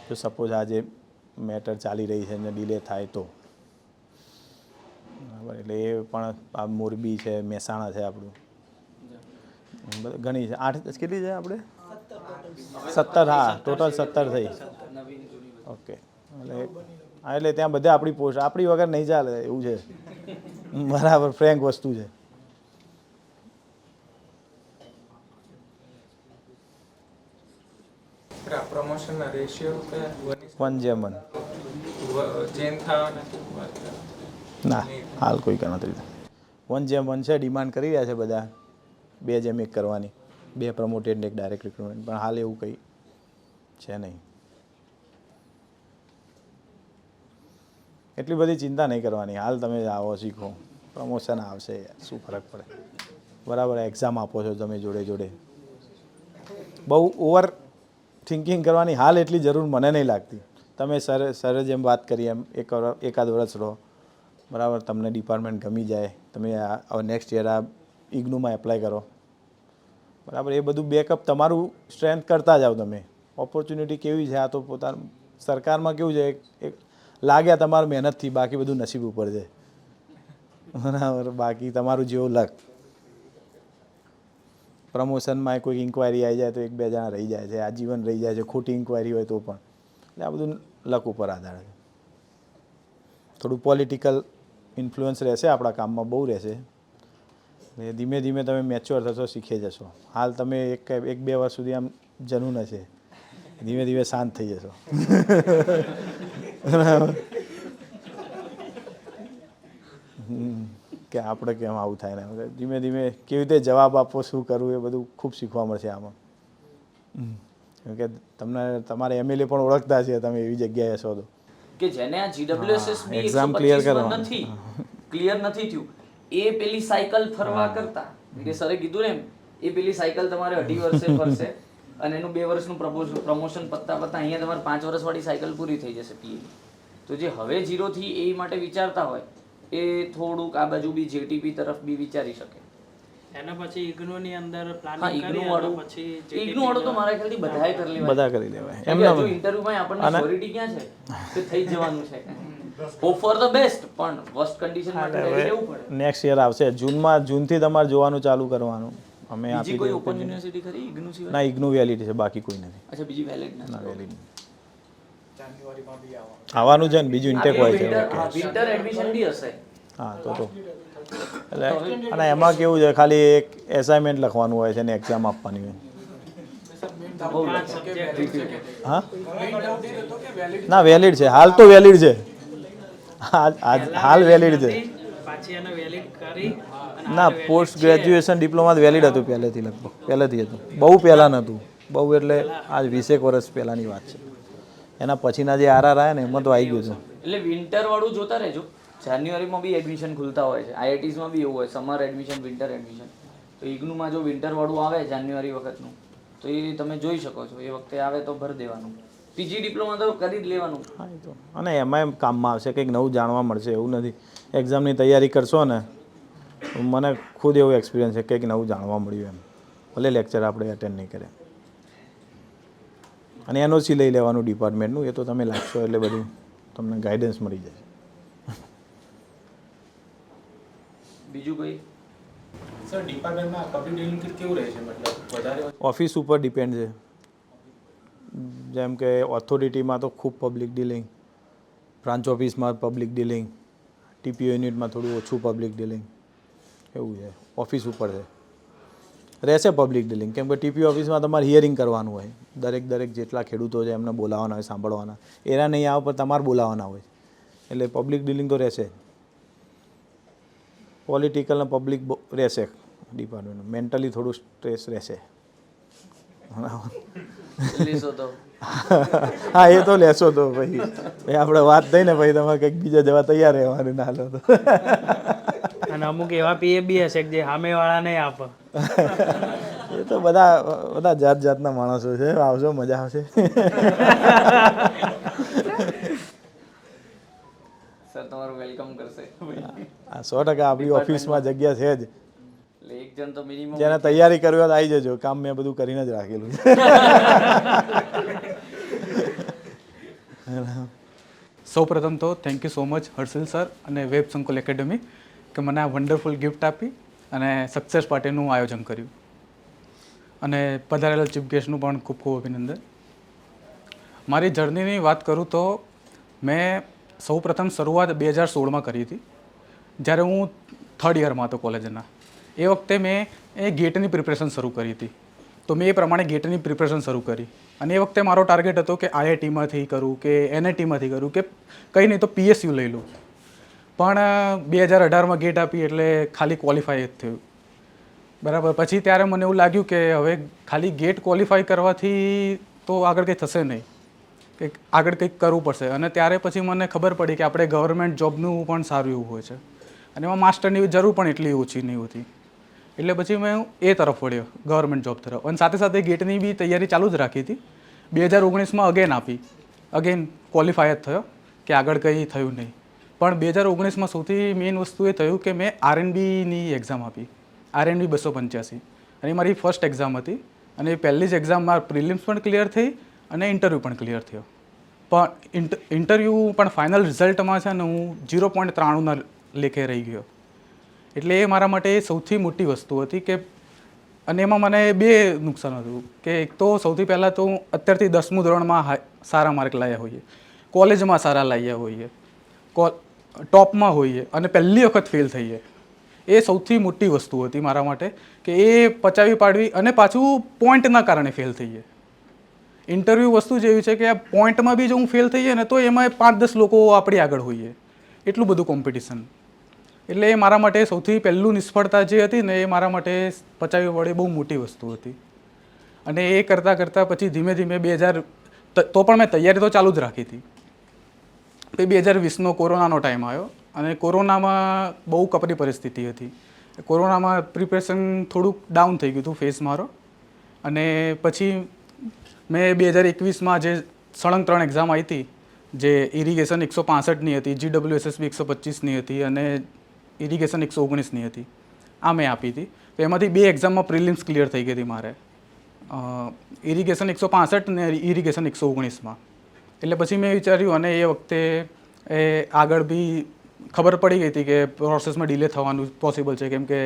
D: જો સપોઝ આજે મેટર ચાલી રહી છે અને ડિલે થાય તો. બરાબર, એટલે એ પણ આ મોરબી છે, મહેસાણા છે, આપણું ઘણી છે. 8 કેટલી છે આપણે? 17. હા, ટોટલ 17 થઈ. ઓકે, એટલે ત્યાં બધે આપણી પોસ્ટ, આપણી વગર નહીં ચાલે એવું છે. બરાબર, ફ્રેન્ક વસ્તુ છે.
H: પ્રમોશનના રેશિયો
D: 1:1.
H: ચેન્જ થવાના
D: ના, હાલ કોઈ ગણતરી નથી. 1:1 છે. ડિમાન્ડ કરી રહ્યા છે બધા 2:1 કરવાની, 2 પ્રમોટેડ ને 1 ડાયરેક્ટ રિક્રુટમેન્ટ. પણ હાલ એવું કંઈ છે નહીં. એટલી બધી ચિંતા નહીં કરવાની. હાલ તમે આવો, શીખો, પ્રમોશન આવશે, શું ફરક પડે. બરાબર, એક્ઝામ આપો છો તમે જોડે જોડે. બહુ ઓવર થિંકિંગ કરવાની હાલ એટલી જરૂર મને નહીં લાગતી. તમે સરે જેમ વાત કરી એમ એકાદ વર્ષ રહો, બરાબર, તમને ડિપાર્ટમેન્ટ ગમી જાય, તમે નેક્સ્ટ યર આ ઇગ્નુમાં એપ્લાય કરો, બરાબર. એ બધું બેકઅપ તમારું સ્ટ્રેન્થ કરતા જાઓ તમે. ઓપોર્ચ્યુનિટી કેવી છે, આ તો પોતાનું સરકારમાં કેવું છે, એક લાગ્યા તમારું મહેનતથી, બાકી બધું નસીબ ઉપર છે. બરાબર, બાકી તમારું જેવું લક. પ્રમોશનમાં કોઈ ઇન્ક્વાયરી આવી જાય તો 1-2 જણા રહી જાય છે, આજીવન રહી જાય છે. ખોટી ઇન્ક્વાયરી હોય તો પણ. એટલે આ બધું લક ઉપર આધાર છે. થોડું પોલિટિકલ ઇન્ફ્લુઅન્સ રહેશે આપણા કામમાં, બહુ રહેશે. એટલે ધીમે ધીમે તમે મેચ્યોર થશો, શીખી જશો. હાલ તમે 1-2 વર્ષ સુધી આમ જનૂન હશે, ધીમે ધીમે શાંત થઈ જશો. કે આપણે કેમ આવું થાય ને, ધીમે ધીમે કેવી રીતે જવાબ આપવો, શું કરવું, એ બધું ખૂબ શીખવા મળશે આમાં. કેમ કે તમને તમારે એમએલએ પણ ઓળખતા છે, તમે એવી જગ્યાએ છો તો.
C: કે જેને આ GWSSB
D: એક્ઝામ ક્લિયર
C: 125
D: કરવાનું
C: નથી ક્લિયર નથી થયું, એ પેલી સાયકલ ફરવા કરતા, કે સરે કીધું ને એમ, એ પેલી સાયકલ તમારે 2.5 વર્ષે ફરશે અને એનું 2 વર્ષનું પ્રમોશન પત્તા અહીંયા તમારે 5 વર્ષવાળી સાયકલ પૂરી થઈ જશે PE. તો જે હવે 0 થી એ માટે વિચારતા હોય એ થોડુંક આ બાજુ બી JTP તરફ બી વિચારી શકે.
E: એના પછી ઇગ્નોની અંદર
C: હા,
E: પ્લાનિંગ
C: ઇગ્નુ
E: કરી
C: વાળું,
E: પછી
C: ઇગ્નુ વાળું તો મારા ખ્યાલથી બધાએ કરી લેવાય.
D: બધા કરી લેવાય.
C: કેમ કે હજુ ઇન્ટરવ્યુમાં આપણને શ્યોરિટી ક્યાં છે કે થઈ જ જવાનું છે. હોપ ફોર ધ બેસ્ટ, પણ વર્સ્ટ કન્ડિશન માટે રેડી રહેવું પડે.
D: નેક્સ્ટ યર આવશે. જૂનથી તમારે જોવાનું ચાલુ કરવાનું. અમે
C: બીજી
D: આપી
C: કોઈ
D: દઈએ.
C: ઓપન યુનિવર્સિટી ખરી ઇગ્નુ સિવાય?
D: ના, ઇગ્નુ વેલિડ છે, બાકી કોઈ નથી.
C: અચ્છા, બીજી વેલિડ
D: ના,
C: નથી.
D: વેલિડ આવવાનું છે ને, બીજું ઇન્ટેક હોય છે.
C: વિન્ટર એડમિશન બી હશે.
D: હા, તો એટલે અને એમાં કેવું છે, ખાલી એક એસાઇનમેન્ટ લખવાનું હોય છે ને એક્ઝામ આપવાની હોય. હા, ના, વેલિડ છે, હાલ તો વેલિડ છે. હાલ વેલિડ છે.
E: પાછી એને વેલિડ કરી અને
D: ના, પોસ્ટ ગ્રેજ્યુએશન ડિપ્લોમા વેલિડ હતું પહેલેથી, લગભગ પહેલેથી હતું. બહુ પહેલાં નહોતું, બહુ એટલે આજ 20 વર્ષ પહેલાંની વાત છે. એના પછીના જે આરઆર આવ્યા ને એમાં તો આવી ગયું છે.
C: એટલે વિન્ટર વાળું જોતા રહેજો. જાન્યુઆરીમાં બી એડમિશન ખુલતા હોય છે. આઈઆઈટીઝમાં બી એવું હોય, સમર એડમિશન, વિન્ટર એડમિશન. તો ઇગ્નુમાં જો વિન્ટર વાળું આવે જાન્યુઆરી વખતનું, તો એ તમે જોઈ શકો છો. એ વખતે આવે તો ભરી દેવાનું. પીજી ડિપ્લોમા તો કરી જ લેવાનું.
D: હા, એ તો અને એમાં એમ કામમાં આવશે, કંઈક નવું જાણવા મળશે. એવું નથી એક્ઝામની તૈયારી કરશો ને, મને ખુદ એવો એક્સપિરિયન્સ છે, કંઈક નવું જાણવા મળ્યું એમ, ભલે લેક્ચર આપણે અટેન્ડ નહીં કરે. અને એનઓસી લઈ લેવાનું ડિપાર્ટમેન્ટનું, એ તો તમે લાગશો એટલે બધું તમને ગાઈડન્સ મળી જશે.
C: બીજું કોઈ
F: સર ડિપાર્ટમેન્ટમાં પબ્લિક ડીલિંગ કેવું રહે છે, મતલબ વધારે
D: ઓફિસ ઉપર ડિપેન્ડ છે. જેમ કે ઓથોરિટીમાં તો ખૂબ પબ્લિક ડીલિંગ, બ્રાન્ચ ઓફિસમાં પબ્લિક ડીલિંગ, ટીપીઓ યુનિટમાં થોડું ઓછું પબ્લિક ડીલિંગ, એવું છે. ઓફિસ ઉપર છે, રહેશે પબ્લિક ડીલિંગ. કેમ કે ટીપીઓ ઓફિસમાં તમારે હિયરિંગ કરવાનું હોય. દરેક જેટલા ખેડૂતો છે એમને બોલાવવાના હોય, સાંભળવાના. એના નહીં આવે પણ તમારે બોલાવવાના હોય, એટલે પબ્લિક ડીલિંગ તો રહેશે. પોલિટિકલ અને પબ્લિક રહેશે ડિપાર્ટમેન્ટ. મેન્ટલી થોડું સ્ટ્રેસ રહેશે.
C: લેશો તો
D: હા, એ તો લેશો તો ભાઈ આપણે વાત થઈ ને ભાઈ, તમારે કંઈક બીજા જવા તૈયાર રહેવાનું ના લો તો.
E: અને અમુક એવા પીએ બી હશે કે જે સામેવાળા નહીં આપે.
D: એ તો બધા જાતના માણસો છે. આવજો, મજા આવશે.
C: સર તમારું વેલકમ કરશે.
D: હા, 100% આપણી ઓફિસમાં જગ્યા છે જ.
C: એટલે એક જણ તો મિનિમમ
D: જેને તૈયારી કરવી હોય તો આવી જજો. કામ મેં બધું કરીને જ રાખેલું છે.
J: સૌપ્રથમ તો thank you so much Harshil sir અને વેબ સંકુલ એકેડમી કે મને આ વન્ડરફુલ ગિફ્ટ આપી અને સક્સેસ પાર્ટીનું આયોજન કર્યું. અને પધારેલા ચીફ ગેસ્ટનું પણ ખૂબ ખૂબ અભિનંદન. મારી જર્નીની વાત કરું તો મેં સૌપ્રથમ શરૂઆત 2016માં કરી હતી, જ્યારે હું 3rd યરમાં હતો કોલેજના. એ વખતે મેં ગેટની પ્રિપરેશન શરૂ કરી હતી. તો મેં એ પ્રમાણે ગેટની પ્રિપરેશન શરૂ કરી. અને એ વખતે મારો ટાર્ગેટ હતો કે આઈઆઈટીમાંથી કરું કે એનઆઈટીમાંથી કરું કે કંઈ નહીં તો પીએસયુ લઈ લઉં. પણ 2018માં ગેટ આપી એટલે ખાલી ક્વોલિફાય જ થયું. બરાબર. પછી ત્યારે મને એવું લાગ્યું કે હવે ખાલી ગેટ ક્વોલિફાય કરવાથી તો આગળ કંઈ થશે નહીં, કે આગળ કંઈક કરવું પડશે. અને ત્યારે પછી મને ખબર પડી કે આપણે ગવર્મેન્ટ જોબનું પણ સારું એવું હોય છે અને એમાં માસ્ટરની જરૂર પણ એટલી ઓછી નહીં હોતી. એટલે પછી મેં એ તરફ વળ્યો, ગવર્મેન્ટ જોબ તરફ. અને સાથે સાથે ગેટની બી તૈયારી ચાલુ જ રાખી હતી. 2019માં અગેન આપી, અગેન ક્વોલિફાય જ થયો કે આગળ કંઈ થયું નહીં. પણ 2019માં સૌથી મેઇન વસ્તુ એ થયું કે મેં આરએનબીની એક્ઝામ આપી, આરએનબી 285. અને એ મારી ફર્સ્ટ એક્ઝામ હતી. અને એ પહેલી જ એક્ઝામમાં પ્રિલિમ્સ પણ ક્લિયર થઈ અને ઇન્ટરવ્યૂ પણ ક્લિયર થયો. પણ ઇન્ટરવ્યૂ પણ ફાઇનલ રિઝલ્ટમાં છે ને હું 0.93ના લેખે રહી ગયો. એટલે એ મારા માટે સૌથી મોટી વસ્તુ હતી કે, અને એમાં મને 2 નુકસાન હતું કે એક તો સૌથી પહેલાં તો અત્યારથી 10મું ધોરણમાં સારા માર્ક લાવ્યા હોઈએ, કોલેજમાં સારા લાવ્યા હોઈએ, ટોપમાં હોઈએ અને પહેલી વખત ફેલ થઈએ. એ સૌથી મોટી વસ્તુ હતી મારા માટે કે એ પચાવી પાડવી. અને પાછું પોઈન્ટના કારણે ફેલ થઈએ. ઇન્ટરવ્યૂ વસ્તુ જ એવી છે કે આ પોઈન્ટમાં બી જો હું ફેલ થઈએ ને તો એમાં 5-10 લોકો આપણી આગળ હોઈએ, એટલું બધું કોમ્પિટિશન. એટલે એ મારા માટે સૌથી પહેલું નિષ્ફળતા જે હતી ને એ મારા માટે પચાવી વડે બહુ મોટી વસ્તુ હતી. અને એ કરતાં કરતાં પછી ધીમે ધીમે 2000 તો પણ મેં તૈયારી તો ચાલુ જ રાખી હતી. પછી 2020નો કોરોનાનો ટાઈમ આવ્યો અને કોરોનામાં બહુ કપરી પરિસ્થિતિ હતી. કોરોનામાં પ્રિપેરેશન થોડુંક ડાઉન થઈ ગયું હતું ફેઝ મારો. અને પછી મેં 2021માં જે સળંગ 3 એક્ઝામ આવી હતી, જે ઇરિગેશન 165ની હતી, GWSSB 125ની હતી અને ઇરિગેશન 119ની હતી. આ મેં આપી હતી. તો એમાંથી 2 એક્ઝામમાં પ્રિલિમ્સ ક્લિયર થઈ ગઈ હતી મારે, ઇરિગેશન 165 ને ઇરિગેશન 119માં. એટલે પછી મેં વિચાર્યું અને એ વખતે આગળ બી ખબર પડી ગઈ હતી કે પ્રોસેસમાં ડિલે થવાનું પોસિબલ છે, કેમ કે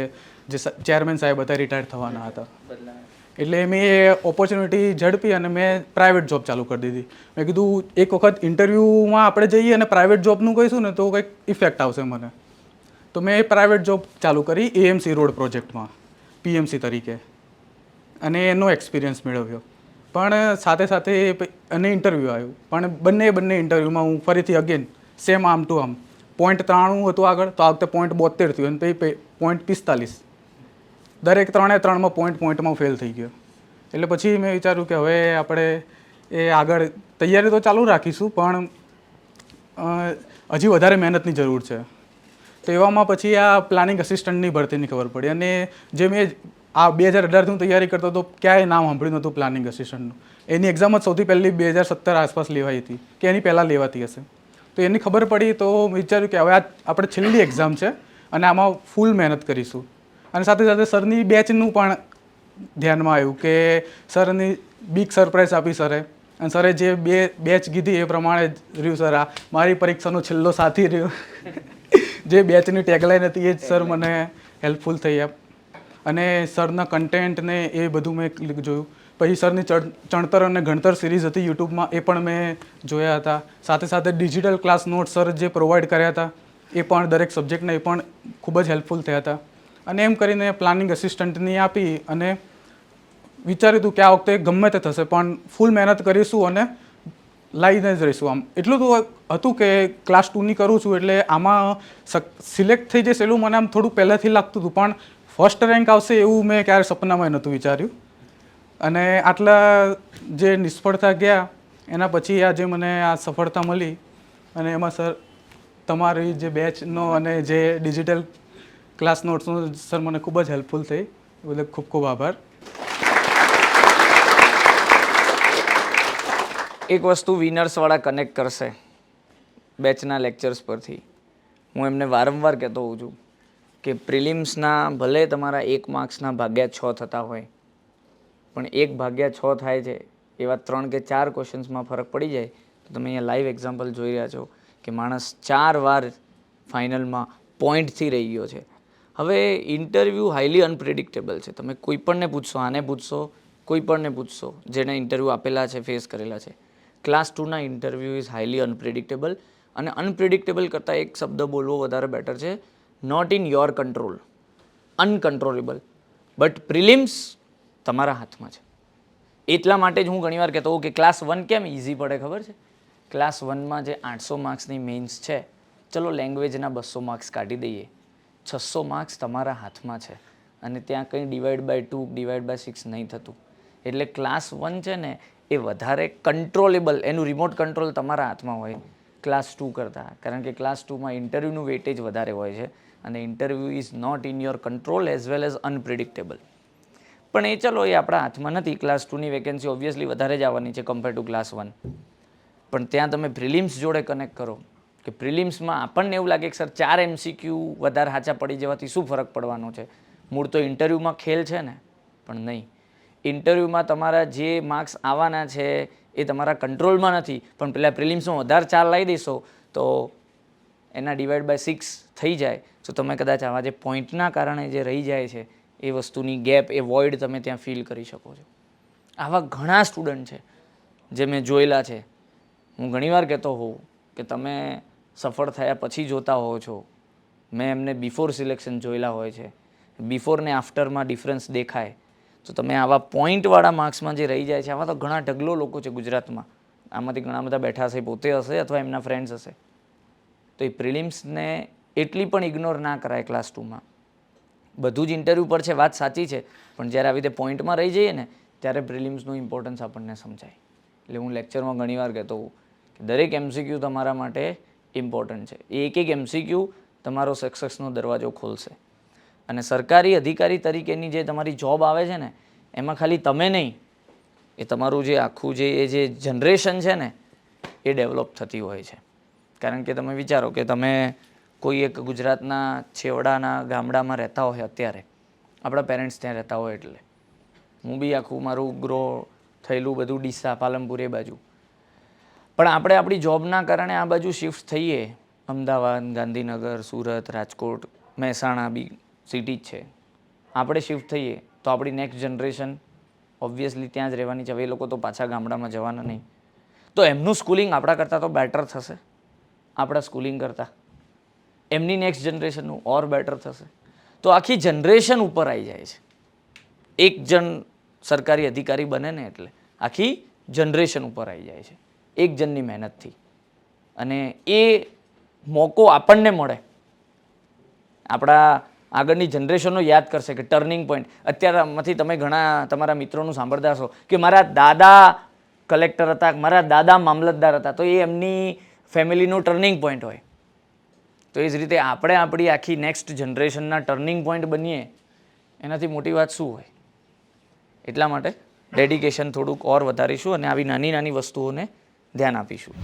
J: જે ચેરમેન સાહેબ હતા રિટાયર થવાના હતા. એટલે મેં એ ઓપોર્ચ્યુનિટી ઝડપી અને મેં પ્રાઇવેટ જોબ ચાલુ કરી દીધી. મેં કીધું એક વખત ઇન્ટરવ્યૂમાં આપણે જઈએ અને પ્રાઇવેટ જોબનું કહીશું ને તો કંઈક ઇફેક્ટ આવશે મને. તો મેં પ્રાઇવેટ જોબ ચાલુ કરી એએમસી રોડ પ્રોજેક્ટમાં પીએમસી તરીકે અને એનો એક્સપિરિયન્સ મેળવ્યો. પણ સાથે સાથે અને ઇન્ટરવ્યૂ આવ્યું. પણ બંને ઇન્ટરવ્યૂમાં હું ફરીથી અગેન સેમ આમ ટુ આમ .93 હતું આગળ, તો આ વખતે .72 થયું અને પછી .45. દરેક 3 પોઈન્ટમાં ફેલ થઈ ગયો. એટલે પછી મેં વિચાર્યું કે હવે આપણે એ આગળ તૈયારી તો ચાલુ રાખીશું, પણ હજી વધારે મહેનતની જરૂર છે. તો એવામાં પછી આ પ્લાનિંગ આસિસ્ટન્ટની ભરતીની ખબર પડી, અને જે મેં આ 2018થી હું તૈયારી કરતો હતો, ક્યાંય નામ સાંભળ્યું નહોતું પ્લાનિંગ આસિસ્ટન્ટનું. એની એક્ઝામ જ સૌથી પહેલી 2017 આસપાસ લેવાઈ હતી કે એની પહેલાં લેવાતી હશે. તો એની ખબર પડી તો વિચાર્યું કે હવે આ આપણે છેલ્લી એક્ઝામ છે અને આમાં ફૂલ મહેનત કરીશું. અને સાથે સાથે સરની બેચનું પણ ધ્યાનમાં આવ્યું કે સરની બિગ સરપ્રાઈઝ આપી સરે, અને સરે જે બેચ કીધી એ પ્રમાણે જ રહ્યું સર. આ મારી પરીક્ષાનો છેલ્લો સાથી રહ્યો. જે બેચની ટેગલાઈન હતી એ જ સર મને હેલ્પફુલ થઈ આપ. અને સરના કન્ટેન્ટ ને એ બધું મેં જોયું. પછી સરની ચણતર અને ગણતર સિરીઝ હતી યુટ્યુબમાં, એ પણ મેં જોયા હતા. સાથે સાથે ડિજિટલ ક્લાસ નોટ સર જે પ્રોવાઈડ કર્યા હતા એ પણ દરેક સબ્જેક્ટને એ પણ ખૂબ જ હેલ્પફુલ થયા હતા. અને એમ કરીને પ્લાનિંગ આસિસ્ટન્ટની આપી અને વિચાર્યું હતું કે આ વખતે ગમે તે થશે પણ ફૂલ મહેનત કરીશું અને લાવીને જ રહીશું. આમ એટલું તો હતું કે ક્લાસ 2ની કરું છું એટલે આમાં સિલેક્ટ થઈ જશે એવું મને આમ થોડું પહેલાંથી લાગતું હતું, પણ ફર્સ્ટ રેન્ક આવશે એવું મેં ક્યારે સપનામાં નહોતું વિચાર્યું. અને આટલા જે નિષ્ફળતા ગયા એના પછી આ જે મને આ સફળતા મળી, અને એમાં સર તમારી જે બેચનો અને જે ડિજિટલ ક્લાસ નોટ્સનો સર મને ખૂબ જ હેલ્પફુલ થઈ. એ બદલ ખૂબ ખૂબ આભાર.
C: એક વસ્તુ વિનર્સવાળા કનેક્ટ કરશે બેચના લેક્ચર્સ પરથી. હું એમને વારંવાર કહેતો હોઉં છું કે પ્રિલિમ્સના ભલે તમારા 1 માર્ક્સના ભાગ્યા 6 થતા હોય, પણ 1/6 થાય છે એવા 3 કે 4 ક્વેશ્ચન્સમાં ફરક પડી જાય. તો તમે અહીંયા લાઈવ એક્ઝામ્પલ જોઈ રહ્યા છો કે માણસ 4 વાર ફાઇનલમાં પોઈન્ટથી રહી ગયો છે. હવે ઇન્ટરવ્યૂ હાઈલી અનપ્રિડિક્ટેબલ છે. તમે કોઈ પણને પૂછશો, આને પૂછશો, કોઈ પણને પૂછશો જેને ઇન્ટરવ્યૂ આપેલા છે, ફેસ કરેલા છે. ક્લાસ 2ના ઇન્ટરવ્યૂ ઇઝ હાઈલી અનપ્રિડિક્ટેબલ. અને અનપ્રિડિક્ટેબલ કરતાં એક શબ્દ બોલવો વધારે બેટર છે, not in your control, uncontrollable. But prelims તમારા હાથમાં છે. એટલા માટે જ હું ઘણીવાર કહેતો હોઉં કે ક્લાસ 1 કેમ ઇઝી પડે ખબર છે? ક્લાસ 1માં જે 800 માર્ક્સની મેઇન્સ છે, ચલો લેંગ્વેજના 200 માર્ક્સ કાઢી દઈએ, 600 માર્ક્સ તમારા હાથમાં છે. અને ત્યાં કંઈ /2 /6 નહીં થતું. એટલે ક્લાસ 1 છે ને એ વધારે કંટ્રોલેબલ, એનું રિમોટ કંટ્રોલ તમારા હાથમાં હોય ક્લાસ 2 કરતાં. કારણ કે ક્લાસ 2માં ઇન્ટરવ્યૂનું વેટેજ વધારે હોય છે, અને interview is not in your control as well as unpredictable. પણ એ ચલો એ આપણા હાથમાં નથી. ક્લાસ 2ની વેકેન્સી ઓબ્વિયસલી વધારે જ આવવાની છે કમ્પેર ટુ ક્લાસ 1. પણ ત્યાં તમે પ્રિલિમ્સ જોડે કનેક્ટ કરો કે પ્રિલિમ્સમાં આપણને એવું લાગે કે સર 4 MCQ વધારે સાચા પડી જવાથી શું ફરક પડવાનો છે? મૂળ તો ઇન્ટરવ્યૂમાં ખેલ છે ને. પણ નહીં, ઇન્ટરવ્યૂમાં તમારા જે માર્ક્સ આવવાના છે એ તમારા કંટ્રોલમાં નથી. પણ પેલા પ્રિલિમ્સમાં વધારે 4 લાવી દેશો તો એના /6 થઈ જાય. તો તમે કદાચ આવા જે પોઈન્ટના કારણે જે રહી જાય છે એ વસ્તુની ગેપ, એ વોઇડ તમે ત્યાં ફીલ કરી શકો છો. આવા ઘણા સ્ટુડન્ટ છે જે મેં જોયેલા છે. હું ઘણીવાર કહેતો હોઉં કે તમે સફળ થયા પછી જોતા હોવ છો. મેં એમને બિફોર સિલેક્શન જોયેલા હોય છે. બિફોર ને આફ્ટરમાં ડિફરન્સ દેખાય. તો તમે આવા પોઈન્ટવાળા માર્ક્સમાં જે રહી જાય છે, આવા તો ઘણા ઢગલો લોકો છે ગુજરાતમાં. આમાંથી ઘણા બધા બેઠા હશે, પોતે હશે અથવા એમના ફ્રેન્ડ્સ હશે. તો એ પ્રિલિમ્સને એટલી પણ ઇગ્નોર ના કરાય ક્લાસ 2માં. બધું જ ઇન્ટરવ્યૂ પર છે, વાત સાચી છે, પણ જ્યારે આવી રીતે પોઈન્ટમાં રહી જઈએ ને ત્યારે પ્રિલિમ્સનું ઇમ્પોર્ટન્સ આપણને સમજાય. એટલે હું લેક્ચરમાં ઘણીવાર કહેતો હોઉં કે દરેક MCQ તમારા માટે ઇમ્પોર્ટન્ટ છે. એક MCQ તમારો સક્સેસનો દરવાજો ખોલશે. અને સરકારી અધિકારી તરીકેની જે તમારી જોબ આવે છે ને, એમાં ખાલી તમે નહીં, એ તમારું જે આખું જે જનરેશન છે ને એ ડેવલપ થતી હોય છે. કારણ કે તમે વિચારો કે તમે કોઈ એક ગુજરાતના છેવાડાના ગામડામાં રહેતા હોય, અત્યારે આપણા પેરેન્ટ્સ ત્યાં રહેતા હોય, એટલે હું બી આખું મારું ગ્રો થયેલું બધું ડીસા, પાલનપુર એ બાજુ. પણ આપણે આપણી જોબના કારણે આ બાજુ શિફ્ટ થઈએ, અમદાવાદ, ગાંધીનગર, સુરત, રાજકોટ, મહેસાણા બી સિટી જ છે. આપણે શિફ્ટ થઈએ તો આપણી નેક્સ્ટ જનરેશન ઓબ્વિયસલી ત્યાં જ રહેવાની છે. હવે એ લોકો તો પાછા ગામડામાં જવાના નહીં. તો એમનું સ્કૂલિંગ આપણા કરતાં તો બેટર થશે, આપણા સ્કૂલિંગ કરતાં. એમની નેક્સ્ટ જનરેશનનું ઓર બેટર થશે. તો આખી જનરેશન ઉપર આવી જાય છે. એક જણ સરકારી અધિકારી બને ને એટલે આખી જનરેશન ઉપર આવી જાય છે એક જણની મહેનતથી. અને એ મોકો આપણને મળે, આપણા આગળની જનરેશનો યાદ કરશે કે ટર્નિંગ પોઈન્ટ. અત્યારમાંથી તમે ઘણા તમારા મિત્રોનું સાંભળતા હશો કે મારા દાદા કલેક્ટર હતા, મારા દાદા મામલતદાર હતા, તો એ એમની ફેમિલીનું ટર્નિંગ પોઈન્ટ હોય. તો એ જ રીતે આપણે આપણી આખી નેક્સ્ટ જનરેશનના ટર્નિંગ પોઈન્ટ બનીએ એનાથી મોટી વાત શું હોય. એટલા માટે ડેડિકેશન થોડુંક ઓર વધારીશું અને આવી નાની નાની વસ્તુઓને ધ્યાન આપીશું.